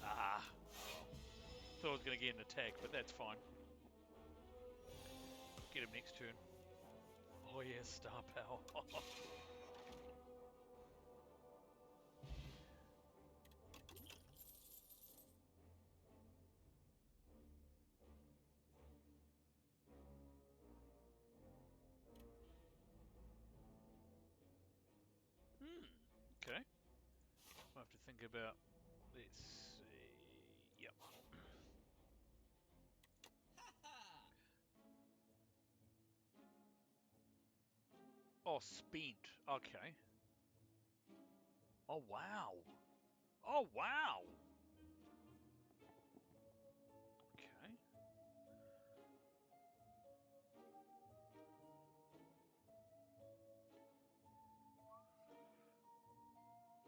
Ah. Thought I was going to get an attack, but that's fine. Get him next turn. Oh yeah, star power. think about. Let's see. Yep. Oh, spent. Okay. Oh, wow. Oh, wow. Okay.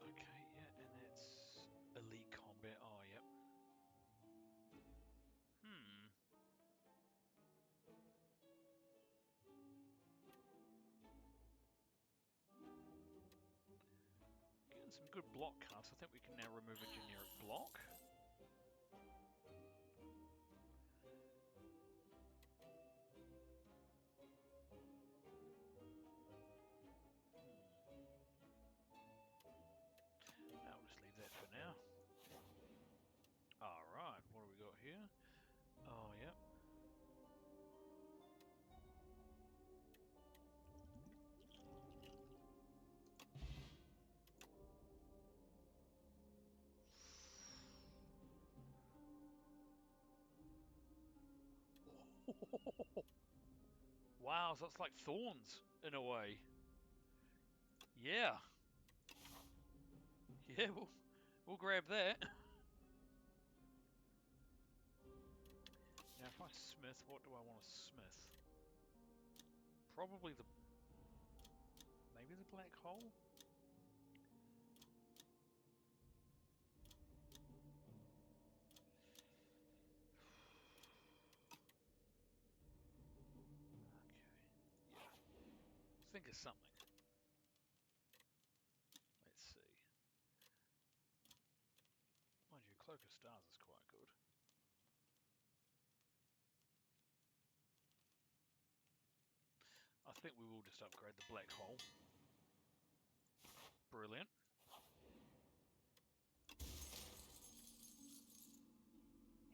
Okay, yeah, and that's elite combat. Oh, yep. Hmm. Getting some good block cards. I think we can now remove a generic block. I'll just leave that for now. Alright, what do we got here? Oh, yep. Wow, so it's like thorns in a way. Yeah. Yeah, we'll grab that. Now, if I smith, what do I want to smith? Probably maybe the black hole? Okay, yeah. Think of something. Let's see. Mind you, Cloak of Stars is quite good. I think we will just upgrade the black hole. Brilliant.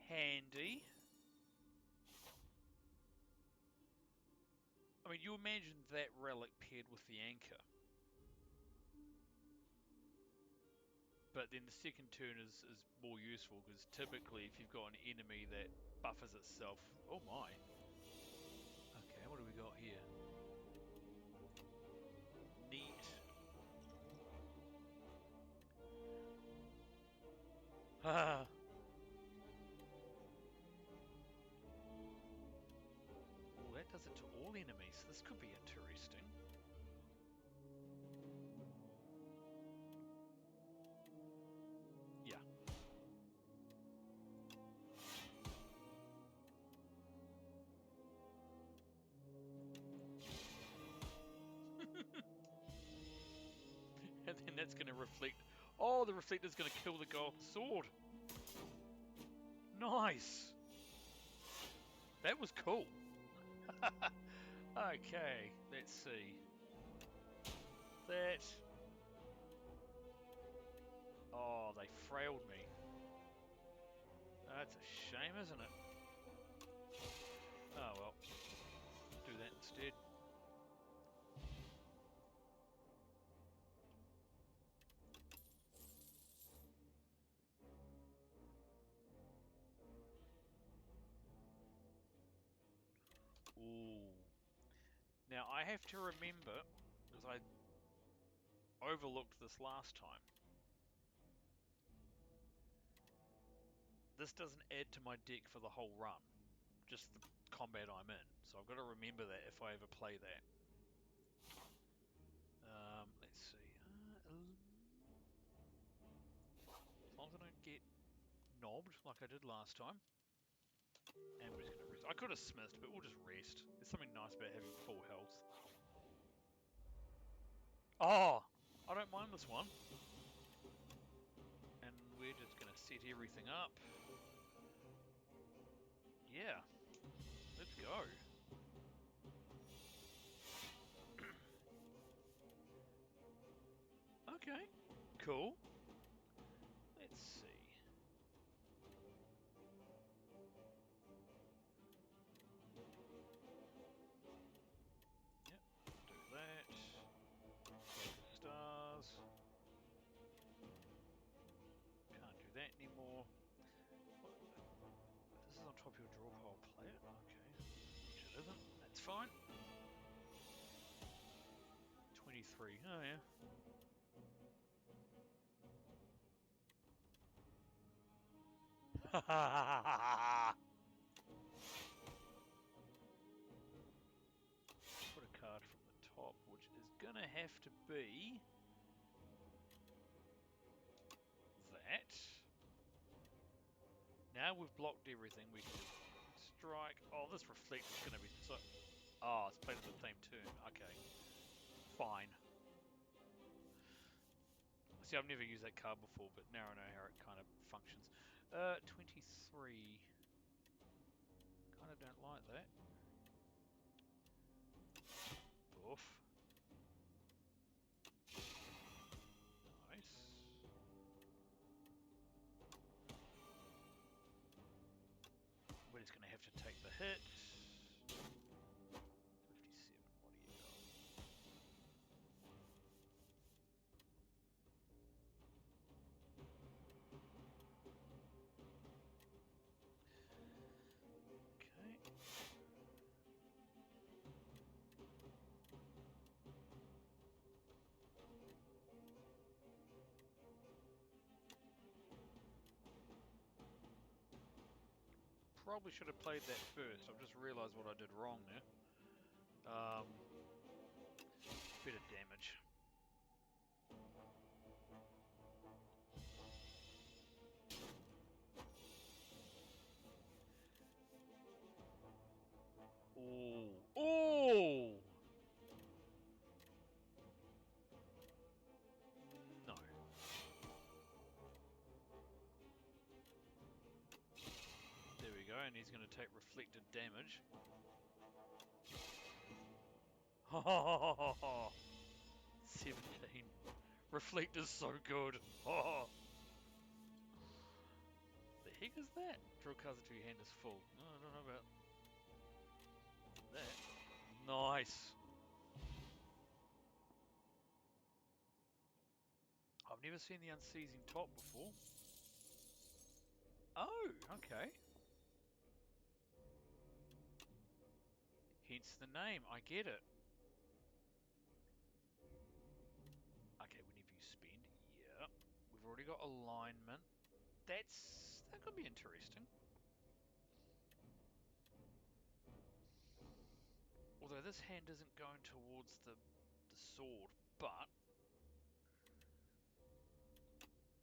Handy. I mean, you imagine that relic paired with the anchor. But then the second turn is more useful, because typically if you've got an enemy that buffers itself... Oh my. Okay, what do we got here? Neat. Ah. Oh, that does it to all enemies. This could be interesting. Yeah. And then that's going to reflect... Oh, the reflector's going to kill the guy with the sword. Nice. That was cool. Okay, let's see. That... Oh, they frailed me. That's a shame, isn't it? Oh well. Do that instead. Ooh. Now I have to remember, because I overlooked this last time. This doesn't add to my deck for the whole run, just the combat I'm in. So I've got to remember that if I ever play that. Let's see. As long as I don't get knobbed like I did last time. And we're just going to rest. I could have smithed, but we'll just rest. There's something nice about having full health. Oh! I don't mind this one. And we're just going to set everything up. Yeah. Let's go. Okay. Cool. Let's see. Yep. Do that. Stars. a draw pile, play it. Okay. Which it isn't. That's fine. 23. Oh, yeah. Ha ha ha ha ha! Put a card from the top, which is gonna have to be that. Now we've blocked everything, we can strike. Oh, this reflect is gonna be so. Oh, it's played at the same turn. Okay, fine. See, I've never used that card before, but now I know how it kind of functions. 23. Kind of don't like that. Oof. Nice. We're just going to have to take the hit. 57, what do you got? Okay. Probably should have played that first. I've just realised what I did wrong there. Bit of damage. Oh! Oh! No. There we go, and he's going to take reflected damage. 17. Reflect is so good. Oh. The heck is that? Draw cards until your hand is full. Oh, I don't know about that. Nice. I've never seen the unseizing top before. Oh, okay. Hence the name. I get it. Okay, whenever you spend, yeah. We've already got alignment. That could be interesting. Although this hand isn't going towards the sword, but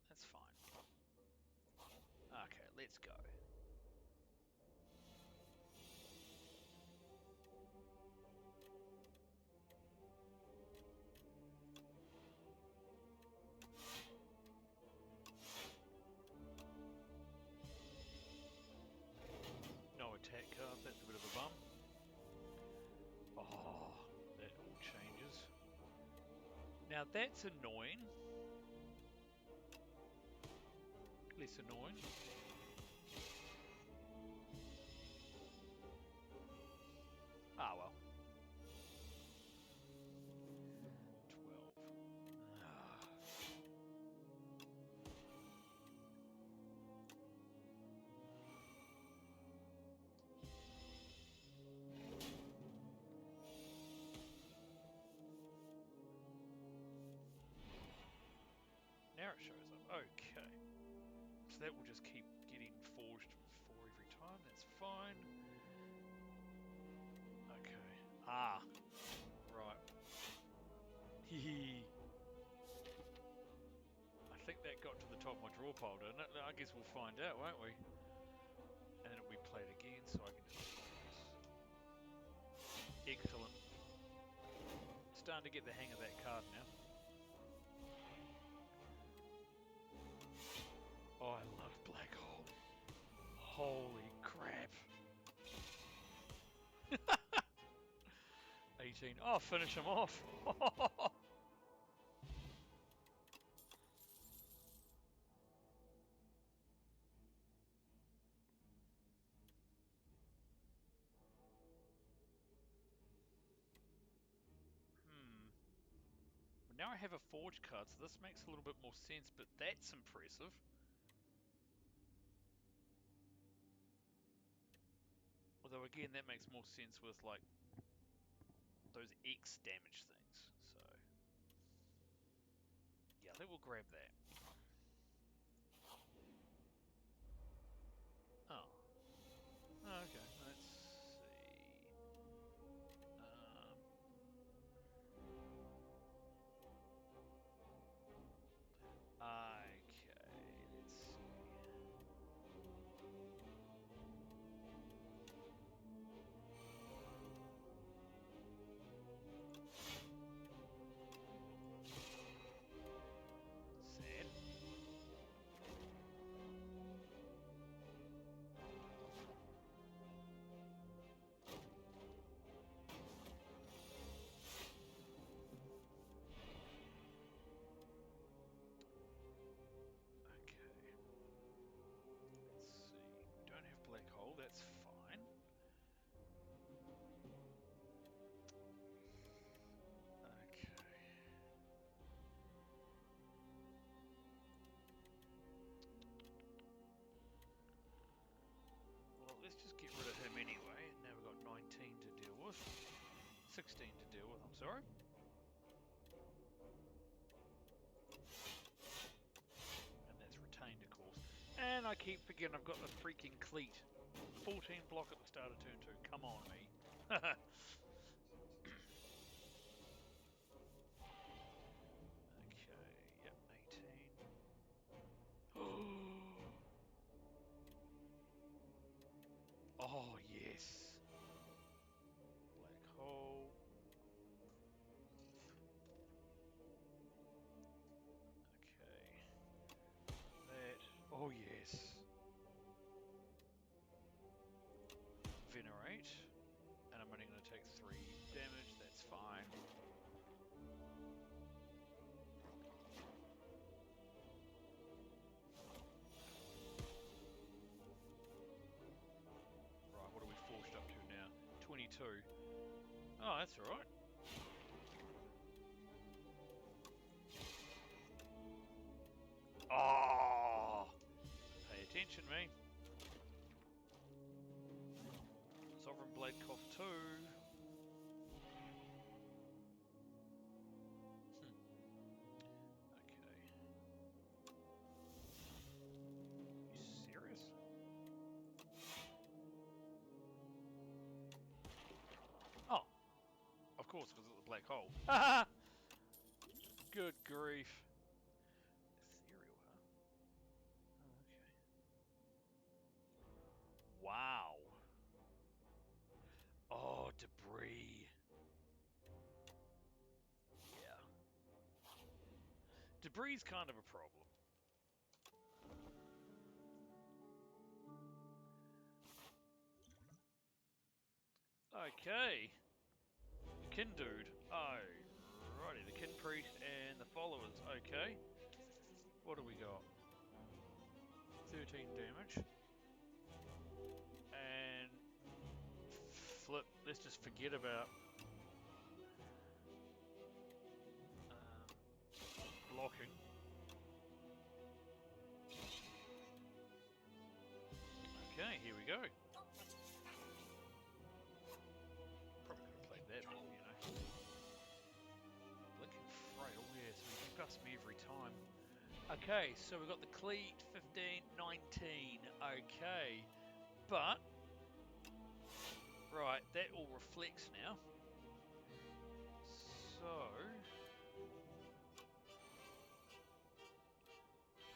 that's fine. Okay, let's go. No attack card, that's a bit of a bum. Oh, that all changes. Now that's annoying. Less annoying. Ah, well. 12. Ah. Now it shows up. Okay. So that will just keep getting forged for every time. That's fine. Okay. Ah. Right. Hee. I think that got to the top of my draw pile, didn't it? I guess we'll find out, won't we? And it'll be played again, so I can just... Excellent. Starting to get the hang of that card now. Oh, I love Black Hole. Holy crap. 18. Oh, finish him off. Now I have a forge card, so this makes a little bit more sense, but that's impressive. Although again, that makes more sense with like those X damage things. So yeah, I think we'll grab that. Oh. Okay, let's see. Okay, let's see. Sad. Okay. Let's see. We don't have black hole, that's fine. Okay. Well, let's just get rid of him anyway. Now we've got 19 to deal with. 16 to deal with, I'm sorry. And that's retained, of course. And I keep forgetting I've got the freaking cleat. 14 block at the start of turn 2. Come on, me. Okay, yep, 18. Oh, yes. Black hole. Okay. That. Oh, yes. Venerate. And I'm only going to take 3 damage. That's fine. Right, what are we forged up to now? 22. Oh, that's alright. Oh! Pay attention, me. Sovereign Blade cost 2. Okay. You serious? Oh. Of course, because it's a black hole. Good grief. Ethereal, huh? Oh, okay. Wow. Oh, debris. Yeah. Debris kind of a problem. Okay. Kin dude. Oh, righty. The kin priest and the followers. Okay. What do we got? 13 damage. And flip. Let's just forget about blocking. Okay, here we go. Probably could have played that, but you know. Blinking frail, yeah, so he busts me every time. Okay, so we've got the cleat, 15, 19. Okay, but right, that all reflects now. So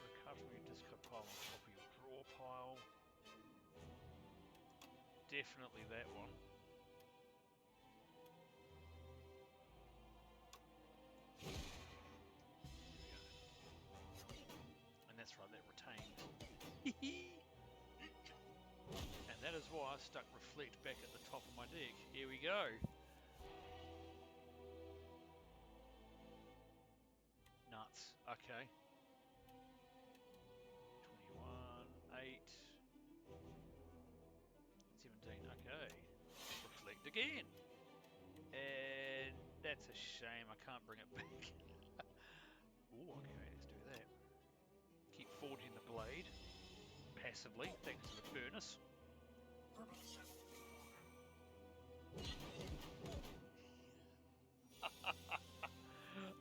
recovery discard pile on top of your draw pile. Definitely that one. And that's right, that retained. And that is why I stuck reflect back at the top of my deck. Here we go. Nuts. Okay. 21, 8, 17. Okay. Reflect again. And that's a shame. I can't bring it back. Oh, okay. Let's do that. Keep forging the blade passively, thanks to the furnace.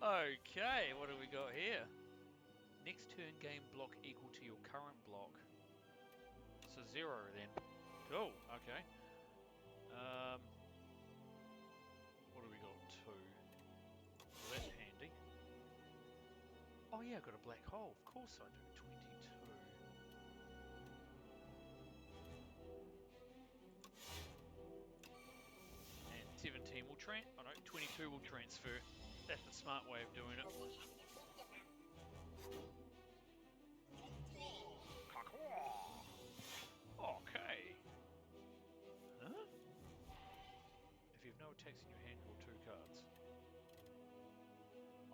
Okay, what do we got here? Next turn game block equal to your current block. So 0 then. Cool, okay. What do we got? 2. Well, that's handy. Oh yeah, I've got a black hole. Of course I do. 22. And 17 will 22 will transfer. That's the smart way of doing it. Okay. Huh? If you have no attacks in your hand, draw 2 cards.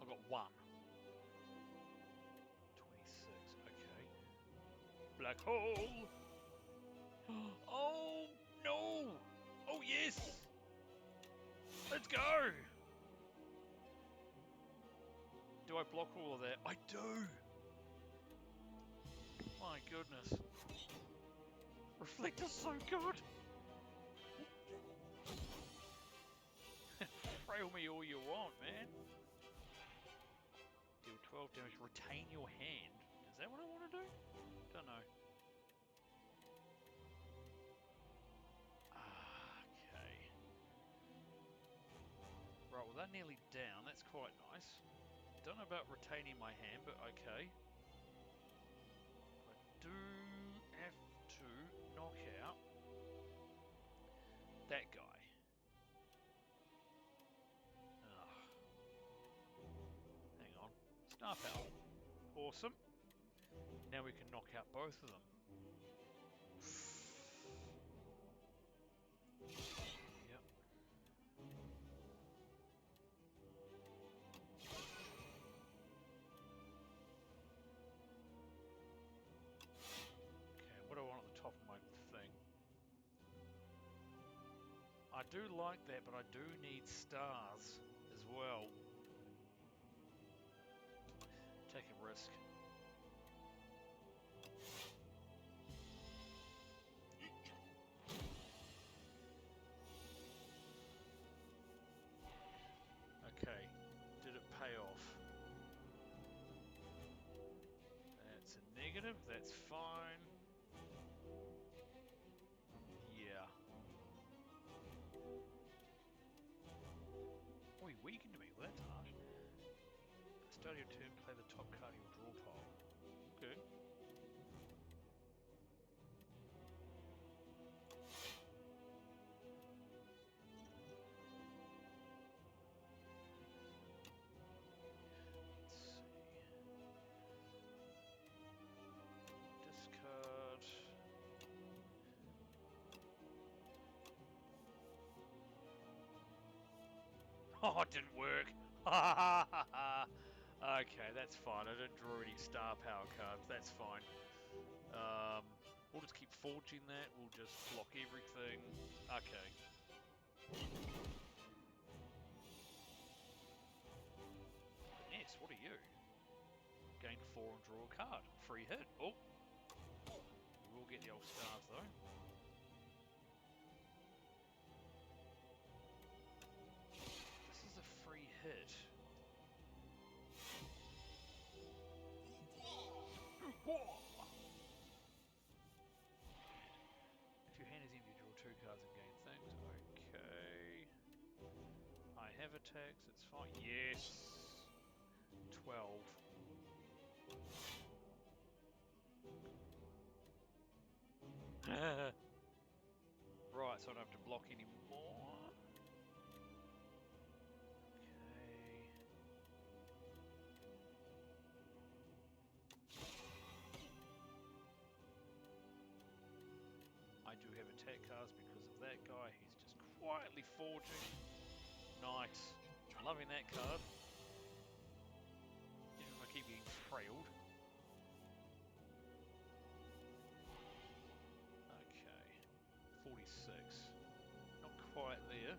I've got 1. 26, okay. Black hole! Oh, no! Oh, yes! Let's go! Do I block all of that? I do! My goodness. Reflector's so good! Frail me all you want, man. Deal 12 damage, retain your hand. Is that what I want to do? Don't know. Okay. Right, well they're nearly down. That's quite nice. Don't know about retaining my hand, but okay. I do have to knock out that guy. Ugh. Hang on. Star power. Awesome. Now we can knock out both of them. Yep. Okay, what do I want at the top of my thing? I do like that, but I do need stars as well. Take a risk. Okay, did it pay off? That's a negative, that's fine. Yeah. Oh, he weakened me, well that's harsh. Start your turn, play the top card of your draw pile. Good. Let's see. Discard. Oh, it didn't work. Okay, that's fine. I didn't draw any star power cards. That's fine. We'll just keep forging that. We'll just block everything. Okay. Yes, what are you? Gain 4 and draw a card. Free hit. Oh. We will get the old stars though. This is a free hit. If your hand is empty, draw 2 cards and gain things. Okay. I have attacks, it's fine. Yes! 12. Right, so I don't have to block anymore. Okay. I do have attack cards because of that guy. He's just quietly forging. Nice. Loving that card. Even if I keep getting trailed. Okay. 46. Not quite there.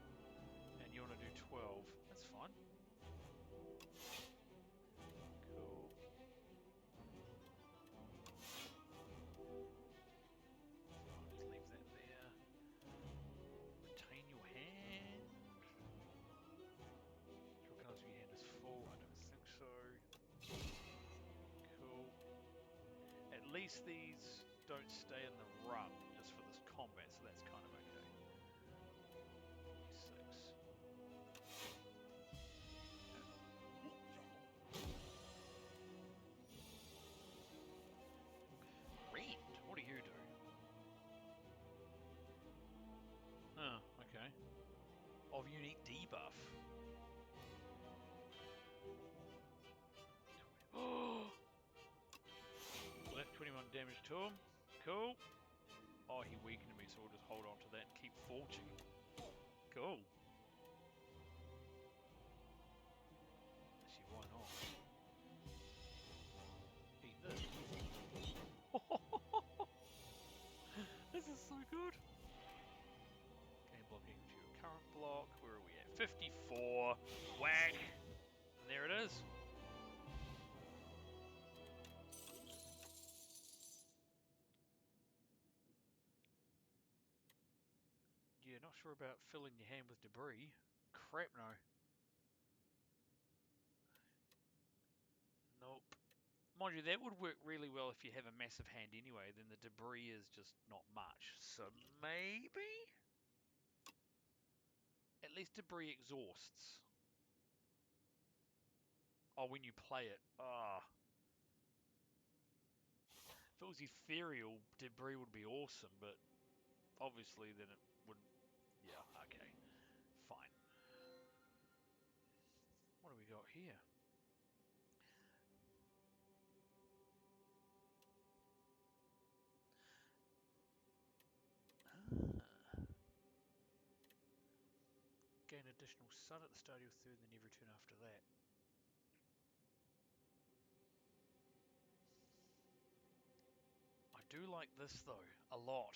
And you want to do 12. That's fine. Cool. I'll just leave that there. Retain your hand. least these don't stay in the run just for this combat, so that's kind of okay. 46. Rend, what do you do? Oh, okay. Of unique debuff. Oh! Well, that's 21 damage to him. Cool. Oh, he weakened me, so we'll just hold on to that and keep forging. Cool. Actually, why not? Eat this. This is so good. Game block equal to your current block. Where are we at? 54. Whack. And there it is. Yeah, not sure about filling your hand with debris. Crap, no. Nope. Mind you, that would work really well if you have a massive hand anyway, then the debris is just not much. So maybe? At least debris exhausts. Oh, when you play it. Ah. If it was ethereal, debris would be awesome, but obviously then it wouldn't. Yeah, okay. Fine. What do we got here? Gain additional sun at the start of your third, and then every turn after that. I do like this though, a lot.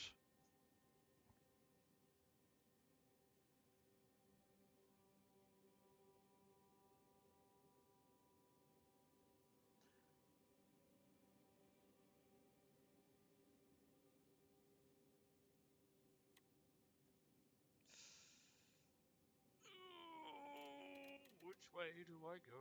Which way do I go?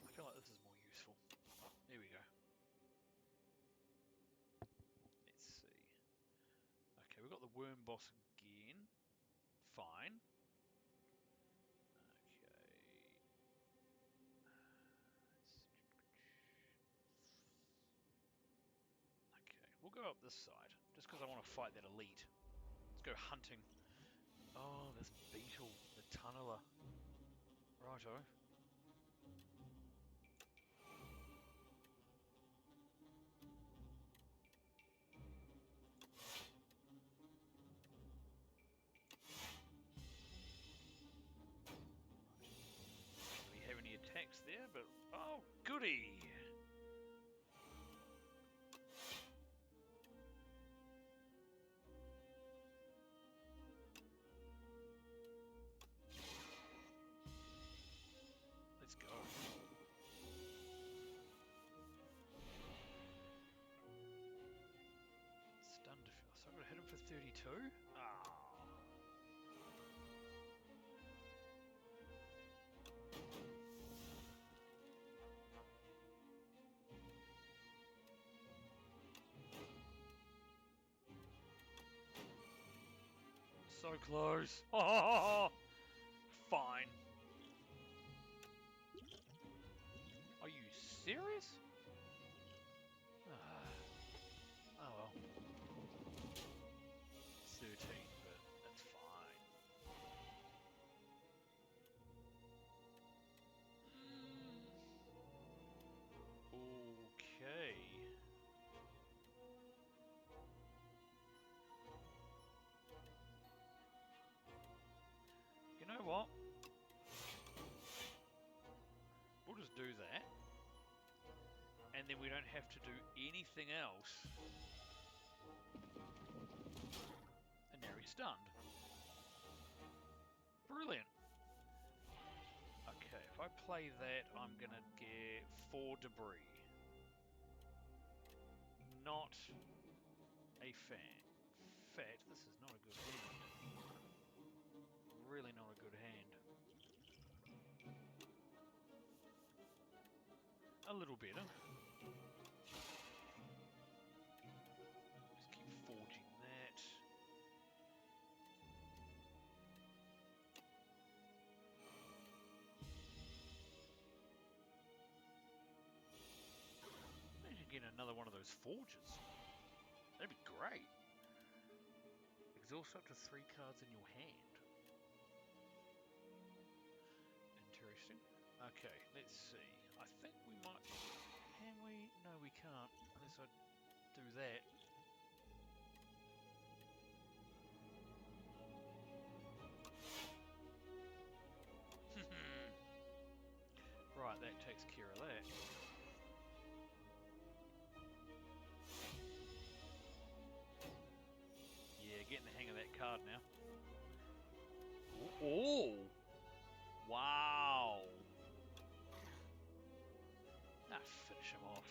I feel like this is more useful. There we go. Let's see. Okay, we've got the worm boss again. Fine. Okay. Okay, we'll go up this side, just because I want to fight that elite. Let's go hunting. Oh, this beetle, the tunneler. Righto. Do we have any attacks there? But oh, goody! Let's go. Stunned. So I'm gonna hit him for 32. Ah. So close. Oh, fine. Are you serious? Ah. Oh well. 13, but that's fine. Okay. You know what? We'll just do that. And then we don't have to do anything else. And now he's stunned. Brilliant. Okay, if I play that, I'm gonna get 4 debris. Not a fan. fact, this is not a good hand. Really not a good hand. A little better. Just keep forging that. Imagine getting another one of those forges. That'd be great. Exhaust up to 3 cards in your hand. Interesting. Okay, let's see. I think we might... Can we? No, we can't. Unless I do that. Right, that takes care of that. Yeah, getting the hang of that card now. Oh! Wow! Ah, finish him off.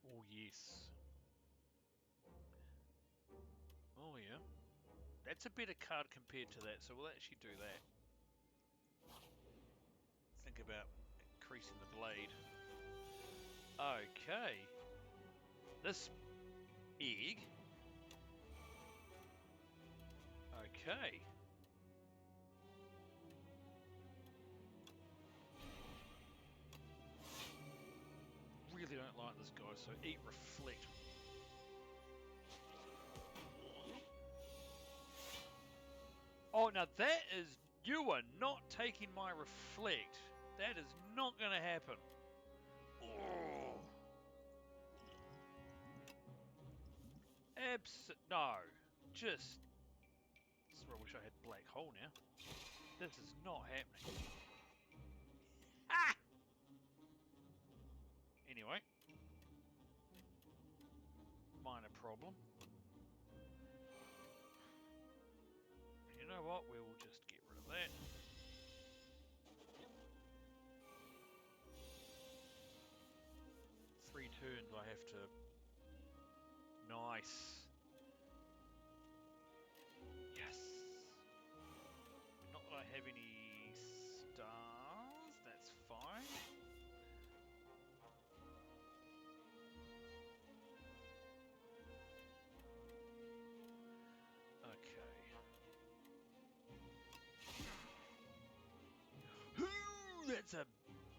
Oh, yes. Oh, yeah. That's a better card compared to that, so we'll actually do that. Think about increasing the blade. Okay. This egg. Okay. Really don't like this guy, so eat reflect. Oh, now that is... You are not taking my reflect. That is not going to happen. Oh. No. Just... This is where I wish I had black hole now. This is not happening. Ah! Anyway. Minor problem. You know what? We will just get rid of that. Three turns I have to... Nice. Yes. Not that I have any stars. That's fine. Okay.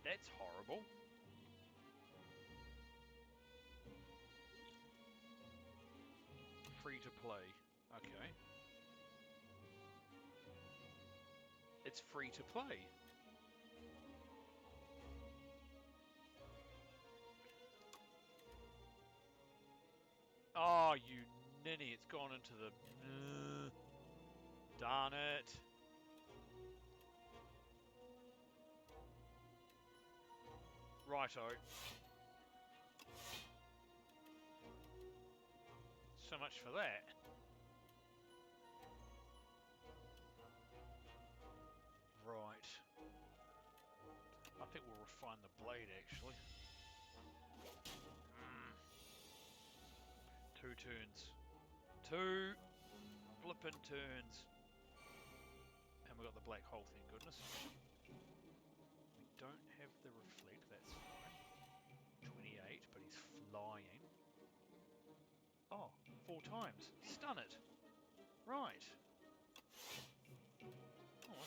That's horrible. Free to play. Okay. It's free to play. Oh, you ninny, it's gone into the... Darn it. Righto. So much for that. Right. I think we'll refine the blade, actually. 2 turns. 2 flippin' turns. And we got the black hole, thank goodness. We don't have the reflect, that's fine. 28, but he's flying. Oh, 4 times. Stun it. Right. Oh,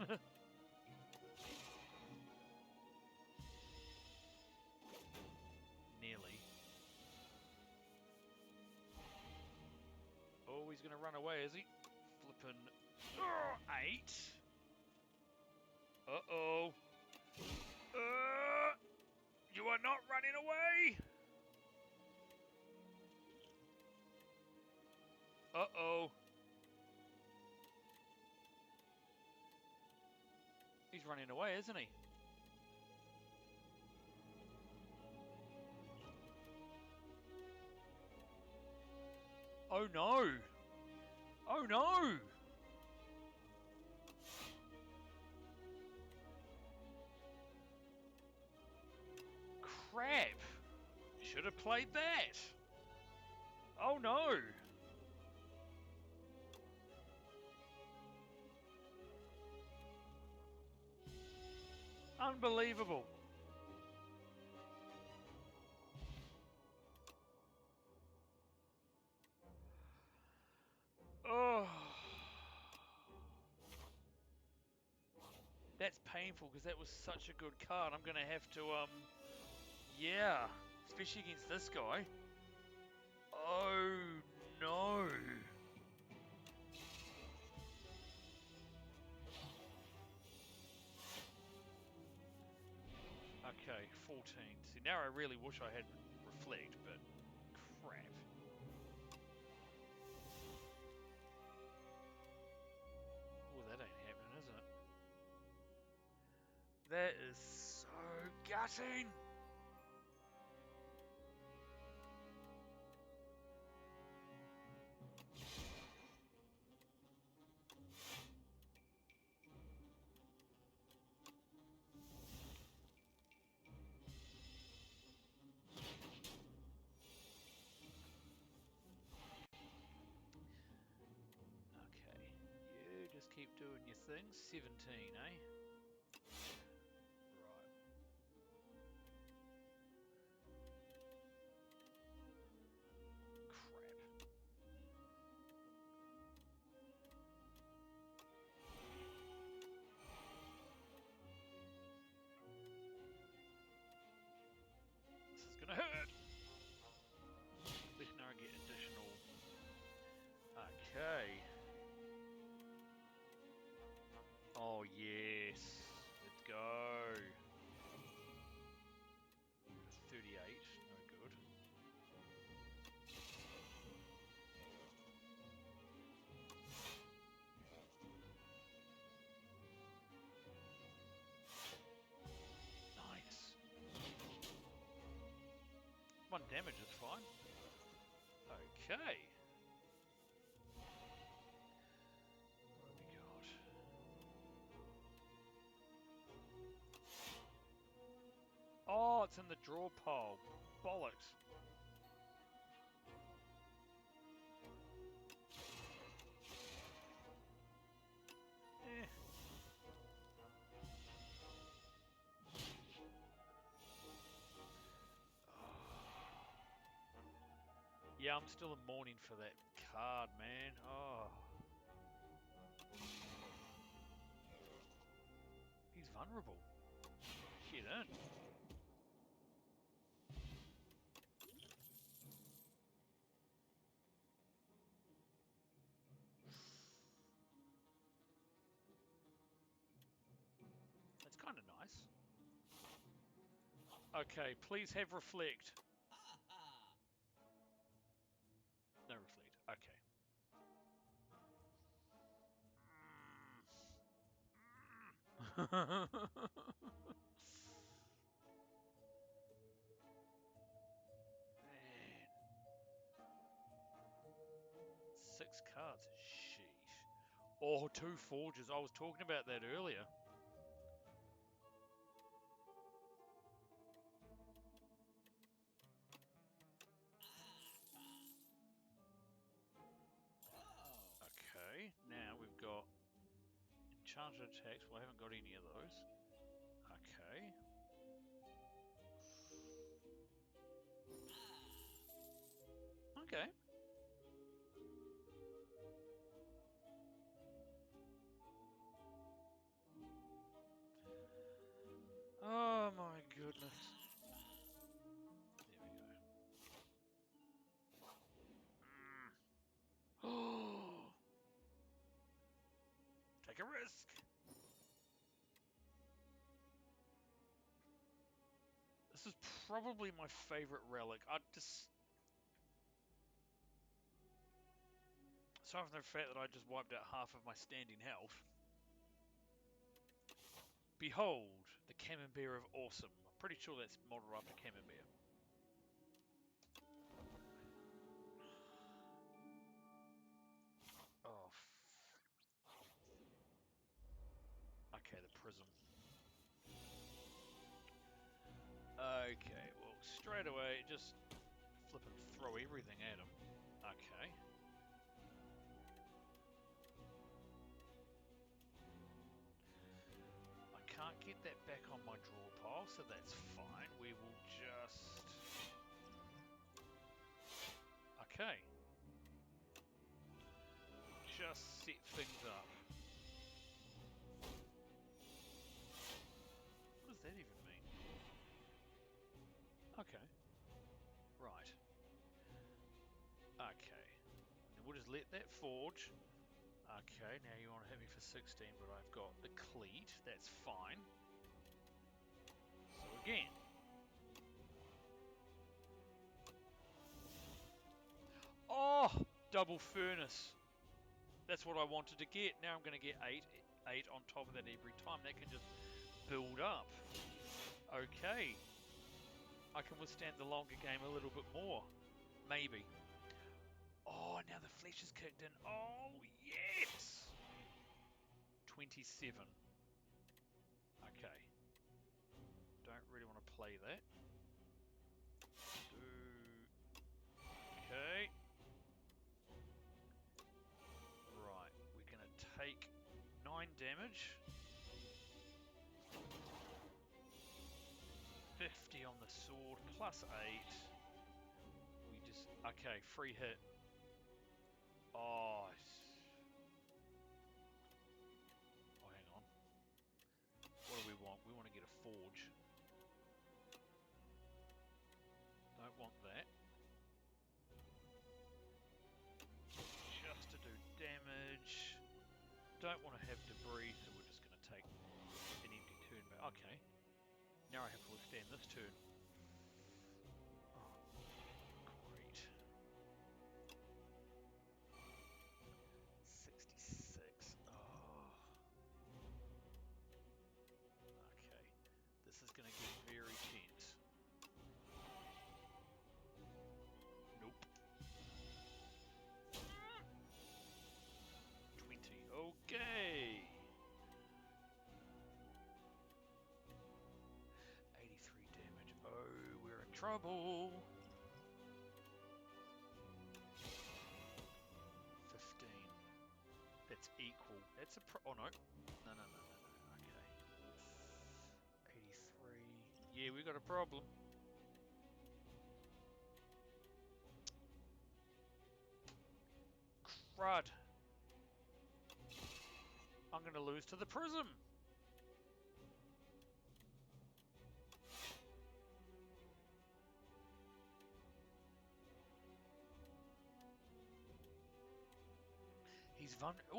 okay. Nearly. Oh, he's going to run away, is he? Flippin' 8. Uh-oh. You are not running away! Uh-oh. He's running away, isn't he? Oh no! Oh no! crap! Should have played that! Oh no! Unbelievable! Oh! That's painful because that was such a good card. I'm gonna have to, yeah, especially against this guy. Oh no! Okay, 14. See, now I really wish I had Reflect, but crap. Well, that ain't happening, is it? That is so gutting! Okay, you just keep doing your thing. 17, eh? Right. Crap. This is gonna hurt! At least now I get additional... Okay. Oh yes. Let's go. 38, no good. Nice. 1 damage is fine. Okay. What have we got? Oh, it's in the draw pile. Bollocks. Eh. Yeah, I'm still in mourning for that card, man. Oh. He's vulnerable. Shit in. That's kind of nice. Okay, please have Reflect. No Reflect. Okay. Man. 6 cards. Sheesh. Oh, 2 forges. I was talking about that earlier. Okay, now we've got enchanted attacks. Well, I haven't got any of those. Okay. Okay. Oh my goodness. There we go. Oh. Take a risk. This is probably my favorite relic. Aside from the fact that I just wiped out half of my standing health. Behold, the Camembert of Awesome. I'm pretty sure that's modeled after Camembert. Oh. Okay, the prism. Okay, well, straight away, just flip and throw everything at him. Okay. I can't get that back on my draw pile, so that's fine. We will just... Okay. Just set things up. What does that even mean? Okay. Right. Okay. And we'll just let that forge. Okay, now you want to hit me for 16, but I've got the cleat. That's fine. So again. Oh! Double furnace. That's what I wanted to get. Now I'm going to get 8 on top of that every time. That can just build up. Okay. I can withstand the longer game a little bit more. Maybe. Oh, now the flesh is kicked in. Oh, yes! 27. Okay. Don't really want to play that. Okay. Right, we're going to take 9 damage. 50 on the sword, plus 8. We just... Okay, free hit. Oh, hang on. What do we want? We want to get a forge. Don't want that. Just to do damage. Don't want to have debris, so we're just going to take an empty turn back. Okay. Now I have to withstand this turn. Oh, great. 66. Oh. Okay. This is going to get very tense. Nope. 20. Okay. 83 damage. Oh, we're in trouble. 15. That's equal. That's a oh no. No. Okay. 83. Yeah, we got a problem. Crud. I'm going to lose to the prism.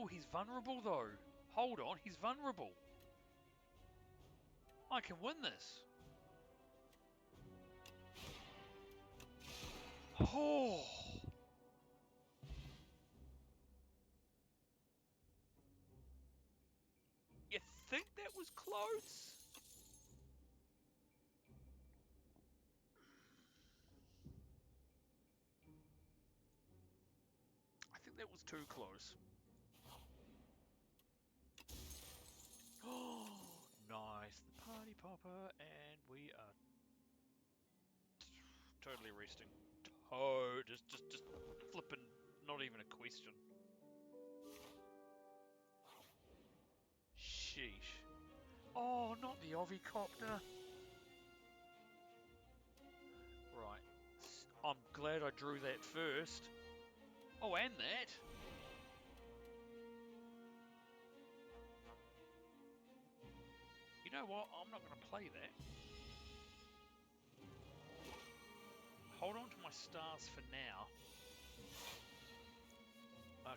He's vulnerable though. Hold on, he's vulnerable. I can win this. Oh. You think that was close? I think that was too close. Oh, nice. The party popper, and we are totally resting. Oh, just flipping, not even a question. Sheesh. Oh, not the Ovi-copter. Right. I'm glad I drew that first. Oh, and that. You know what? I'm not going to play that. Hold on to my stars for now.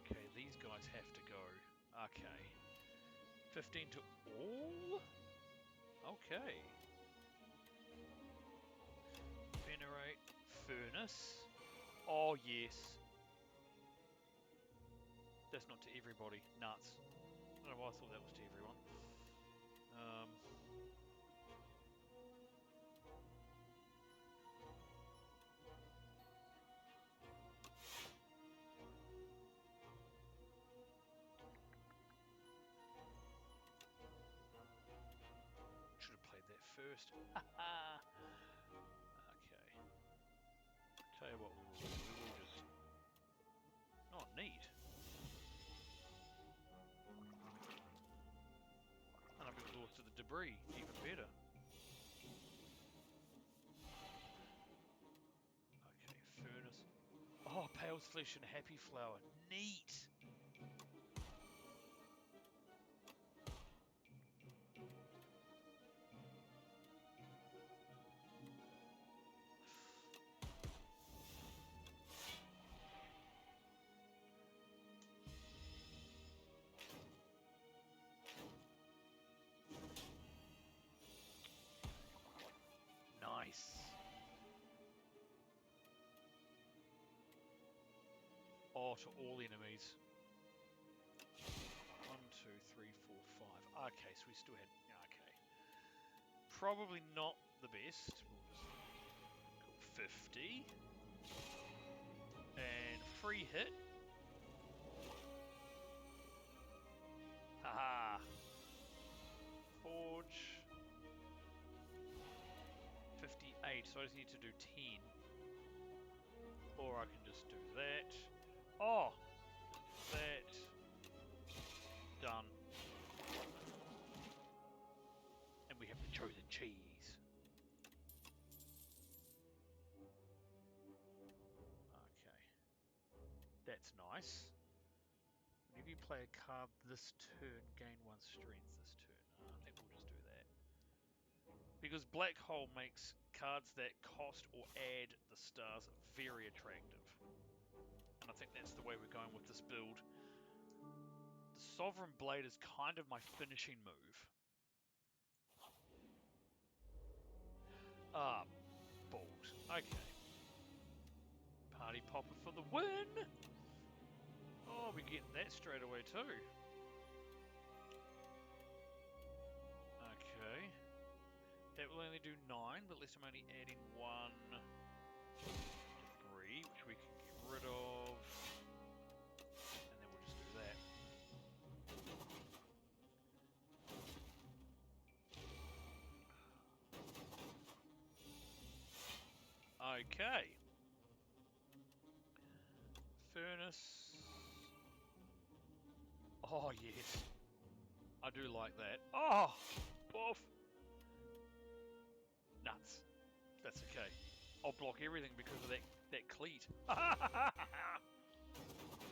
Okay, these guys have to go. Okay. 15 to all? Okay. Venerate. Furnace. Oh, yes. That's not to everybody. Nuts. I don't know why I thought that was to everyone. Should have played that first. Okay. tell you what we will do. We will just... Oh, neat. And I've exhausted the debris, even better. Okay, furnace. Oh, pale flesh and happy flower. Neat! Nice. Oh, to all enemies. 1, 2, 3, 4, 5. Okay, so we still had... Okay. Probably not the best. We'll just go 50. And free hit. Haha. Forge. 58, so I just need to do 10. Or I can just do that. Oh! Just do that. Done. And we have the chosen cheese. Okay. That's nice. Whenever you play a card this turn, gain 1 strength this turn. I think we'll just do that. Because Black Hole makes cards that cost or add the stars very attractive. And I think that's the way we're going with this build. The Sovereign Blade is kind of my finishing move. Ah, balls. Okay. Party Popper for the win! Oh, we're getting that straight away too. Okay. That will only do 9, but at least I'm only adding 1 debris, which we can get rid of. And then we'll just do that. Okay. Furnace. Oh, yes. I do like that. Oh! Poof! Nuts. That's okay. I'll block everything because of that cleat.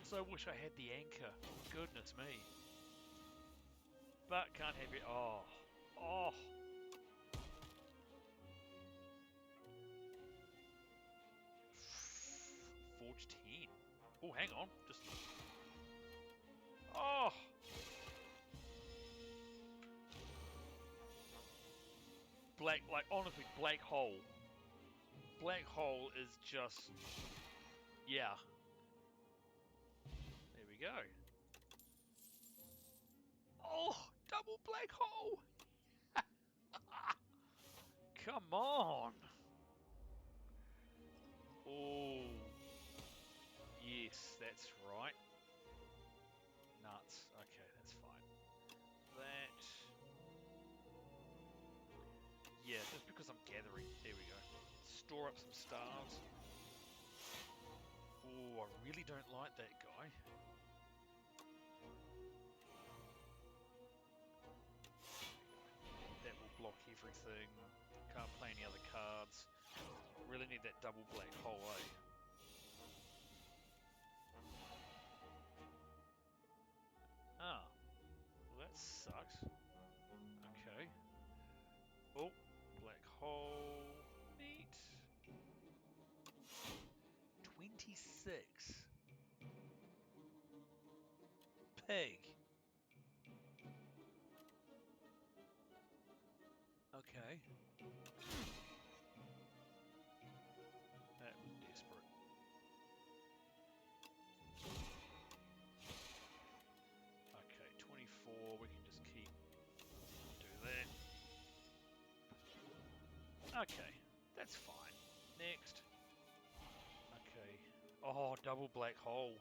So I wish I had the anchor. Goodness me. But can't have it. Oh. Oh. Forge 10. Oh, hang on. Just... Oh! Black, like, honestly, Black Hole. Black Hole is just... Yeah. There we go. Oh! Double Black Hole! Come on! Oh. Yes, that's right. Nuts. Okay, that's fine. That... Yeah, just because I'm gathering. There we go. Store up some stars. Oh, I really don't like that guy. That will block everything. Can't play any other cards. Really need that double Black Hole, eh? Ah. Well, that sucks. Okay. Oh, Black Hole. Neat. 26. Pig. Okay. That was desperate. Okay, 24. We can just keep do that. Okay, that's fine. Next. Okay. Oh, double Black Hole.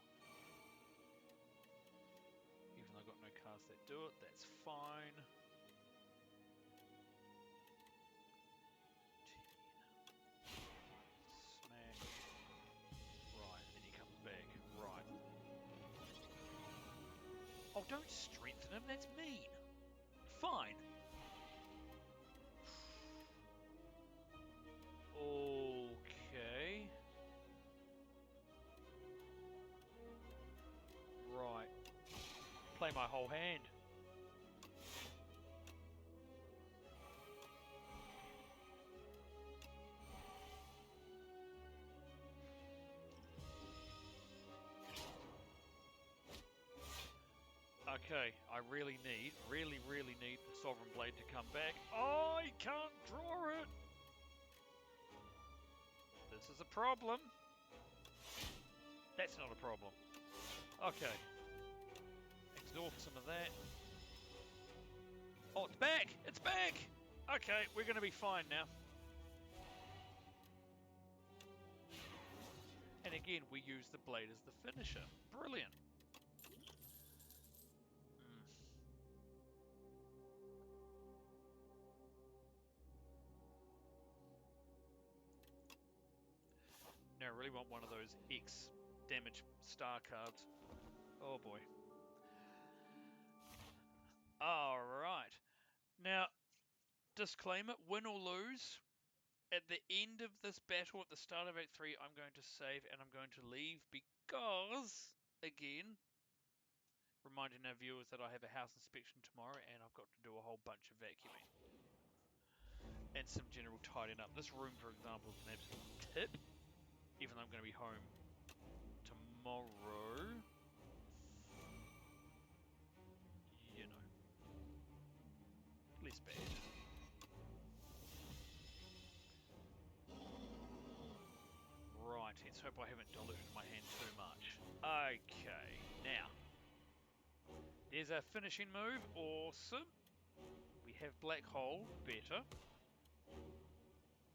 Even though I've got no cards that do it, that's fine. 10. Smash. don't strengthen him, that's mean. Fine. Okay. Right. Play my whole hand. Okay, I really need the Sovereign Blade to come back. I can't draw it! This is a problem. That's not a problem. Okay. Exhaust some of that. Oh, it's back! It's back! Okay, we're going to be fine now. And again, we use the blade as the finisher. Brilliant. Now I really want one of those X damage star cards. Oh boy. Alright. Now, disclaimer, win or lose, at the end of this battle at the start of Act 3, I'm going to save and I'm going to leave because, again, reminding our viewers that I have a house inspection tomorrow and I've got to do a whole bunch of vacuuming. And some general tidying up. This room, for example, is an absolute tip, even though I'm going to be home tomorrow. You know, less bad. Right, let's hope I haven't diluted my hand too much. Okay, now, there's our finishing move. Awesome. We have Black Hole, better.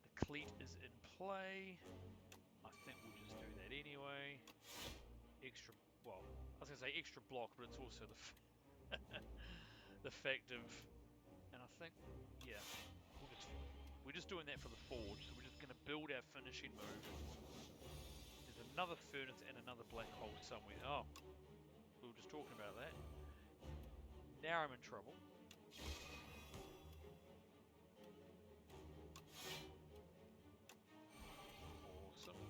The cleat is in play. I think we'll just do that anyway. Extra, well, I was going to say extra block, but it's also the the fact of, and I think, yeah, we're just doing that for the forge, so we're just going to build our finishing move. There's another furnace and another black hole somewhere. Oh, we were just talking about that. Now I'm in trouble. Awesome.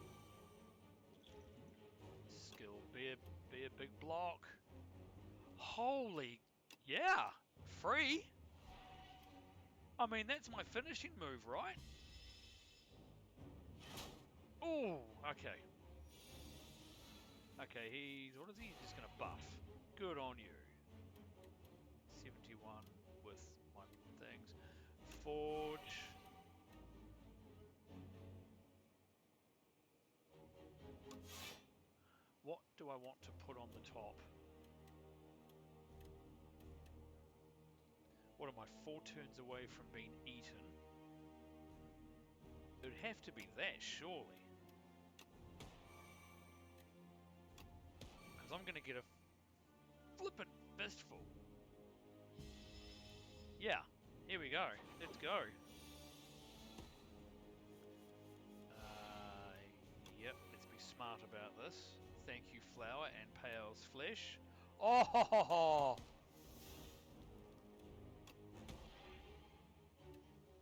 Skill, be a big block. Holy, yeah, free. I mean, that's my finishing move, right? Oh, okay. Okay, he's, what is he? He's just going to buff. Good on you. 71 with my things. Forge. What do I want to put on the top? What am I, 4 turns away from being eaten? It would have to be that, surely. Because I'm going to get a flippin' fistful. Yeah, here we go. Let's go. Yep, let's be smart about this. Thank you, flour and Pale's flesh. Oh!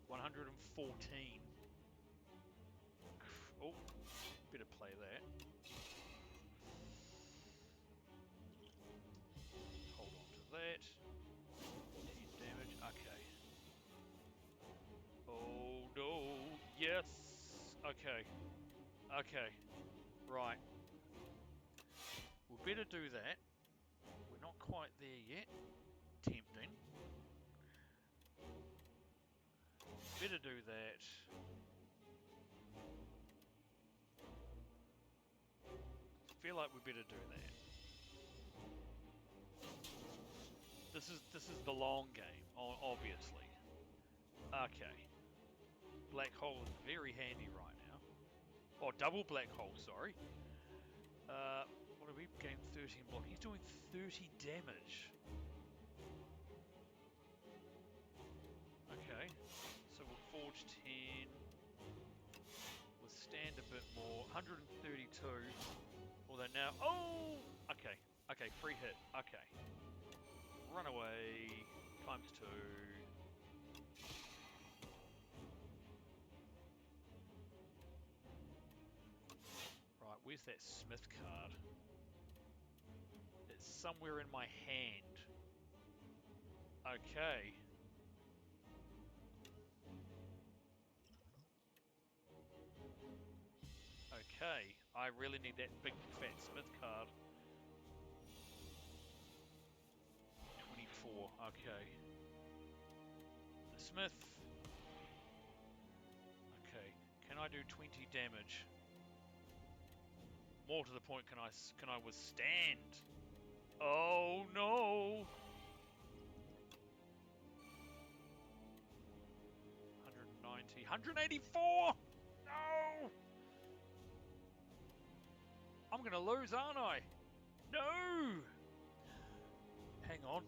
114. Oh, better play that. Hold on to that. 10 damage. Okay. Oh no. Yes. Okay. Okay. Right. We'll better do that. We're not quite there yet. Tempting. Better do that. Feel like we better do that. This is the long game, obviously. Okay. Black hole is very handy right now. Oh, double black hole, sorry. What have we gained? 13 block. He's doing 30 damage. Okay. So we'll forge 10. Withstand a bit more. 132. Although now... Oh! Okay. Okay, free hit. Okay. times 2. Right, where's that Smith card? It's somewhere in my hand. Okay. Okay, I really need that big fat Smith card. 24, okay. The Smith. Okay, can I do 20 damage? More to the point, can I withstand? Oh no! 190, 184! No! I'm gonna lose, aren't I? No! Hang on.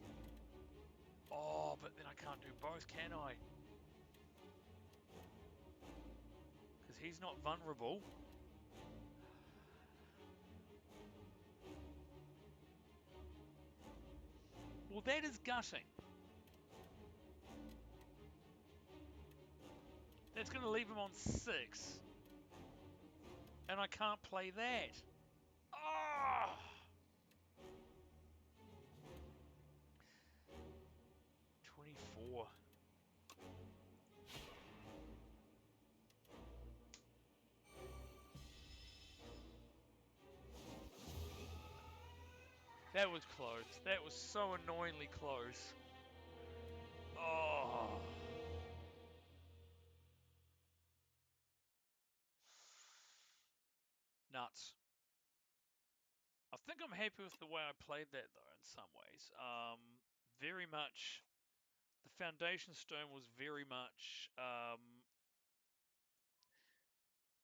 Oh, but then I can't do both, can I? Because he's not vulnerable. Well, that is gutting. That's going to leave him on 6. And I can't play that. Ah! 24. That was close. That was so annoyingly close. Oh. Nuts. I think I'm happy with the way I played that, though, in some ways. Very much, the foundation stone was very much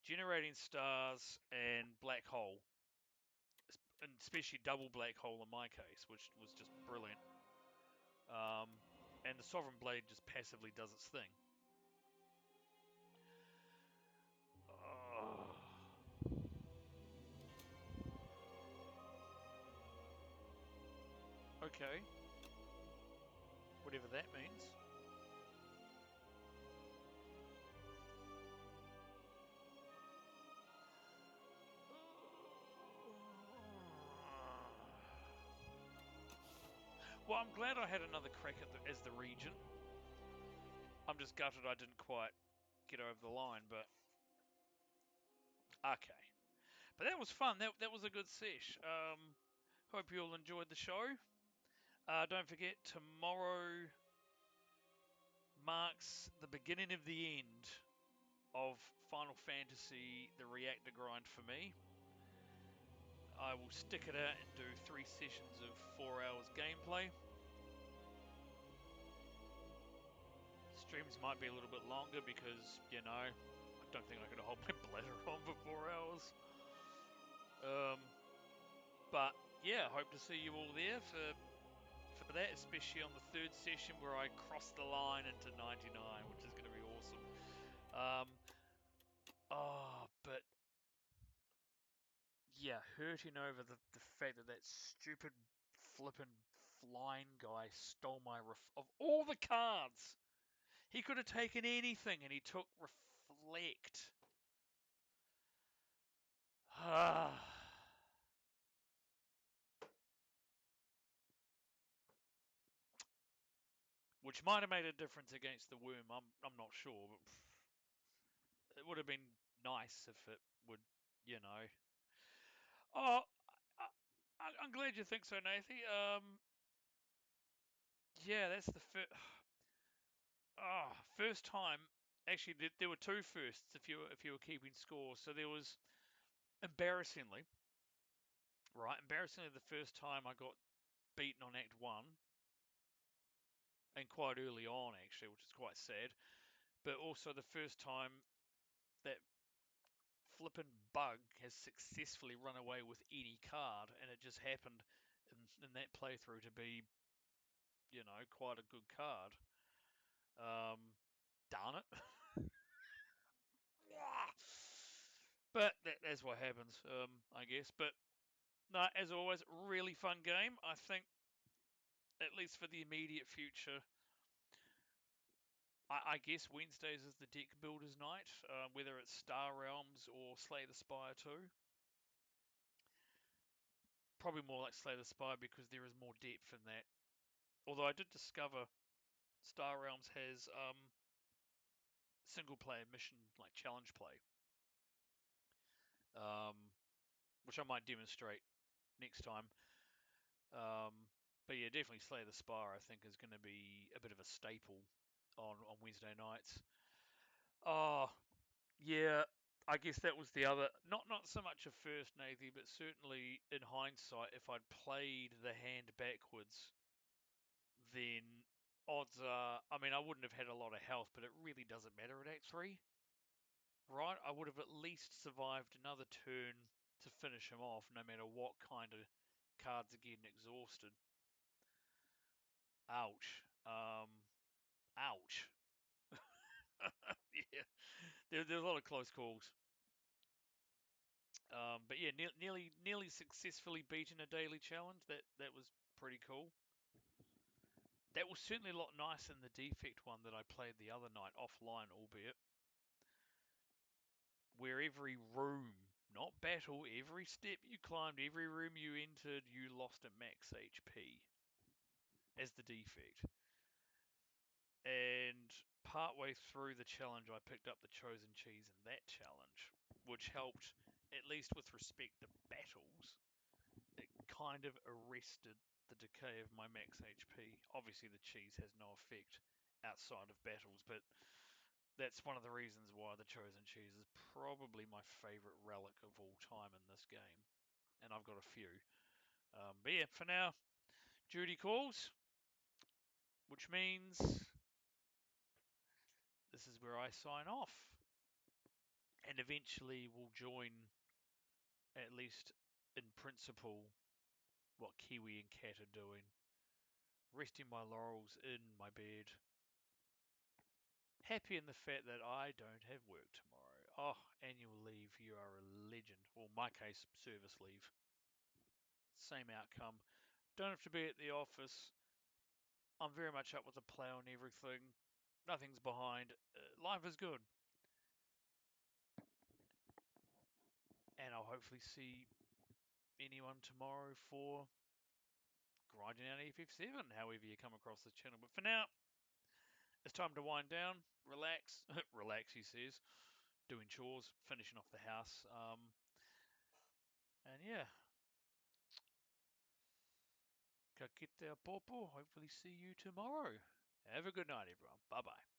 generating stars and black hole, and especially double black hole in my case, which was just brilliant. And the Sovereign Blade just passively does its thing. Okay. Whatever that means. Well, I'm glad I had another crack at as the regent. I'm just gutted I didn't quite get over the line, but okay. But that was fun. That was a good sesh. Hope you all enjoyed the show. Don't forget, tomorrow marks the beginning of the end of Final Fantasy, the reactor grind for me. I will stick it out and do 3 sessions of 4 hours gameplay. Streams might be a little bit longer because, you know, I don't think I could hold my bladder on for 4 hours. But yeah, hope to see you all there for that, especially on the 3rd session where I cross the line into 99, which is going to be awesome. But yeah, hurting over the fact that that stupid flippin' flying guy stole my of all the cards. He could have taken anything, and he took reflect. Which might have made a difference against the worm. I'm not sure, but it would have been nice if it would, you know. Oh, I'm glad you think so, Nathy. Yeah, that's the first time. Actually, there were 2 firsts if you were keeping score. So there was embarrassingly, the first time I got beaten on Act 1, and quite early on actually, which is quite sad. But also the first time that flippin' bug has successfully run away with any card, and it just happened in that playthrough to be, you know, quite a good card. Darn it. But that's what happens, I guess. But no, as always, really fun game. I think, at least for the immediate future, I guess Wednesdays is the deck builders night, whether it's Star Realms or Slay the Spire 2. Probably more like Slay the Spire because there is more depth in that. Although I did discover Star Realms has single player mission like challenge play, um, which I might demonstrate next time. But yeah, definitely Slay the Spire I think is going to be a bit of a staple on Wednesday nights. Oh yeah, I guess that was the other. Not so much a first Nathy, but certainly in hindsight, if I'd played the hand backwards, then odds are. I mean, I wouldn't have had a lot of health, but it really doesn't matter at Act 3, right? I would have at least survived another turn to finish him off, no matter what kind of cards are getting exhausted. Ouch. Ouch. Yeah, there's a lot of close calls. But yeah, nearly successfully beaten a daily challenge. That was pretty cool. That was certainly a lot nicer than the defect one that I played the other night offline, albeit, where every room, not battle, every step you climbed, every room you entered, you lost at max HP as the defect. And partway through the challenge, I picked up the chosen cheese in that challenge, which helped, at least with respect to battles, it kind of arrested the decay of my max HP. Obviously, the cheese has no effect outside of battles, but that's one of the reasons why the chosen cheese is probably my favorite relic of all time in this game. And I've got a few. But yeah, for now, duty calls, which means this is where I sign off. And eventually we'll join, at least in principle, what Kiwi and Cat are doing. Resting my laurels in my bed. Happy in the fact that I don't have work tomorrow. Oh, annual leave, you are a legend. Well, in my case, service leave. Same outcome. Don't have to be at the office. I'm very much up with the play on everything. Nothing's behind. Life is good. And I'll hopefully see anyone tomorrow for grinding out EFF7, however you come across this channel. But for now, it's time to wind down, relax. Relax, he says. Doing chores, finishing off the house. And yeah, ka kite a popo. Hopefully see you tomorrow. Have a good night, everyone. Bye-bye.